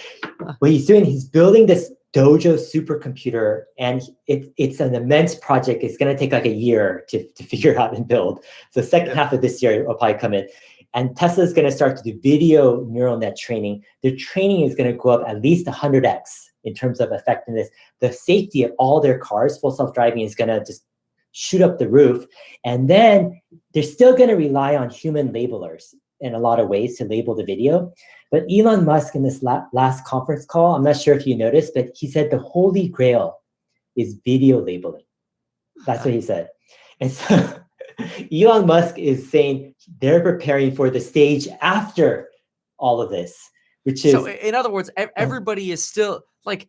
what he's doing, he's building this Dojo supercomputer, and it's an immense project. It's going to take like a year to figure out and build. So the second half of this year will probably come in. And Tesla is going to start to do video neural net training. The training is going to go up at least 100x in terms of effectiveness. The safety of all their cars, full self-driving, is going to just shoot up the roof. And then they're still going to rely on human labelers in a lot of ways to label the video. But Elon Musk in this last conference call, I'm not sure if you noticed, but he said the holy grail is video labeling. That's what he said. And so Elon Musk is saying they're preparing for the stage after all of this, which is... So in other words, everybody is still like,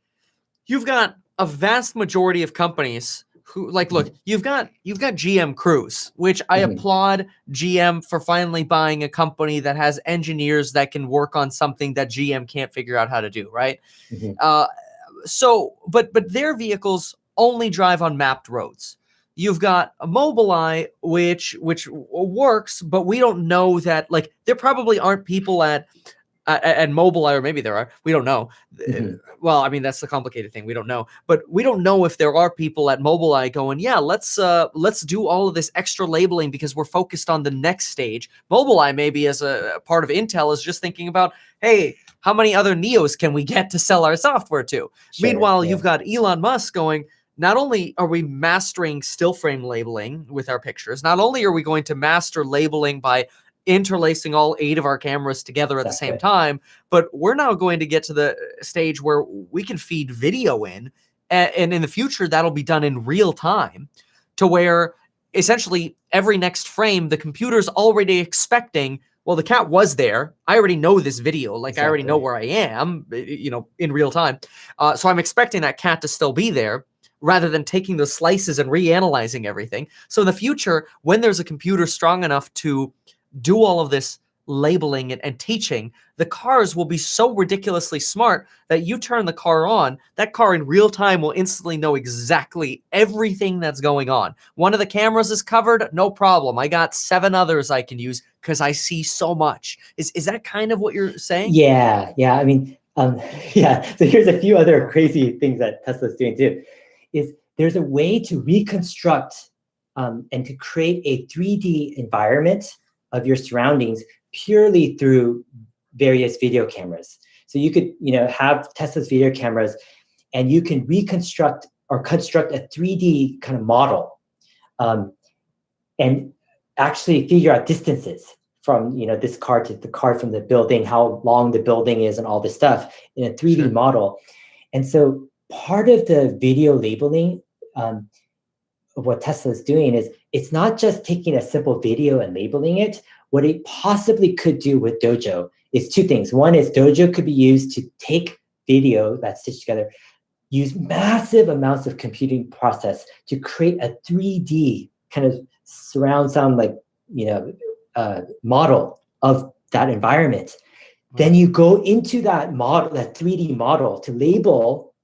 you've got a vast majority of companies who look, you've got GM Cruise, which I applaud GM for finally buying a company that has engineers that can work on something that GM can't figure out how to do, right? But their vehicles only drive on mapped roads. you've got a Mobileye, which works, but we don't know that, like, there probably aren't people at Mobileye, or maybe there are. We don't know. Well, I mean, that's the complicated thing. We don't know, but we don't know if there are people at Mobileye going, yeah, let's do all of this extra labeling because we're focused on the next stage. Mobileye, maybe as a part of Intel, is just thinking about, hey, how many other Neos can we get to sell our software to? Sure, Meanwhile, you've got Elon Musk going, not only are we mastering still frame labeling with our pictures, not only are we going to master labeling by interlacing all 8 of our cameras together at the same time, but we're now going to get to the stage where we can feed video in, and in the future that'll be done in real time, to where essentially every next frame the computer's already expecting, well, the cat was there, I already know this video, like I already know where I am, in real time, so I'm expecting that cat to still be there, rather than taking the slices and reanalyzing everything. So in the future, when there's a computer strong enough to do all of this labeling and teaching, the cars will be so ridiculously smart that you turn the car on, that car in real time will instantly know exactly everything that's going on. One of the cameras is covered, no problem. I got 7 others I can use because I see so much. Is that kind of what you're saying? Yeah. I mean, yeah. So here's a few other crazy things that Tesla's doing too. Is there's a way to reconstruct and to create a 3D environment of your surroundings purely through various video cameras. So you could, have Tesla's video cameras, and you can reconstruct or construct a 3D kind of model, and actually figure out distances from, this car to the car from the building, how long the building is, and all this stuff in a 3D model. And so part of the video labeling of what Tesla is doing is it's not just taking a simple video and labeling it. What it possibly could do with Dojo is 2 things. One is Dojo could be used to take video that's stitched together, use massive amounts of computing process to create a 3D kind of surround sound, like, model of that environment. Then you go into that model, that 3D model, to label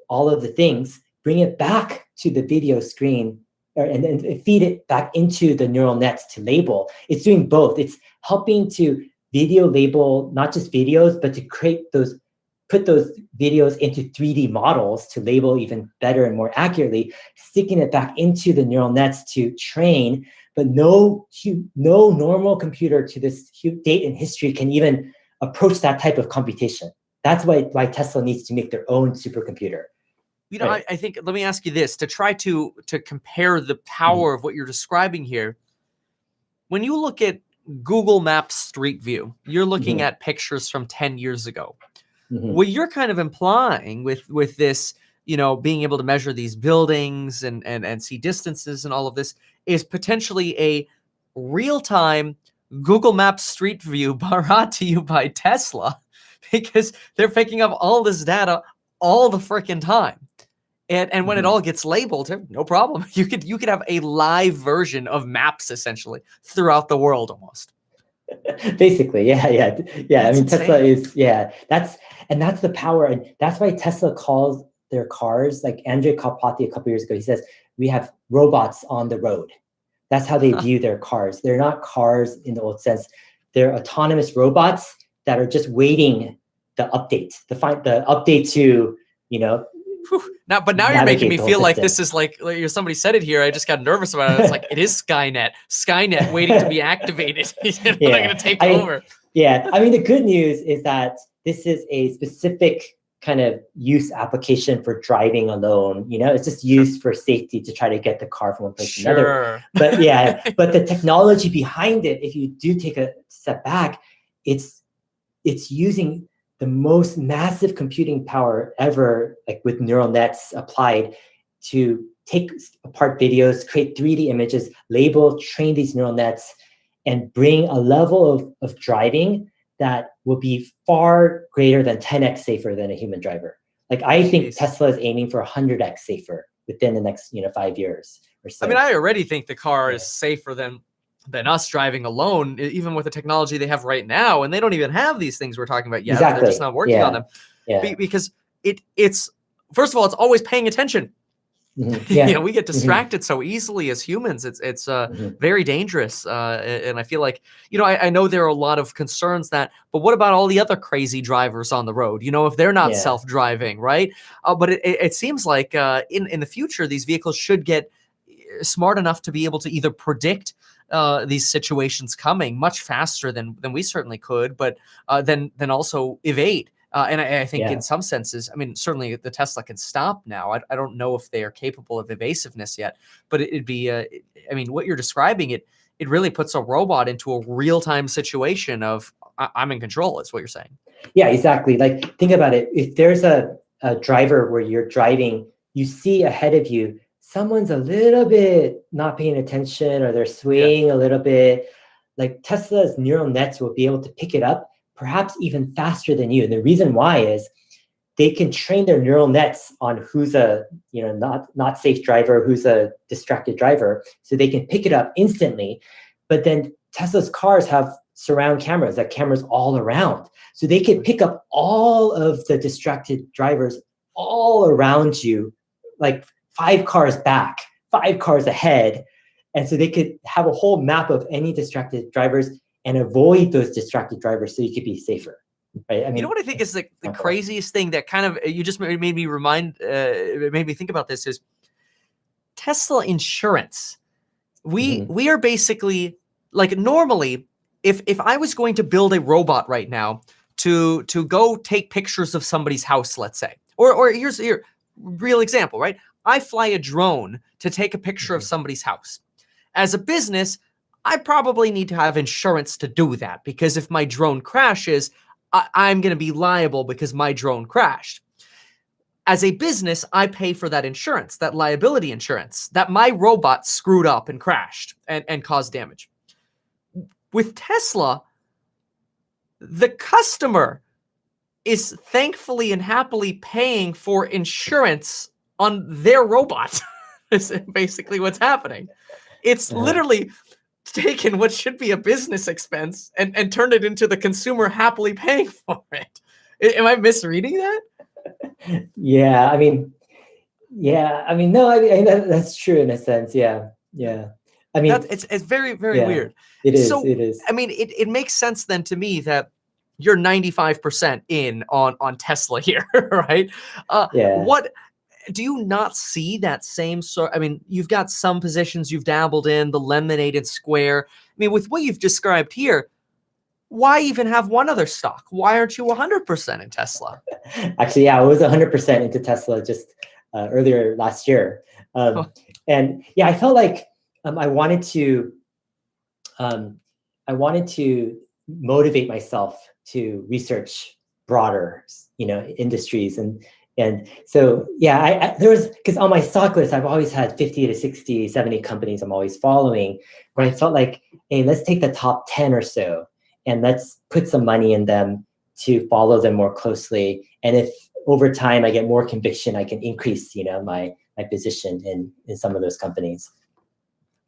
all of the things, bring it back to the video screen, and feed it back into the neural nets to label. It's doing both. It's helping to video label not just videos, but to put those videos into 3D models to label even better and more accurately, sticking it back into the neural nets to train. But no normal computer to this date in history can even approach that type of computation. That's why Tesla needs to make their own supercomputer. Right. I think, let me ask you this, to try to compare the power of what you're describing here. When you look at Google Maps Street View, you're looking at pictures from 10 years ago. What you're kind of implying with this, being able to measure these buildings and see distances and all of this, is potentially a real-time Google Maps Street View brought to you by Tesla, because they're picking up all this data all the freaking time. And when it all gets labeled, no problem. You could have a live version of maps essentially throughout the world almost. Basically, yeah. I mean, insane. Tesla is, that's the power, and that's why Tesla calls their cars, like Andrej Karpathy a couple years ago, he says, we have robots on the road. That's how they view their cars. They're not cars in the old sense. They're autonomous robots that are just waiting the update, the update to, Now you're making me feel like this is like somebody said it here. I just got nervous about it. It's like, it is Skynet waiting to be activated. They're going to take over. Yeah. I mean, the good news is that this is a specific kind of use application for driving alone. It's just used for safety to try to get the car from one place to another. But but the technology behind it, if you do take a step back, it's using the most massive computing power ever, like with neural nets applied, to take apart videos, create 3D images, label, train these neural nets, and bring a level of driving that will be far greater than 10x safer than a human driver. Like, I think Tesla is aiming for 100x safer within the next 5 years or so. I mean, I already think the car is safer than us driving alone, even with the technology they have right now, and they don't even have these things we're talking about yet. Exactly. They're just not working on them. Because it's, first of all, it's always paying attention. Yeah. We get distracted so easily as humans. It's very dangerous. And I feel like, I know there are a lot of concerns but what about all the other crazy drivers on the road? If they're not Yeah. self-driving, right? But it seems like in the future, these vehicles should get smart enough to be able to either predict these situations coming much faster than we certainly could, but then also evade. And I think in some senses, I mean, certainly the Tesla can stop now. I don't know if they are capable of evasiveness yet, but it'd be, I mean, what you're describing, it really puts a robot into a real-time situation of I'm in control, is what you're saying. Yeah, exactly. Like, think about it. If there's a driver where you're driving, you see ahead of you, someone's a little bit not paying attention, or they're swaying a little bit, like Tesla's neural nets will be able to pick it up perhaps even faster than you. And the reason why is they can train their neural nets on who's a not safe driver, who's a distracted driver, so they can pick it up instantly. But then Tesla's cars have surround cameras, that cameras all around, so they can pick up all of the distracted drivers all around you, like 5 cars back, 5 cars ahead. And so they could have a whole map of any distracted drivers and avoid those distracted drivers, so you could be safer. Right? I mean, what I think is the craziest thing that kind of, you just made me it made me think about this, is Tesla insurance. We are basically, like, normally, if I was going to build a robot right now to go take pictures of somebody's house, let's say, or here's a real example, right? I fly a drone to take a picture of somebody's house. As a business, I probably need to have insurance to do that, because if my drone crashes, I'm going to be liable because my drone crashed. As a business, I pay for that insurance, that liability insurance, that my robot screwed up and crashed and caused damage. With Tesla, the customer is thankfully and happily paying for insurance on their robot. Is basically what's happening. It's literally taken what should be a business expense and turned it into the consumer happily paying for it. Am I misreading that? Yeah, I mean, no, I mean that's true in a sense. Yeah. I mean, it's very, very weird. It is. So, it is. I mean, it makes sense then to me that you're 95% in on Tesla here, right? What do you not see that same sort? I mean, you've got some positions you've dabbled in, the Lemonade and Square. I mean, with what you've described here, why even have one other stock? Why aren't you 100% in Tesla? Actually, yeah, I was 100% into Tesla just earlier last year. And yeah, I felt like I wanted to motivate myself to research broader, industries. And so, yeah, there was, because on my stock list, I've always had 50 to 60, 70 companies I'm always following, but I felt like, hey, let's take the top 10 or so, and let's put some money in them to follow them more closely. And if over time I get more conviction, I can increase, my position in some of those companies.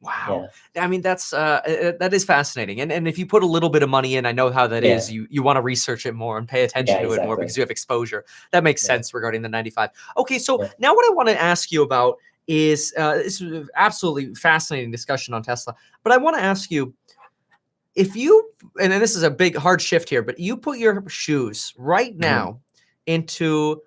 Wow. Yeah. I mean, that is fascinating. And if you put a little bit of money in, I know how that is. You want to research it more and pay attention to it more because you have exposure. That makes sense regarding the 95. Okay, so now what I want to ask you about is, this is an absolutely fascinating discussion on Tesla, but I want to ask you, if you, and this is a big hard shift here, but you put your shoes right now into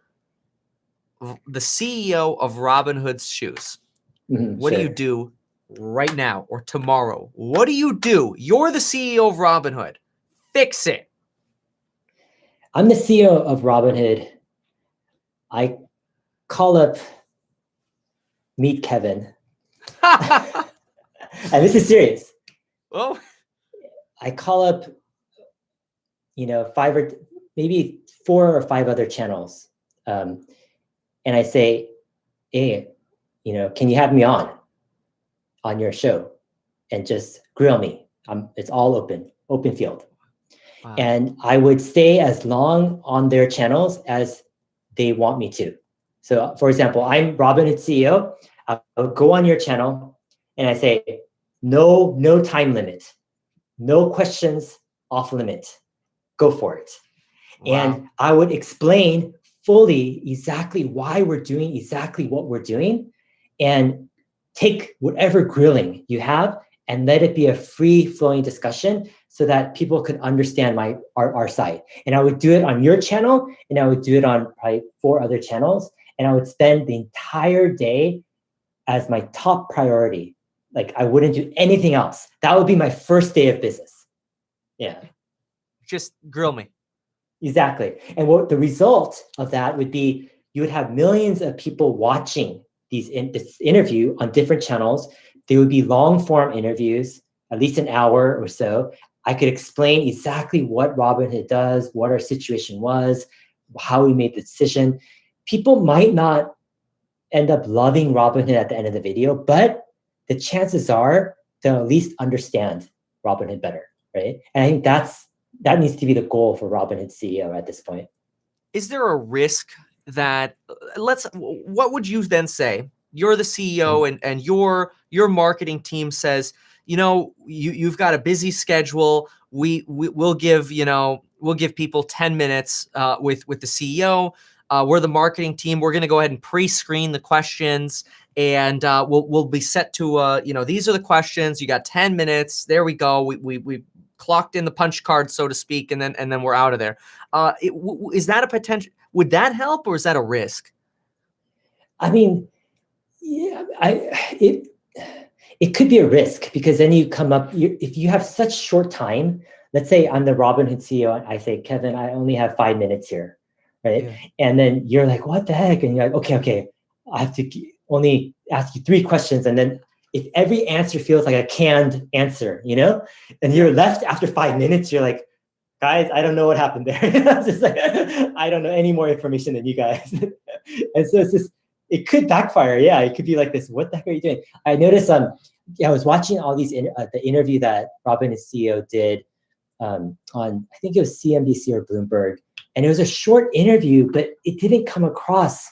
the CEO of Robinhood's shoes, what do you do right now or tomorrow? What do you do? You're the CEO of Robinhood. Fix it. I'm the CEO of Robinhood. I call up Meet Kevin. And this is serious. Oh. I call up, 5 or maybe 4 or 5 other channels. And I say, hey, can you have me on your show and just grill me? It's all open field. Wow. And I would stay as long on their channels as they want me to. So for example, I'm Robinhood CEO. I'll go on your channel and I say, no time limit, no questions off limit, go for it. Wow. And I would explain fully exactly why we're doing exactly what we're doing. and take whatever grilling you have and let it be a free-flowing discussion so that people could understand our side. And I would do it on your channel, and I would do it on probably 4 other channels, and I would spend the entire day as my top priority. Like, I wouldn't do anything else. That would be my first day of business. Yeah. Just grill me. Exactly. And what the result of that would be, you would have millions of people watching this interview on different channels. They would be long form interviews, at least an hour or so. I could explain exactly what Robinhood does, what our situation was, how we made the decision. People might not end up loving Robinhood at the end of the video, but the chances are they'll at least understand Robinhood better, right? And I think that needs to be the goal for Robinhood CEO at this point. Is there a risk that what would you then say? You're the CEO and your marketing team says, you've got a busy schedule. We'll give people 10 minutes with the CEO. We're the marketing team. We're going to go ahead and pre-screen the questions, and we'll be set to these are the questions. You got 10 minutes. There we go. We clocked in the punch card, so to speak, and then we're out of there. Is that a potential? Would that help, or is that a risk? I mean, yeah, it could be a risk, because then you come up, if you have such short time. Let's say I'm the Robinhood CEO, and I say, Kevin, I only have 5 minutes here, right? Yeah. And then you're like, what the heck? And you're like, okay, I have to only ask you 3 questions, and then if every answer feels like a canned answer, and you're left after 5 minutes, you're like, guys, I don't know what happened there. It's just like, I don't know any more information than you guys. And so it could backfire. Yeah, it could be like this. What the heck are you doing? I noticed, I was watching all these, the interview that Robinhood CEO did on, I think it was CNBC or Bloomberg. And it was a short interview, but it didn't come across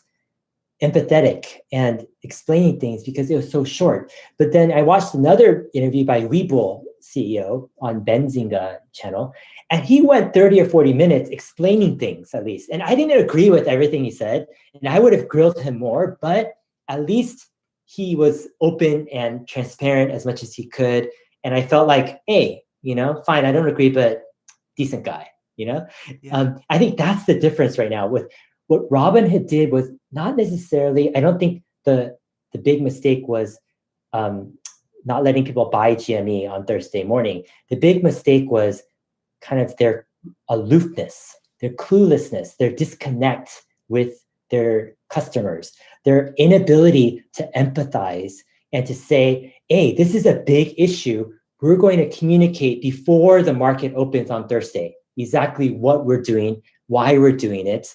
empathetic and explaining things because it was so short. But then I watched another interview by Webull CEO on Benzinga channel, and he went 30 or 40 minutes explaining things, at least. And I didn't agree with everything he said, and I would have grilled him more, but at least he was open and transparent as much as he could. And I felt like, hey, fine, I don't agree, but decent guy, Yeah. I think that's the difference right now. With what Robinhood did was not necessarily, I don't think the big mistake was not letting people buy GME on Thursday morning. The big mistake was kind of their aloofness, their cluelessness, their disconnect with their customers, their inability to empathize and to say, hey, this is a big issue. We're going to communicate before the market opens on Thursday exactly what we're doing, why we're doing it,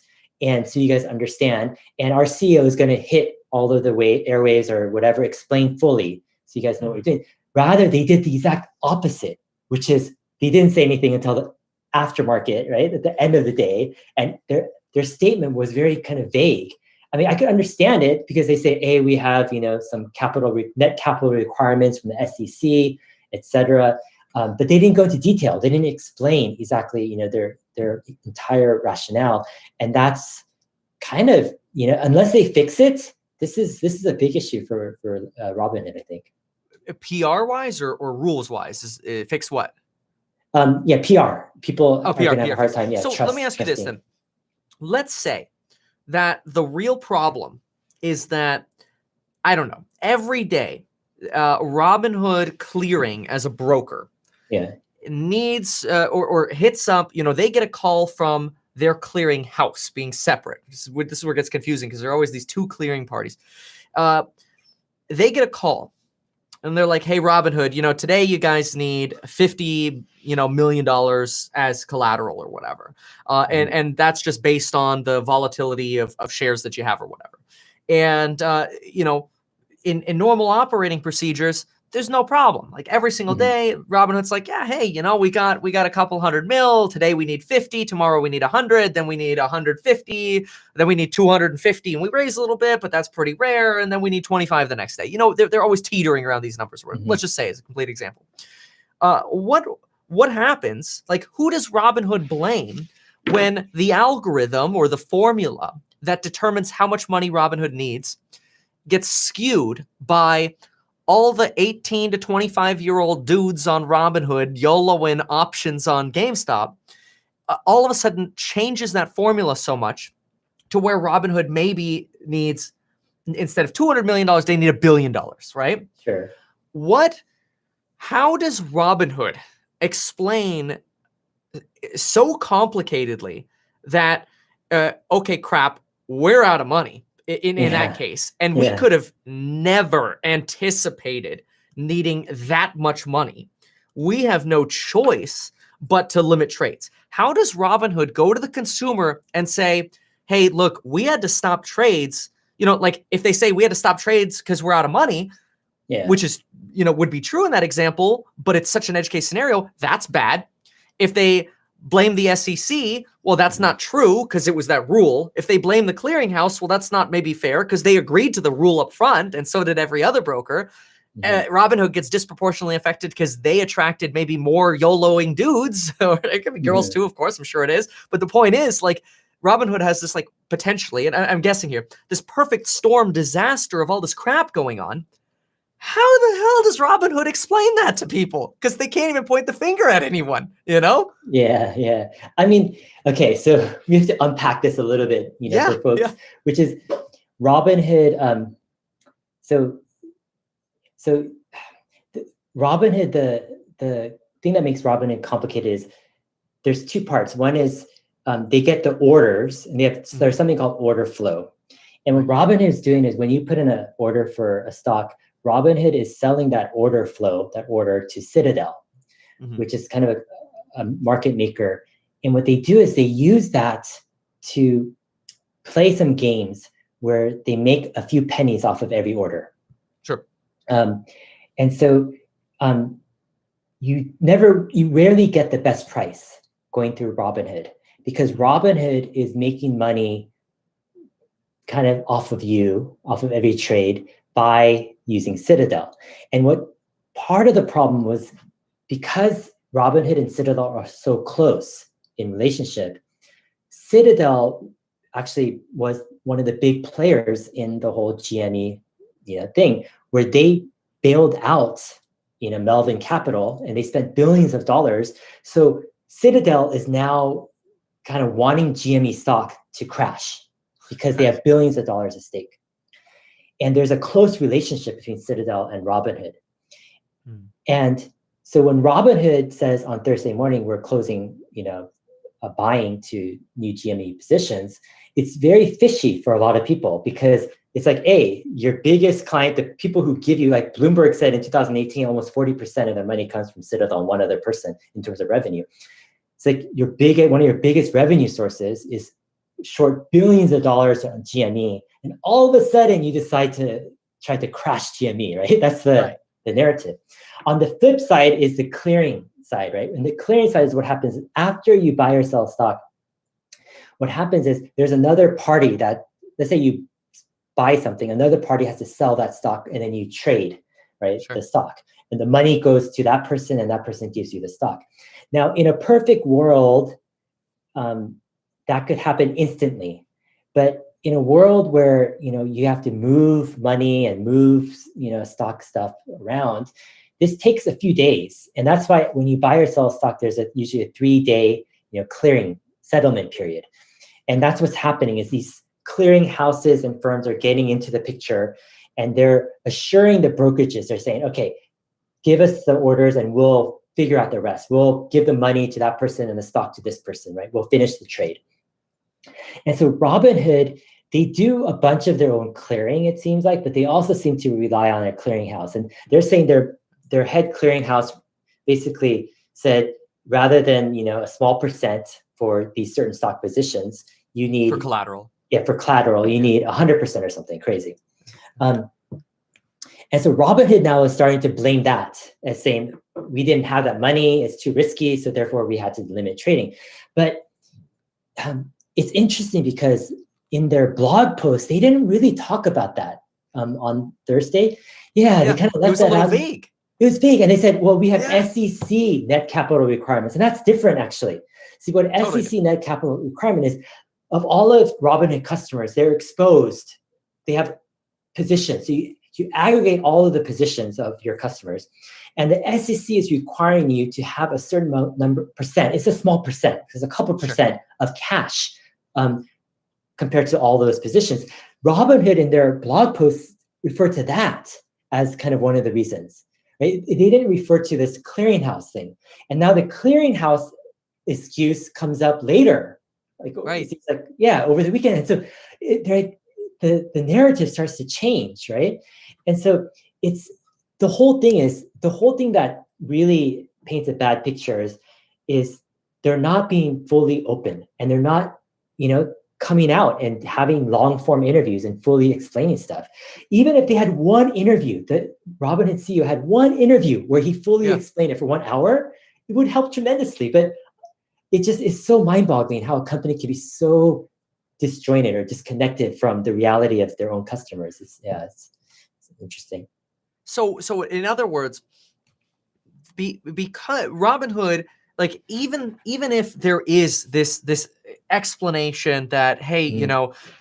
and so you guys understand. And our CEO is going to hit all of the airwaves or whatever, explain fully so you guys know what you're doing. Rather, they did the exact opposite, which is they didn't say anything until the aftermarket, right, at the end of the day. And their statement was very kind of vague. I mean, I could understand it because they say, hey, we have, some net capital requirements from the SEC, et cetera. But they didn't go into detail. They didn't explain exactly, their entire rationale. And that's kind of, unless they fix it, this is a big issue for Robinhood, I think. PR wise or rules wise, is fix what? Yeah, PR. People are going to have a hard time. Yeah. So let me ask you this then. Let's say that the real problem is that, I don't know, every day, Robinhood Clearing as a broker needs or hits up, they get a call from their clearing house being separate. This is where it gets confusing because there are always these 2 clearing parties. They get a call and they're like, hey, Robinhood, today you guys need $50 million as collateral or whatever. And that's just based on the volatility of shares that you have or whatever. And, in normal operating procedures, there's no problem. Like every single day, Robinhood's like, yeah, hey, we got a couple $100 million. Today we need 50. Tomorrow we need 100. Then we need 150. Then we need 250. And we raise a little bit, but that's pretty rare. And then we need 25 the next day. They're always teetering around these numbers. Let's just say as a complete example. What happens? Like, who does Robinhood blame when the algorithm or the formula that determines how much money Robinhood needs gets skewed by all the 18 to 25-year-old dudes on Robinhood YOLOing options on GameStop, all of a sudden changes that formula so much to where Robinhood maybe needs, instead of $200 million, they need $1 billion, right? Sure. How does Robinhood explain so complicatedly that, okay, crap, we're out of money in that case. And we could have never anticipated needing that much money. We have no choice but to limit trades. How does Robinhood go to the consumer and say, hey, look, we had to stop trades? Like if they say we had to stop trades because we're out of money, which is, would be true in that example, but it's such an edge case scenario, that's bad. If they blame the SEC, well, that's not true because it was that rule. If they blame the clearinghouse, well, that's not maybe fair because they agreed to the rule up front, and so did every other broker. Robinhood gets disproportionately affected because they attracted maybe more YOLOing dudes, or it could be girls too, of course, I'm sure it is. But the point is, like, Robinhood has this, like, potentially, and I'm guessing here, this perfect storm disaster of all this crap going on. How the hell does Robinhood explain that to people? Because they can't even point the finger at anyone, Yeah. I mean, okay, so we have to unpack this a little bit, for folks, which is Robinhood. So Robinhood, the thing that makes Robinhood complicated is there's two parts. One is they get the orders, and there's something called order flow. And what Robinhood is doing is when you put in an order for a stock, Robinhood is selling that order to Citadel, which is kind of a market maker. And what they do is they use that to play some games where they make a few pennies off of every order. Sure. And so you rarely get the best price going through Robinhood, because Robinhood is making money kind of off of every trade by using Citadel. And what part of the problem was, because Robinhood and Citadel are so close in relationship, Citadel actually was one of the big players in the whole GME thing, where they bailed out Melvin Capital, and they spent billions of dollars. So Citadel is now kind of wanting GME stock to crash because they have billions of dollars at stake. And there's a close relationship between Citadel and Robinhood. And so when Robinhood says on Thursday morning, we're closing, a buying to new GME positions, it's very fishy for a lot of people, because it's like, hey, your biggest client, the people who give you, like Bloomberg said in 2018, almost 40% of their money comes from Citadel and one other person in terms of revenue. It's like one of your biggest revenue sources is short billions of dollars on GME, and all of a sudden you decide to try to crash GME, right? That's the narrative. On the flip side is the clearing side, right? And the clearing side is what happens after you buy or sell stock. What happens is there's another party that, let's say you buy something, another party has to sell that stock, and then you trade, right? The stock. And the money goes to that person, and that person gives you the stock. Now, in a perfect world, that could happen instantly. But in a world where, you have to move money and move, stock stuff around, this takes a few days. And that's why when you buy or sell stock, there's usually a 3-day, clearing settlement period. And that's what's happening, is these clearing houses and firms are getting into the picture, and they're assuring the brokerages, they're saying, okay, give us the orders and we'll figure out the rest. We'll give the money to that person and the stock to this person, right? We'll finish the trade. And so Robinhood, they do a bunch of their own clearing, it seems like, but they also seem to rely on a clearinghouse. And they're saying their head clearinghouse basically said, rather than, a small percent for these certain stock positions, you need— For collateral. Yeah, for collateral, you need 100% or something crazy. And so Robinhood now is starting to blame that as saying, we didn't have that money, it's too risky, so therefore we had to limit trading. But it's interesting because in their blog post, they didn't really talk about that on Thursday. They kind of left that out. Vague. It was vague. And they said, well, we have SEC net capital requirements. And that's different, actually. See, what SEC net capital requirement is, of all of Robinhood customers, they're exposed. They have positions. So you aggregate all of the positions of your customers, and the SEC is requiring you to have a certain percent. It's a small percent, because a couple percent of cash compared to all those positions. Robinhood in their blog posts refer to that as kind of one of the reasons. Right? They didn't refer to this clearinghouse thing, and now the clearinghouse excuse comes up later, Right. It's like, yeah, over the weekend. And so the narrative starts to change, right? And so it's the whole thing that really paints a bad picture is they're not being fully open, and they're not, coming out and having long form interviews and fully explaining stuff. Even if they had one interview, the Robinhood CEO had one interview where he fully explained it for 1 hour, it would help tremendously. But it just is so mind-boggling how a company can be so disjointed or disconnected from the reality of their own customers. It's interesting. So in other words, because Robinhood, like even if there is this explanation that, hey,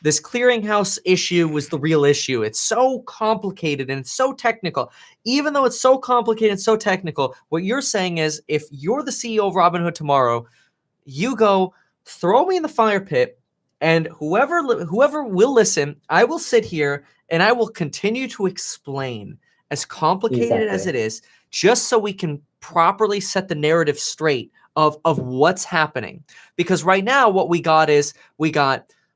this clearinghouse issue was the real issue, it's so complicated and it's so technical. Even though it's so complicated and so technical, what you're saying is, if you're the CEO of Robinhood tomorrow, you go, throw me in the fire pit, and whoever will listen, I will sit here and I will continue to explain, as complicated as it is, just so we can properly set the narrative straight of what's happening. Because right now what we got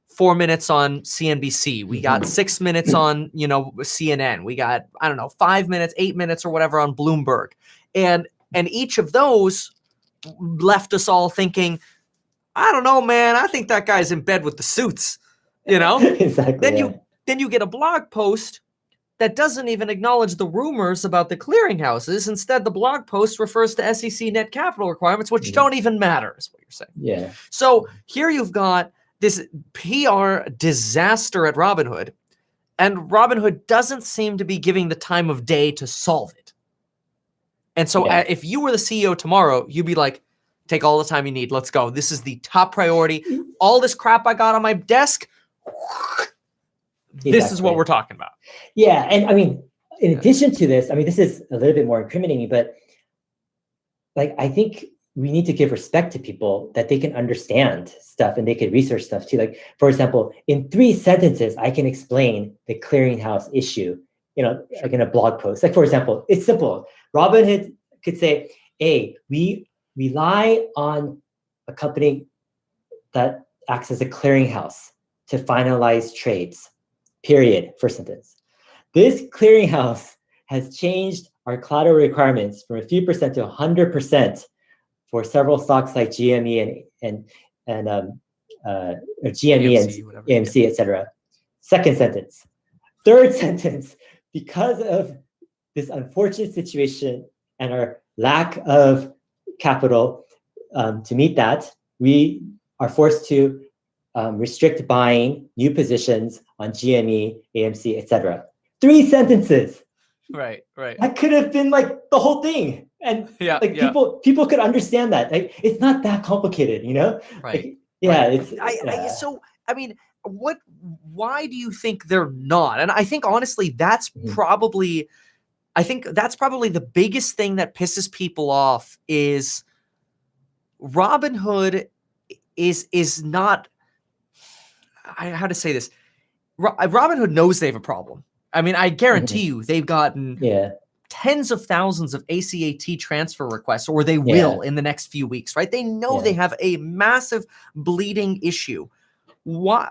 4 minutes on CNBC, we got 6 minutes on CNN, we got 5 minutes, 8 minutes or whatever on Bloomberg, and each of those left us all thinking, I don't know, man, I think that guy's in bed with the suits, Exactly. Then you get a blog post that doesn't even acknowledge the rumors about the clearinghouses. Instead, the blog post refers to SEC net capital requirements, which don't even matter, is what you're saying. Yeah. So here you've got this PR disaster at Robinhood, and Robinhood doesn't seem to be giving the time of day to solve it. And so if you were the CEO tomorrow, you'd be like, take all the time you need. Let's go. This is the top priority. All this crap I got on my desk, this is what we're talking about. Yeah. And I mean, in addition to this, this is a little bit more incriminating, but I think we need to give respect to people that they can understand stuff and they can research stuff too. Like, for example, in 3 sentences, I can explain the clearinghouse issue, like in a blog post. Like, for example, it's simple. Robinhood could say, hey, we rely on a company that acts as a clearinghouse to finalize trades, period, first sentence. This clearinghouse has changed our collateral requirements from a few percent to 100% for several stocks like GME and GME and AMC, etc. Second sentence. Third sentence, because of this unfortunate situation and our lack of capital to meet that, we are forced to restrict buying new positions on GME, AMC, etc. 3 sentences. Right. That could have been like the whole thing, and people could understand that. Like, it's not that complicated, Right. It's why do you think they're not? And I think honestly, that's probably the biggest thing that pisses people off is Robinhood is not, how to say this. Robinhood knows they have a problem. I guarantee you they've gotten tens of thousands of ACAT transfer requests, or they will in the next few weeks, right? They know they have a massive bleeding issue. Why,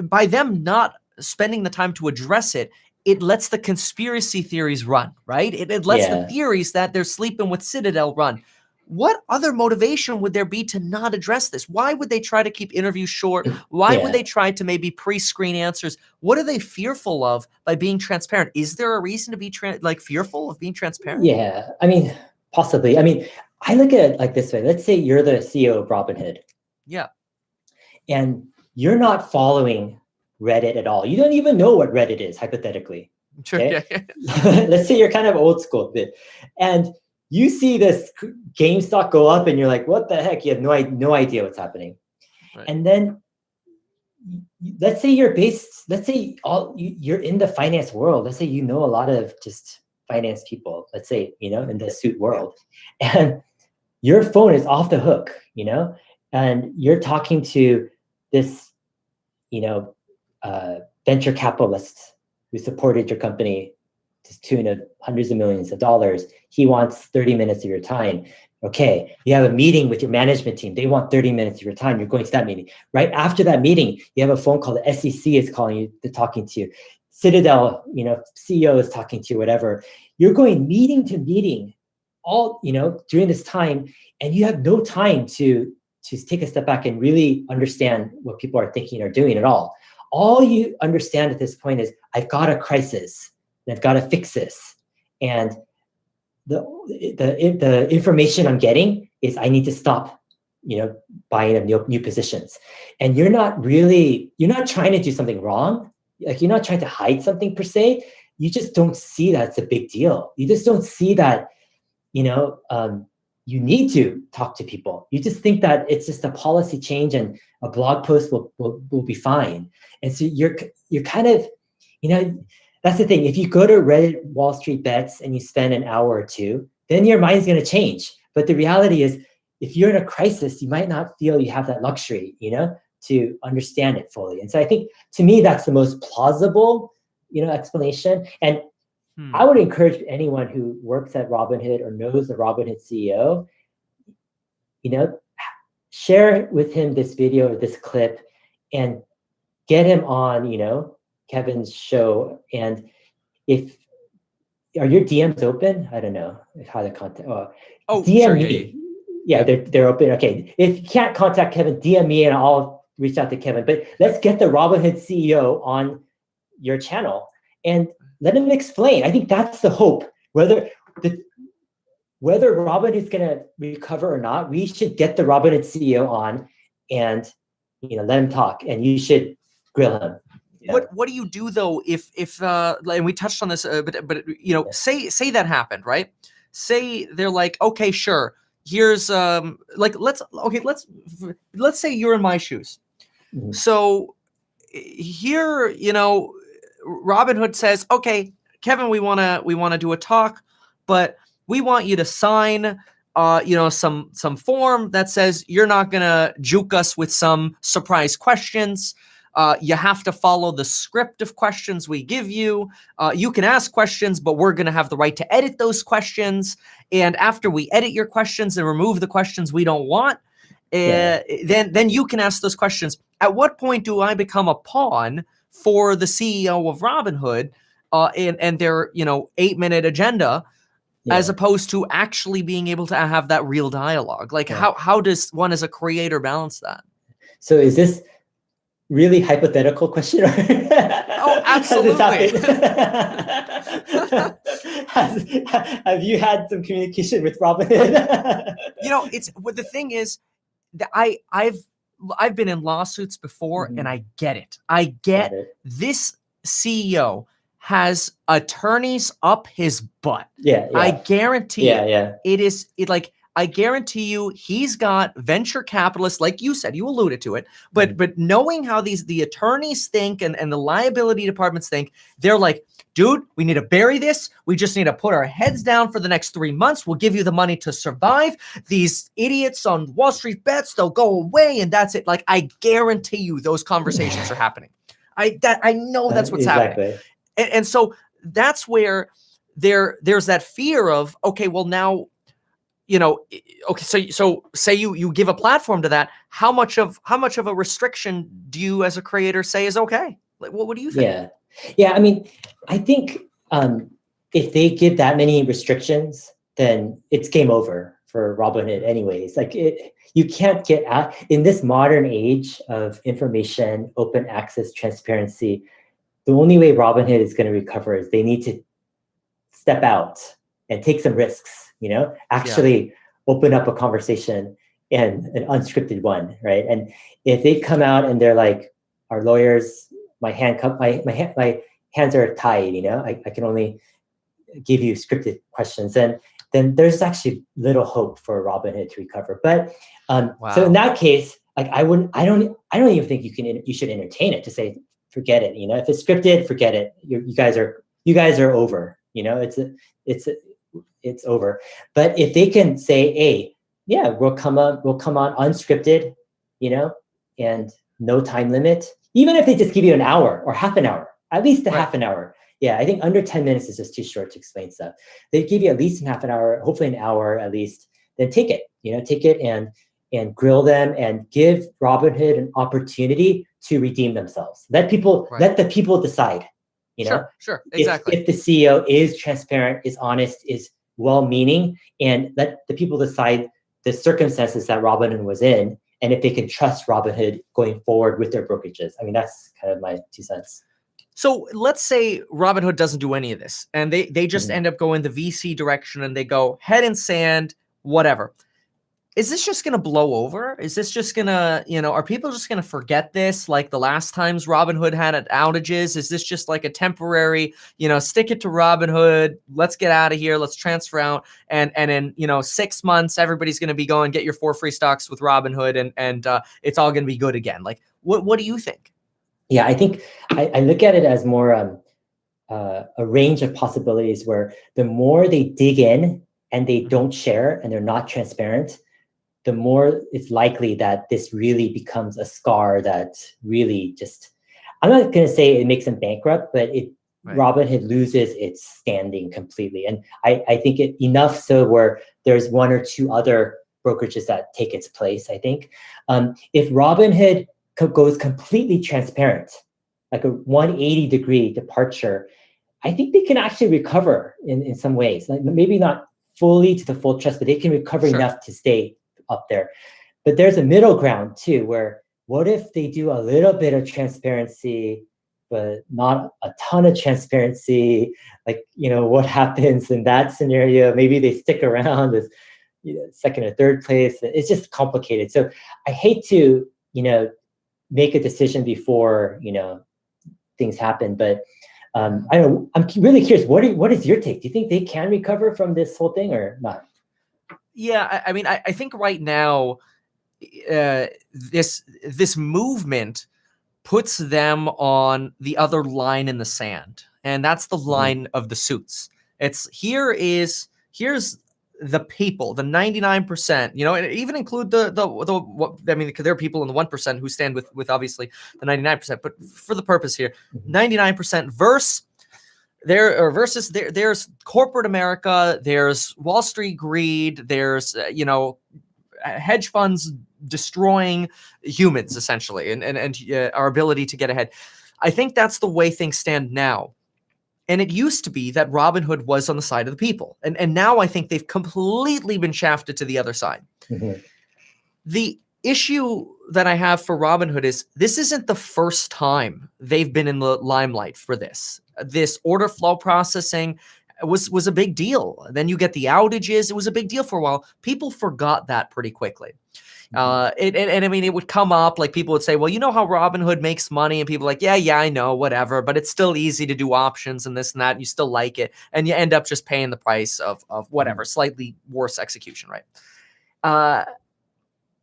by them not spending the time to address it, it lets the conspiracy theories run, right? It lets the theories that they're sleeping with Citadel run. What other motivation would there be to not address this? Why would they try to keep interviews short? Why would they try to maybe pre-screen answers? What are they fearful of by being transparent? Is there a reason to be fearful of being transparent? Yeah, possibly. I look at it like this way. Let's say you're the CEO of Robinhood. Yeah. And you're not following Reddit at all. You don't even know what Reddit is, hypothetically. Sure. Okay? Let's say you're kind of old school a bit. And you see this GameStop go up and you're like, what the heck? You have no idea what's happening. Right. And then let's say you're in the finance world. Let's say you know a lot of just finance people, let's say, in the suit world, and your phone is off the hook, and you're talking to this, venture capitalist who supported your company to the tune of hundreds of millions of dollars. He wants 30 minutes of your time. Okay, you have a meeting with your management team. They want 30 minutes of your time. You're going to that meeting. Right after that meeting, you have a phone call. The SEC is calling you, they're talking to you. Citadel, CEO is talking to you, whatever. You're going meeting to meeting all, during this time, and you have no time to take a step back and really understand what people are thinking or doing at all. All you understand at this point is, I've got a crisis and I've got to fix this. And the information I'm getting is I need to stop, buying up new positions. And you're not trying to do something wrong. Like, you're not trying to hide something per se. You just don't see that it's a big deal. You just don't see that, you need to talk to people. You just think that it's just a policy change and a blog post will be fine. And so you're kind of, that's the thing. If you go to Reddit WallStreetBets and you spend an hour or two, then your mind's going to change. But the reality is, if you're in a crisis, you might not feel you have that luxury, to understand it fully. And so I think, to me, that's the most plausible, explanation. And I would encourage anyone who works at Robinhood or knows the Robinhood CEO, share with him this video or this clip and get him on, Kevin's show. And are your DMs open? I don't know how to contact. DM sure, me. Yeah, they're open. Okay. If you can't contact Kevin, DM me and I'll reach out to Kevin. But let's get the Robinhood CEO on your channel and let him explain. I think that's the hope. Whether Robinhood is going to recover or not, we should get the Robinhood CEO on and let him talk. And you should grill him. What do you do though if and we touched on this, but say that happened, right? Say they're like, okay, sure. Here's let's say you're in my shoes. Mm-hmm. So here, Robinhood says, okay, Kevin, we want to do a talk, but we want you to sign some form that says you're not going to juke us with some surprise questions. You have to follow the script of questions we give you. You can ask questions, but we're going to have the right to edit those questions. And after we edit your questions and remove the questions we don't want, then you can ask those questions. At what point do I become a pawn for the CEO of Robinhood and their 8-minute agenda, as opposed to actually being able to have that real dialogue? Like, how does one as a creator balance that? So is this really hypothetical question? Oh, absolutely. Have you had some communication with Robinhood? The thing is that I've been in lawsuits before, and I get it. I get this CEO has attorneys up his butt. Yeah. I guarantee you. I guarantee you he's got venture capitalists, like you said, you alluded to it, but knowing how the attorneys think and the liability departments think, they're like, dude, we need to bury this. We just need to put our heads down for the next 3 months. We'll give you the money to survive. These idiots on WallStreetBets, they'll go away, and that's it. Like, I guarantee you those conversations are happening. I know that's what's happening. And so that's where there's that fear of, okay, well now, okay, so say you give a platform to that. How much of a restriction do you as a creator say is okay? Like, what do you think? Yeah. I mean, I think if they give that many restrictions, then it's game over for Robinhood anyways. Like, you can't get out in this modern age of information, open access, transparency. The only way Robinhood is going to recover is they need to step out and take some risks, actually open up a conversation and an unscripted one, right? And if they come out and they're like, our lawyers, my hands are tied, I can only give you scripted questions, then there's actually little hope for Robinhood to recover. But so in that case, like I don't even think you should entertain it, to say, forget it. If it's scripted, forget it. You guys are over. It's over. But if they can say, hey, yeah, we'll come on unscripted, and no time limit, even if they just give you an hour or half an hour, at least a half an hour. Yeah, I think under 10 minutes is just too short to explain stuff. They give you at least half an hour, hopefully an hour at least. Then take it and grill them and give Robinhood an opportunity to redeem themselves. Let the people decide. Sure, exactly. If the CEO is transparent, is honest, is well-meaning, and let the people decide the circumstances that Robinhood was in, and if they can trust Robinhood going forward with their brokerages. I mean, that's kind of my 2 cents. So let's say Robinhood doesn't do any of this, and they just end up going the VC direction, and they go head in sand, whatever. Is this just going to blow over? Is this just going to, are people just going to forget this like the last times Robinhood had outages? Is this just like a temporary, stick it to Robinhood, let's get out of here, let's transfer out, and in 6 months, everybody's going to be going, get your 4 free stocks with Robinhood, and it's all going to be good again? Like, what do you think? Yeah, I think I look at it as more a range of possibilities, where the more they dig in and they don't share and they're not transparent, the more it's likely that this really becomes a scar that really just, I'm not going to say it makes them bankrupt, but Robinhood loses its standing completely. And I think it enough so where there's 1 or 2 other brokerages that take its place, I think. If Robinhood goes completely transparent, like a 180-degree departure, I think they can actually recover in some ways. Like maybe not fully to the full trust, but they can recover enough to stay up there. But there's a middle ground too, where what if they do a little bit of transparency, but not a ton of transparency? Like, what happens in that scenario? Maybe they stick around as second or third place. It's just complicated. So I hate to, make a decision before, things happen. But I don't know, I'm really curious, what is your take? Do you think they can recover from this whole thing or not? Yeah, I mean, I think right now, this movement puts them on the other line in the sand, and that's the line of the suits. It's here's the people, the 99%, and even include there are people in the 1% who stand with obviously the 99%, but for the purpose here, 99% versus there's corporate America, there's Wall Street greed, there's hedge funds destroying humans essentially, and our ability to get ahead. I think that's the way things stand now. And it used to be that Robinhood was on the side of the people. And now I think they've completely been shafted to the other side. The issue that I have for Robinhood is this isn't the first time they've been in the limelight for this. This order flow processing was a big deal. Then you get the outages. It was a big deal for a while. People forgot that pretty quickly. And I mean, it would come up, like people would say, well, you know how Robinhood makes money? And people are like, yeah, I know, whatever, but it's still easy to do options and this and that. And you still like it. And you end up just paying the price of whatever, slightly worse execution, right?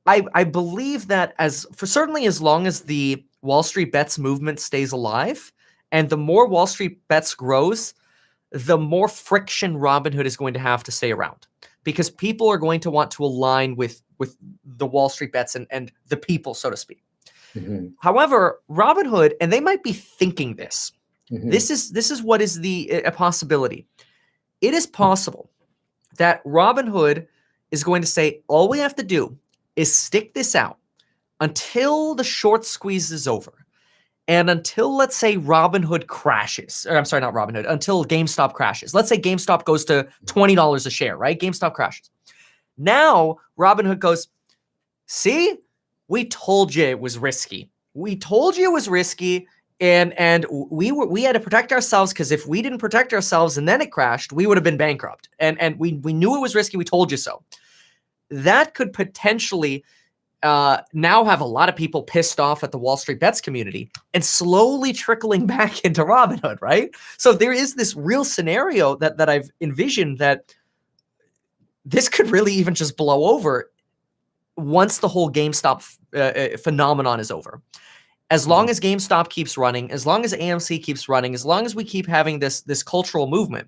I believe that certainly as long as the WallStreetBets movement stays alive, and the more WallStreetBets grows, the more friction Robinhood is going to have to stay around, because people are going to want to align with the WallStreetBets and the people, so to speak. However, Robinhood, and they might be thinking this, this is what is a possibility. It is possible that Robinhood is going to say, all we have to do is stick this out until the short squeeze is over. And until, let's say, Robinhood crashes, or I'm sorry, not Robinhood, until GameStop crashes. Let's say GameStop goes to $20 a share, right? GameStop crashes. Now, Robinhood goes, see, we told you it was risky. We told you it was risky, and we had to protect ourselves, because if we didn't protect ourselves and then it crashed, we would have been bankrupt. And we knew it was risky. We told you so. That could potentially now have a lot of people pissed off at the WallStreetBets community and slowly trickling back into Robinhood, right? So there is this real scenario that I've envisioned that this could really even just blow over once the whole GameStop phenomenon is over. As long as GameStop keeps running, as long as AMC keeps running, as long as we keep having this cultural movement,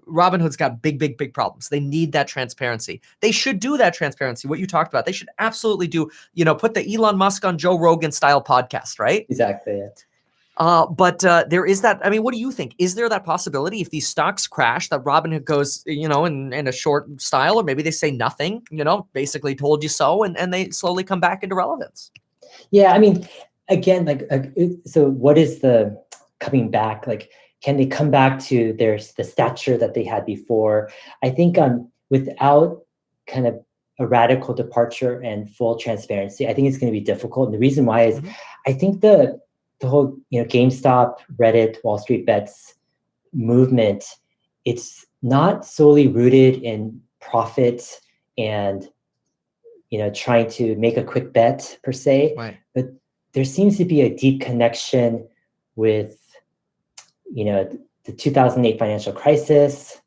Robinhood's got big problems. They need that transparency. They should do that transparency. What you talked about, they should absolutely do, put the Elon Musk on Joe Rogan style podcast, right? Exactly. Yeah. But there is that. I mean, what do you think? Is there that possibility if these stocks crash that Robinhood goes, in a short style, or maybe they say nothing, basically told you so, and they slowly come back into relevance? Yeah, I mean, again, so what is the coming back? Like, can they come back to the stature that they had before? I think without kind of a radical departure and full transparency, I think it's going to be difficult. And the reason why is I think the whole, GameStop, Reddit, WallStreetBets movement, it's not solely rooted in profit and, trying to make a quick bet per se, right. But there seems to be a deep connection with, the 2008 financial crisis.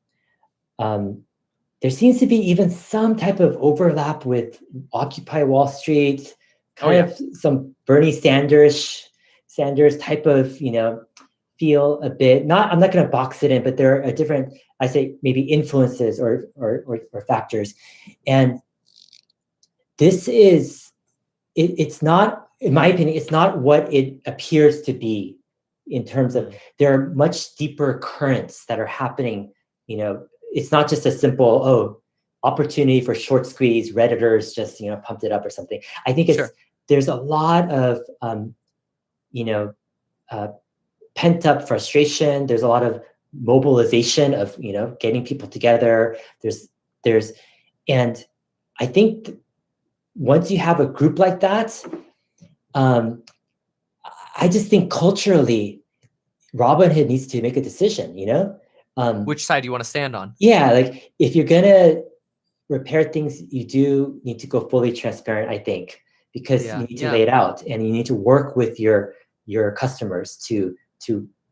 There seems to be even some type of overlap with Occupy Wall Street, kind of some Bernie Sanders type of, feel a bit. I'm not going to box it in, but there are different, I say maybe influences or factors, and this is it's not, in my opinion, it's not what it appears to be. In terms of, there are much deeper currents that are happening. It's not just a simple, opportunity for short squeeze, Redditors just, pumped it up or something. I think there's a lot of, pent up frustration. There's a lot of mobilization of, getting people together. And I think once you have a group like that, I just think culturally, Robinhood needs to make a decision, Which side do you want to stand on? Yeah, like if you're going to repair things, you do need to go fully transparent, I think, because you need to lay it out and you need to work with your customers to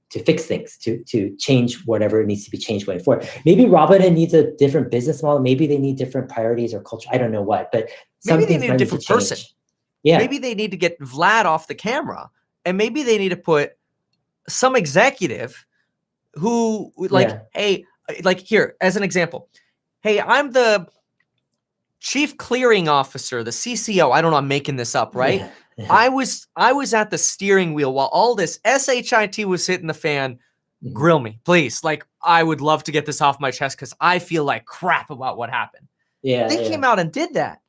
fix things, to change whatever needs to be changed going forward. Maybe Robinhood needs a different business model. Maybe they need different priorities or culture. I don't know what, but maybe they need a different person. Yeah. Maybe they need to get Vlad off the camera, and maybe they need to put some executive who hey, like here, as an example, hey, I'm the chief clearing officer, the CCO. I don't know, I'm making this up, right? Yeah. I was at the steering wheel while all this SHIT was hitting the fan. Grill me, please. Like, I would love to get this off my chest because I feel like crap about what happened. Yeah, they came out and did that.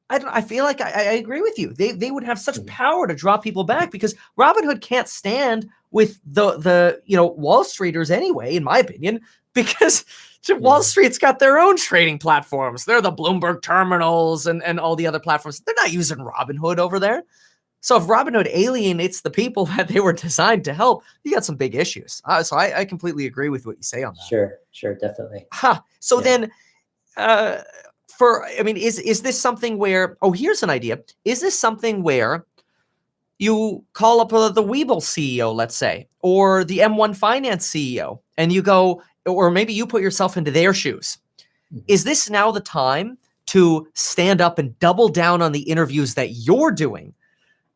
I feel like I agree with you. They would have such power to draw people back because Robinhood can't stand with the Wall Streeters anyway, in my opinion, because Wall Street's got their own trading platforms. They're the Bloomberg terminals and all the other platforms. They're not using Robinhood over there. So if Robinhood alienates the people that they were designed to help, you got some big issues. So I completely agree with what you say on that. Sure, definitely. So then, is this something where, here's an idea. Is this something where you call up the Webull CEO, let's say, or the M1 Finance CEO, and you go, or maybe you put yourself into their shoes. Is this now the time to stand up and double down on the interviews that you're doing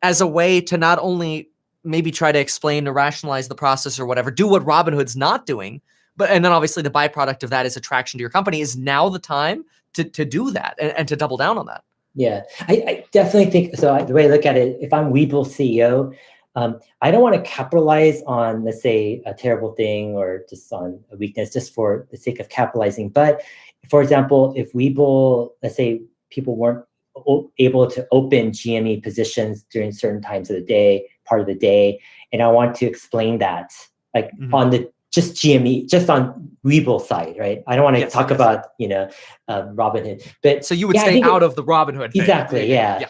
as a way to not only maybe try to explain or rationalize the process or whatever, do what Robinhood's not doing, and then obviously the byproduct of that is attraction to your company? Is now the time to do that and to double down on that? Yeah, I definitely think so. The way I look at it, if I'm Webull CEO, I don't want to capitalize on, let's say, a terrible thing or just on a weakness just for the sake of capitalizing. But for example, if Webull, let's say people weren't able to open GME positions during certain times of the day, part of the day, and I want to explain that, like on the just GME, just on Webull side, right? I don't want to talk about, Robinhood, but so you would stay out of the Robinhood thing. Exactly. Yeah.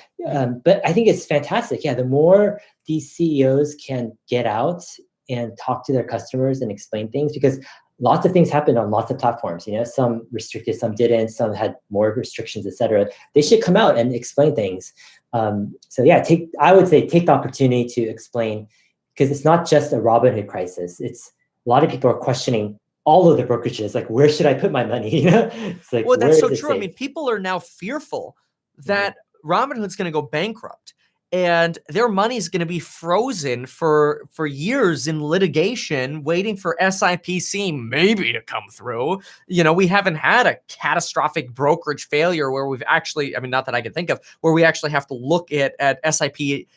But I think it's fantastic. Yeah. The more these CEOs can get out and talk to their customers and explain things, because lots of things happened on lots of platforms, some restricted, some didn't, some had more restrictions, et cetera. They should come out and explain things. I would say take the opportunity to explain, because it's not just a Robinhood crisis. It's a lot of people are questioning all of the brokerages, like, where should I put my money? It's like, well, that's so true. I mean, people are now fearful that Robinhood's going to go bankrupt. And their money is going to be frozen for years in litigation, waiting for SIPC maybe to come through. We haven't had a catastrophic brokerage failure where we've actually, I mean, not that I can think of, where we actually have to look at SIPC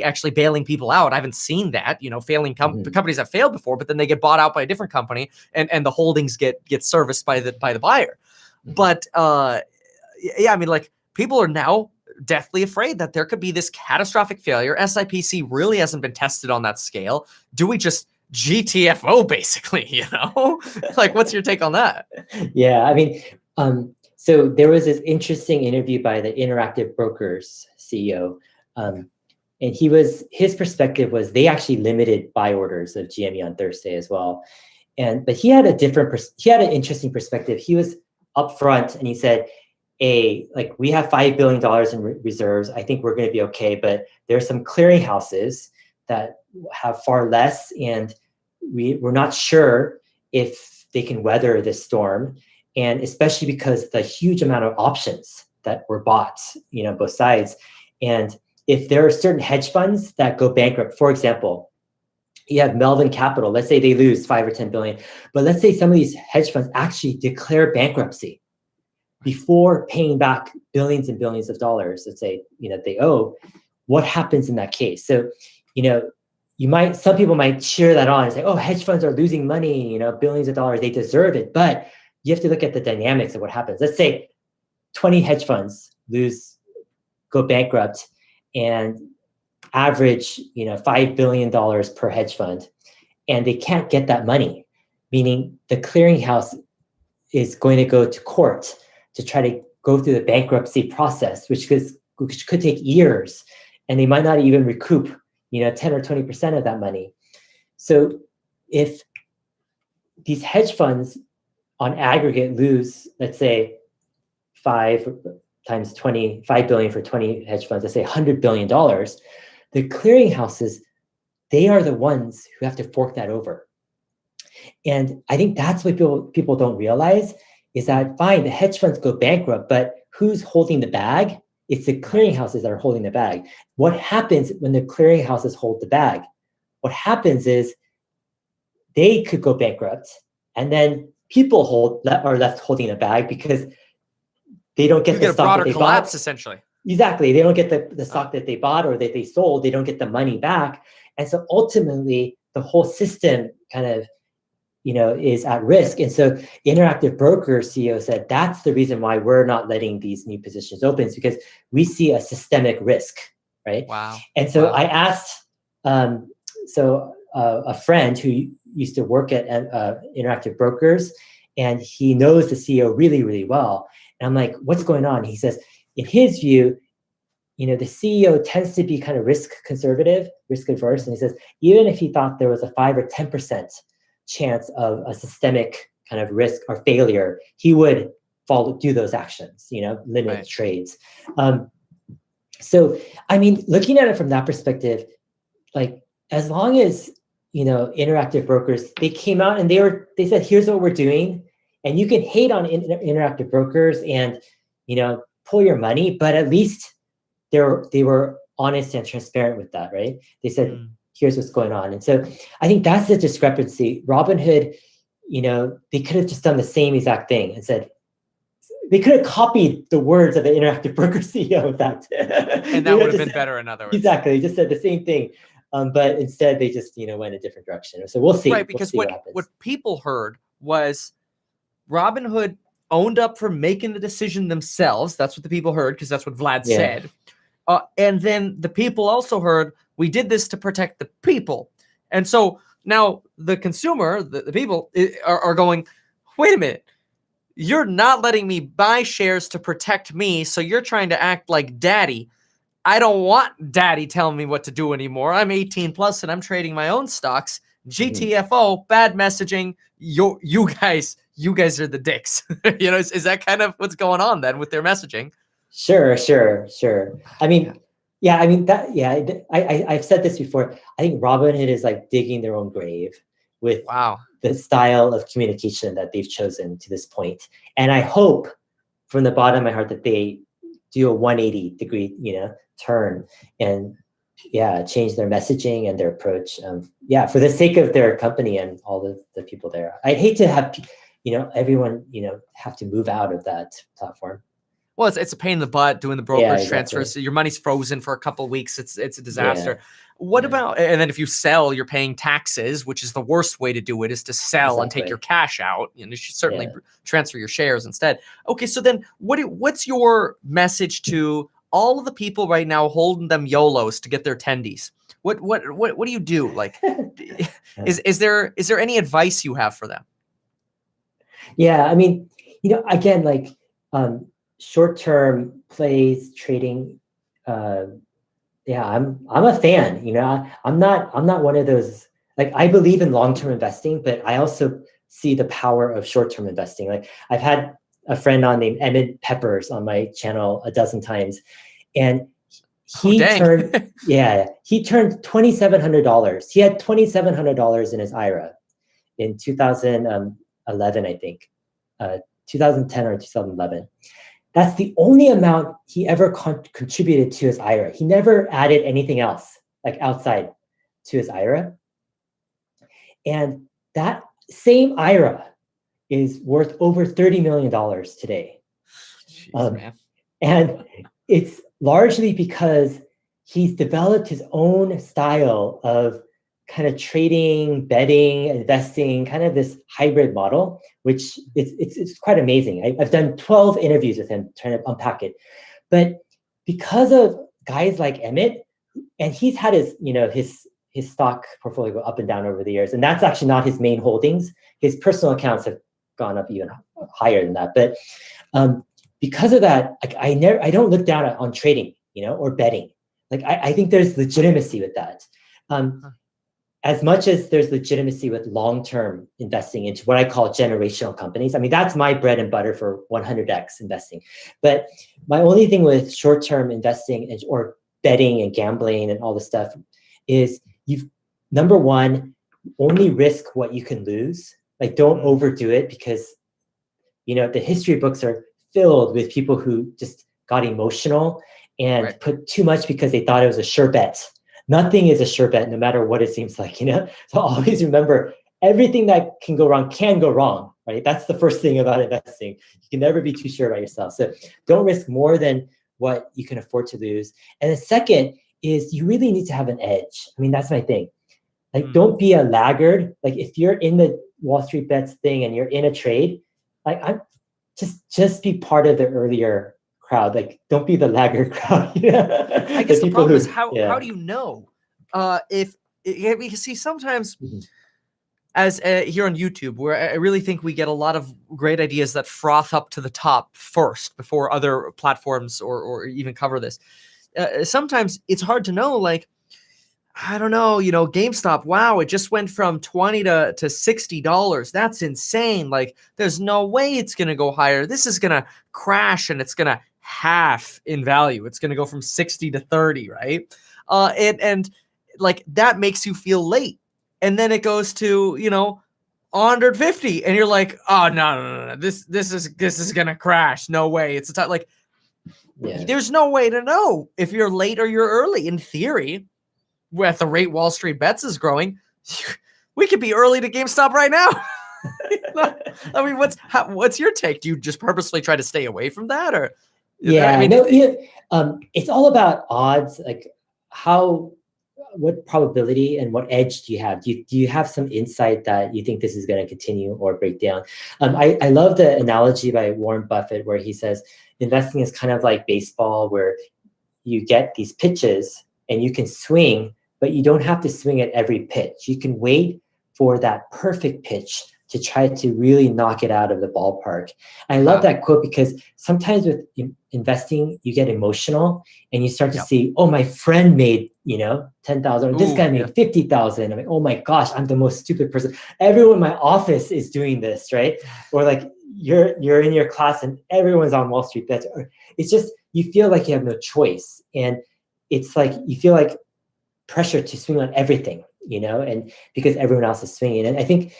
actually bailing people out. I haven't seen that. Failing companies have failed before, but then they get bought out by a different company, and the holdings get serviced by the buyer. But yeah, I mean, like, people are now deathly afraid that there could be this catastrophic failure. SIPC really hasn't been tested on that scale. Do we just GTFO basically, Like, what's your take on that? Yeah, I mean, so there was this interesting interview by the Interactive Brokers CEO. And his perspective was they actually limited buy orders of GME on Thursday as well. But he had an interesting perspective. He was upfront and he said, we have $5 billion in reserves. I think we're going to be okay, but there are some clearinghouses that have far less, and we're not sure if they can weather this storm. And especially because the huge amount of options that were bought, both sides. And if there are certain hedge funds that go bankrupt, for example, you have Melvin Capital, let's say they lose 5 or 10 billion, but let's say some of these hedge funds actually declare bankruptcy before paying back billions and billions of dollars, let's say, they owe. What happens in that case? So, some people might cheer that on and say, oh, hedge funds are losing money, billions of dollars, they deserve it. But you have to look at the dynamics of what happens. Let's say 20 hedge funds go bankrupt and average, $5 billion per hedge fund, and they can't get that money, meaning the clearinghouse is going to go to court to try to go through the bankruptcy process, which could take years, and they might not even recoup, 10 or 20% of that money. So if these hedge funds on aggregate lose, let's say 5 billion for 20 hedge funds, let's say $100 billion, the clearinghouses, they are the ones who have to fork that over. And I think that's what people don't realize is that, fine, the hedge funds go bankrupt, but who's holding the bag? It's the clearinghouses that are holding the bag. What happens when the clearinghouses hold the bag? What happens is they could go bankrupt, and then people are left holding the bag because they don't get the stock that they collapse, bought. Essentially. Exactly. They don't get the stock that they bought or that they sold. They don't get the money back. And so ultimately, the whole system kind of is at risk. And so Interactive Brokers CEO said, that's the reason why we're not letting these new positions open, is because we see a systemic risk, right? Wow. And so I asked, a friend who used to work at Interactive Brokers, and he knows the CEO really, really well. And I'm like, what's going on? He says, in his view, the CEO tends to be kind of risk conservative, risk averse. And he says, even if he thought there was a 5 or 10% chance of a systemic kind of risk or failure, he would do those actions, limit trades. So, I mean, looking at it from that perspective, like, as long as, Interactive Brokers, they came out and they said, here's what we're doing. And you can hate on Interactive Brokers and, pull your money, but at least they were honest and transparent with that, right? They said, here's what's going on. And so I think that's the discrepancy. Robinhood, they could have just done the same exact thing and said, they could have copied the words of the Interactive Broker CEO of that. And that would have been better, in other words. Exactly. They just said the same thing. But instead they just, went a different direction. So we'll see. Right, because what happens. What people heard was Robinhood owned up for making the decision themselves. That's what the people heard, because that's what Vlad said. And then the people also heard, we did this to protect the people. And so now the consumer, the people are going, wait a minute, you're not letting me buy shares to protect me, so you're trying to act like daddy. I don't want daddy telling me what to do anymore. I'm 18 plus and I'm trading my own stocks. GTFO, bad messaging. You guys are the dicks. Is that kind of what's going on then with their messaging? Sure. I mean, I've said this before. I think Robinhood is like digging their own grave with the style of communication that they've chosen to this point. And I hope from the bottom of my heart that they do a 180-degree, turn and change their messaging and their approach. For the sake of their company and all the people there. I'd hate to have, everyone, have to move out of that platform. Well, it's a pain in the butt doing the brokerage exactly. transfers. So your money's frozen for a couple of weeks. It's a disaster. Yeah. What about, and then if you sell, you're paying taxes, which is the worst way to do it, is to sell and take your cash out. You should certainly transfer your shares instead. Okay, so then what's your message to all of the people right now holding them YOLOs to get their tendies? What do you do? Like, is there any advice you have for them? Yeah, I mean, again, like short-term plays, trading. I'm a fan. I'm not one of those. Like, I believe in long-term investing, but I also see the power of short-term investing. Like, I've had a friend on named Emmett Peppers on my channel a dozen times, and he turned $2,700. He had $2,700 in his IRA in 2011, I think, 2010 or 2011. That's the only amount he ever contributed to his IRA. He never added anything else, like outside to his IRA. And that same IRA is worth over $30 million today. Jeez, and it's largely because he's developed his own style of kind of trading, betting, investing, kind of this hybrid model, which it's quite amazing. I've done 12 interviews with him trying to unpack it. But because of guys like Emmett, and he's had his stock portfolio go up and down over the years, and that's actually not his main holdings. His personal accounts have gone up even higher than that. But because of that, I don't look down on trading, or betting. Like, I think there's legitimacy with that. As much as there's legitimacy with long-term investing into what I call generational companies. I mean, that's my bread and butter for 100x investing. But my only thing with short-term investing or betting and gambling and all this stuff is number one, only risk what you can lose. Like, don't overdo it, because, the history books are filled with people who just got emotional and put too much because they thought it was a sure bet. Nothing is a sure bet, no matter what it seems like, So always remember, everything that can go wrong, right? That's the first thing about investing. You can never be too sure about yourself. So don't risk more than what you can afford to lose. And the second is, you really need to have an edge. I mean, that's my thing. Like, don't be a laggard. Like, if you're in the WallStreetBets thing and you're in a trade, like, I'm just be part of the earlier crowd. Like, don't be the laggard crowd. I guess the problem is how do you know? If we see sometimes as here on YouTube, where I really think we get a lot of great ideas that froth up to the top first before other platforms or even cover this. Sometimes it's hard to know, like, I don't know, GameStop, wow, it just went from $20 to $60. That's insane. Like, there's no way it's going to go higher. This is going to crash and it's going to half in value. It's going to go from 60 to 30, right? And like, that makes you feel late. And then it goes to, 150 and you're like, oh, no. This is going to crash. No way. It's like, there's no way to know if you're late or you're early. In theory, at the rate WallStreetBets is growing, we could be early to GameStop right now. I mean, what's your take? Do you just purposely try to stay away from that, or? It's all about odds. Like, what probability and what edge do you have? Do you have some insight that you think this is going to continue or break down? I love the analogy by Warren Buffett where he says investing is kind of like baseball, where you get these pitches and you can swing, but you don't have to swing at every pitch. You can wait for that perfect pitch to try to really knock it out of the ballpark. I love that quote, because sometimes with investing, you get emotional and you start to see, oh, my friend made, 10,000, or this guy made 50,000. I mean, oh my gosh, I'm the most stupid person. Everyone in my office is doing this, right? Or like, you're in your class and everyone's on WallStreetBets. It's just, you feel like you have no choice. And it's like, you feel like pressure to swing on everything, and because everyone else is swinging. And I think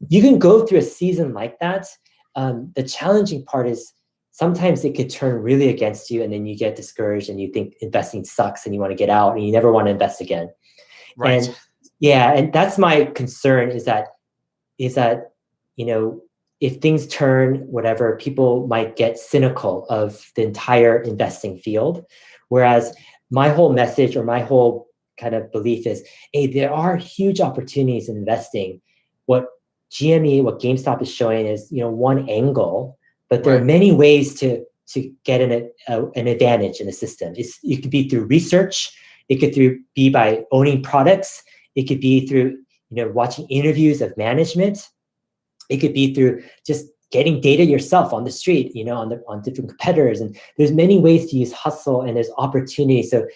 you can go through a season like that. The challenging part is sometimes it could turn really against you, and then you get discouraged and you think investing sucks and you want to get out and you never want to invest again. Right. And yeah, and that's my concern is that, you know, if things turn whatever, people might get cynical of the entire investing field. Whereas my whole message or my whole kind of belief is, hey, there are huge opportunities in investing. What GameStop is showing is, you know, one angle, but there are many ways to get an advantage in the system. It could be through research. It could be by owning products. It could be through, you know, watching interviews of management. It could be through just getting data yourself on the street, you know, on different competitors. And there's many ways to use hustle, and there's opportunity. So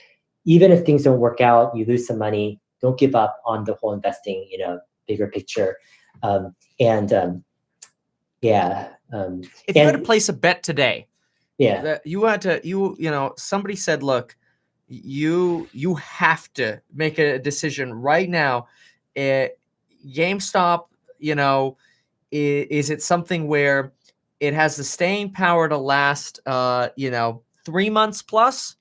even if things don't work out, you lose some money, don't give up on the whole investing, you know, bigger picture. If you had to place a bet today, somebody said, look, you have to make a decision right now. GameStop, you know, is it something where it has the staying power to last, 3 months plus,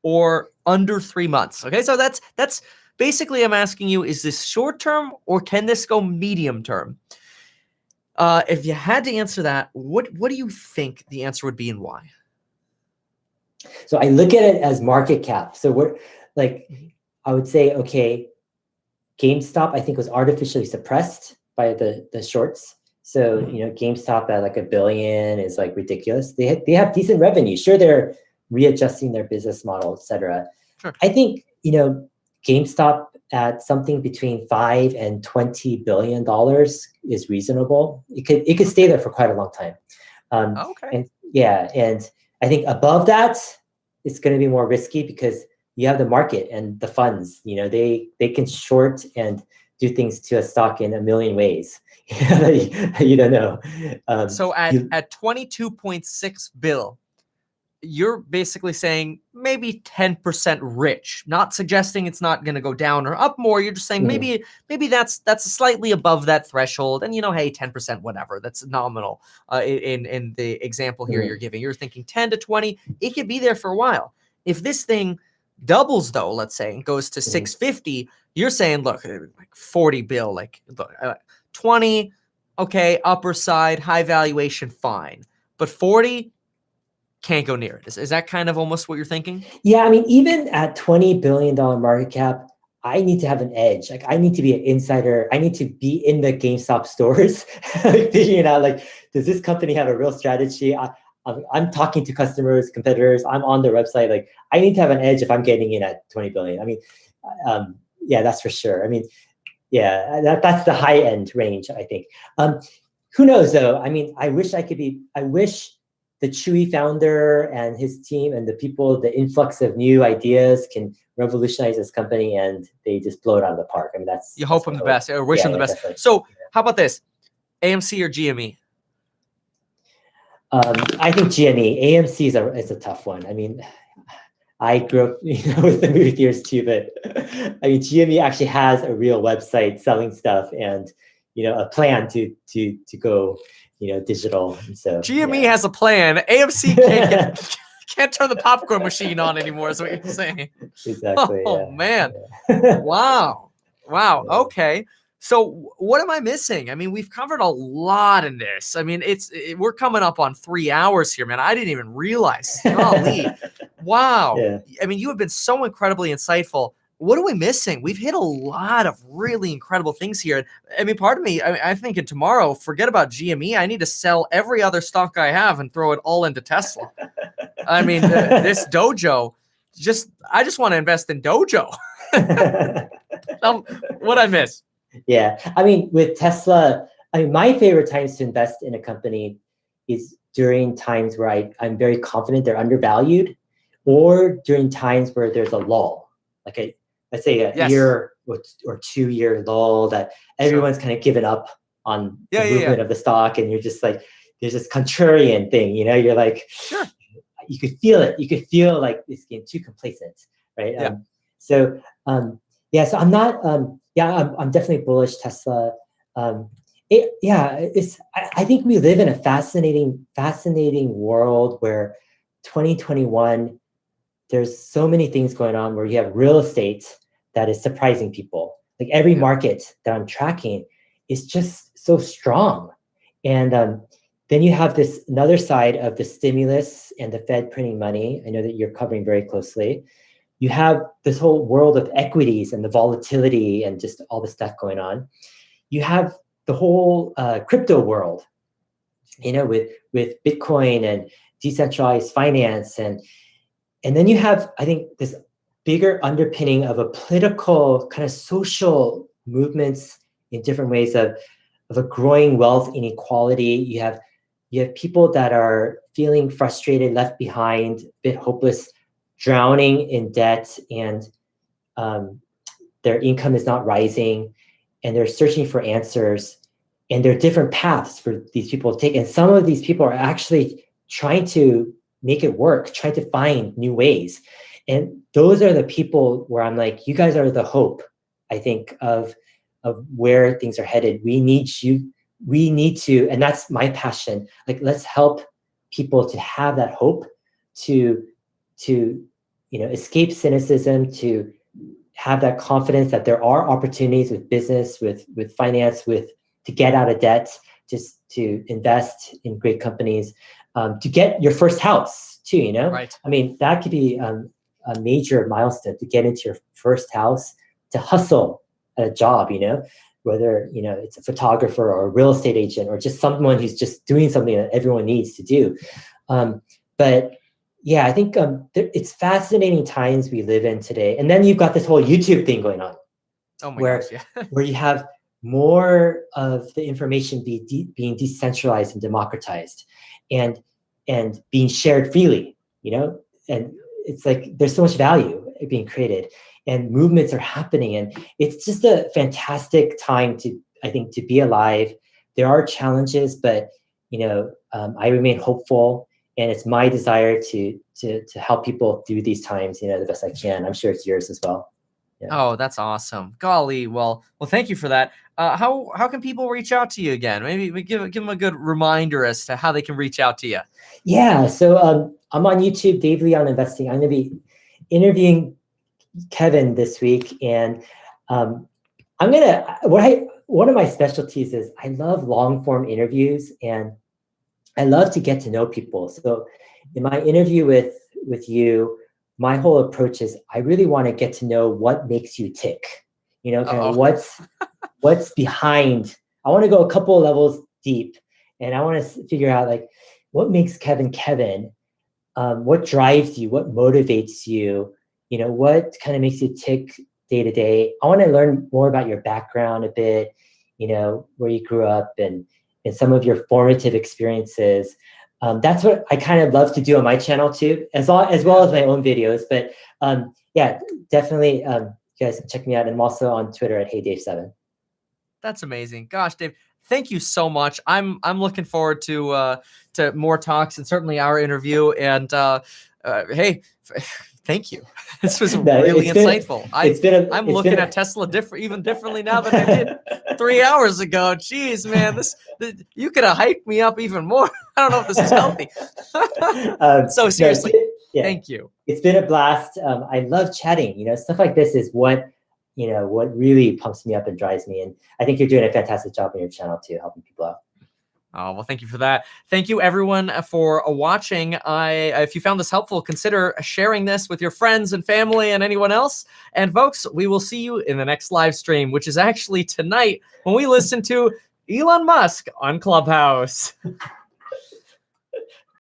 or under 3 months? Okay, so that's basically, I'm asking you, is this short term or can this go medium term? If you had to answer that, what do you think the answer would be and why? So I look at it as market cap. So we're like, I would say, okay, GameStop, I think, was artificially suppressed by the shorts. So, you know, GameStop at like $1 billion is like ridiculous. They have decent revenue. Sure, they're readjusting their business model, et cetera. Sure. I think, you know, GameStop at something between $5 and $20 billion is reasonable. It could stay there for quite a long time. Okay. And I think above that, it's going to be more risky because you have the market and the funds. You know, they can short and do things to a stock in a million ways. You don't know. So at 22.6 bill, you're basically saying maybe 10% rich, not suggesting it's not going to go down or up more. You're just saying maybe that's slightly above that threshold. And, you know, hey, 10%, whatever, that's nominal. In the example here you're giving, you're thinking 10 to 20, it could be there for a while. If this thing doubles though, let's say, and goes to 650, you're saying, look, like 40 bill, like 20, okay, upper side, high valuation, fine. But 40, can't go near it. Is that kind of almost what you're thinking? Yeah, I mean, even at $20 billion market cap, I need to have an edge. Like, I need to be an insider. I need to be in the GameStop stores, figuring out, like, does this company have a real strategy? I'm talking to customers, competitors. I'm on their website. Like, I need to have an edge if I'm getting in at 20 billion. I mean, yeah, that's for sure. I mean, yeah, that's the high end range, I think. Who knows though? I mean, I wish the Chewy founder and his team and the people, the influx of new ideas can revolutionize this company, and they just blow it out of the park. I mean, you hope them the best, or wish them the best. Definitely. So how about this? AMC or GME? I think GME. AMC is a tough one. I mean, I grew up, with the movie theaters too, but I mean, GME actually has a real website selling stuff and, a plan to go, digital. And so GME has a plan. AMC can't turn the popcorn machine on anymore, is what you're saying. Exactly. Oh, man. Yeah. Wow. Yeah. Okay. So what am I missing? I mean, we've covered a lot in this. I mean, we're coming up on 3 hours here, man. I didn't even realize. Golly. Wow. Yeah. I mean, you have been so incredibly insightful. What are we missing? We've hit a lot of really incredible things here. I mean, part of me, I'm thinking tomorrow, forget about GME. I need to sell every other stock I have and throw it all into Tesla. I mean, this dojo, I just want to invest in dojo. What'd I miss? Yeah. I mean, with Tesla, my favorite times to invest in a company is during times where I'm very confident they're undervalued, or during times where there's a lull, like let's say a year or 2 year lull that everyone's kind of given up on the movement of the stock. And you're just like, there's this contrarian thing, you're like, sure. You could feel it. You could feel like it's getting too complacent, right? Yeah. So I'm not, I'm definitely bullish Tesla. I think we live in a fascinating world where 2021, there's so many things going on where you have real estate that is surprising people. Like every market that I'm tracking is just so strong. And then you have this another side of the stimulus and the Fed printing money. I know that you're covering very closely. You have this whole world of equities and the volatility and just all the stuff going on. You have the whole crypto world, with Bitcoin and decentralized finance. And then you have, I think, this bigger underpinning of a political kind of social movements in different ways of a growing wealth inequality. You have people that are feeling frustrated, left behind, a bit hopeless, drowning in debt, and their income is not rising, and they're searching for answers. And there are different paths for these people to take. And some of these people are actually trying to make it work, trying to find new ways. And those are the people where I'm like, you guys are the hope, I think, of where things are headed. We need you. We need to, and that's my passion. Like, let's help people to have that hope to escape cynicism, to have that confidence that there are opportunities with business, with finance, to get out of debt, just to invest in great companies, to get your first house too, Right. I mean, that could be a major milestone, to get into your first house, to hustle at a job, whether, it's a photographer or a real estate agent or just someone who's just doing something that everyone needs to do. But yeah, I think it's fascinating times we live in today. And then you've got this whole YouTube thing going on, Gosh, yeah. where you have more of the information being decentralized and democratized, and being shared freely, and it's like there's so much value being created, and movements are happening, and it's just a fantastic time I think, to be alive. There are challenges, but I remain hopeful, and it's my desire to help people through these times, the best I can. I'm sure it's yours as well. Yeah. Oh, that's awesome. Golly. Well, thank you for that. How can people reach out to you again? Maybe we give them a good reminder as to how they can reach out to you. Yeah. So I'm on YouTube, Dave Lee on Investing. I'm going to be interviewing Kevin this week, and one of my specialties is I love long form interviews, and I love to get to know people. So in my interview with you, my whole approach is I really want to get to know what makes you tick, kind of what's behind. I want to go a couple of levels deep, and I want to figure out like what makes Kevin, what drives you, what motivates you, what kind of makes you tick day to day. I want to learn more about your background a bit, where you grew up and some of your formative experiences. That's what I kind of love to do on my channel too, as well as my own videos. But yeah, definitely, you guys can check me out. And I'm also on Twitter at HeyDave7. That's amazing. Gosh, Dave, thank you so much. I'm looking forward to more talks, and certainly our interview. And hey, thank you. This was really insightful. I'm looking at Tesla even differently now than I did 3 hours ago. Jeez, man, you could have hyped me up even more. I don't know if this is healthy. So seriously, thank you. It's been a blast. I love chatting. Stuff like this is what really pumps me up and drives me. And I think you're doing a fantastic job on your channel too, helping people out. Oh, well, thank you for that. Thank you, everyone, for watching. If you found this helpful, consider sharing this with your friends and family and anyone else. And folks, we will see you in the next live stream, which is actually tonight when we listen to Elon Musk on Clubhouse.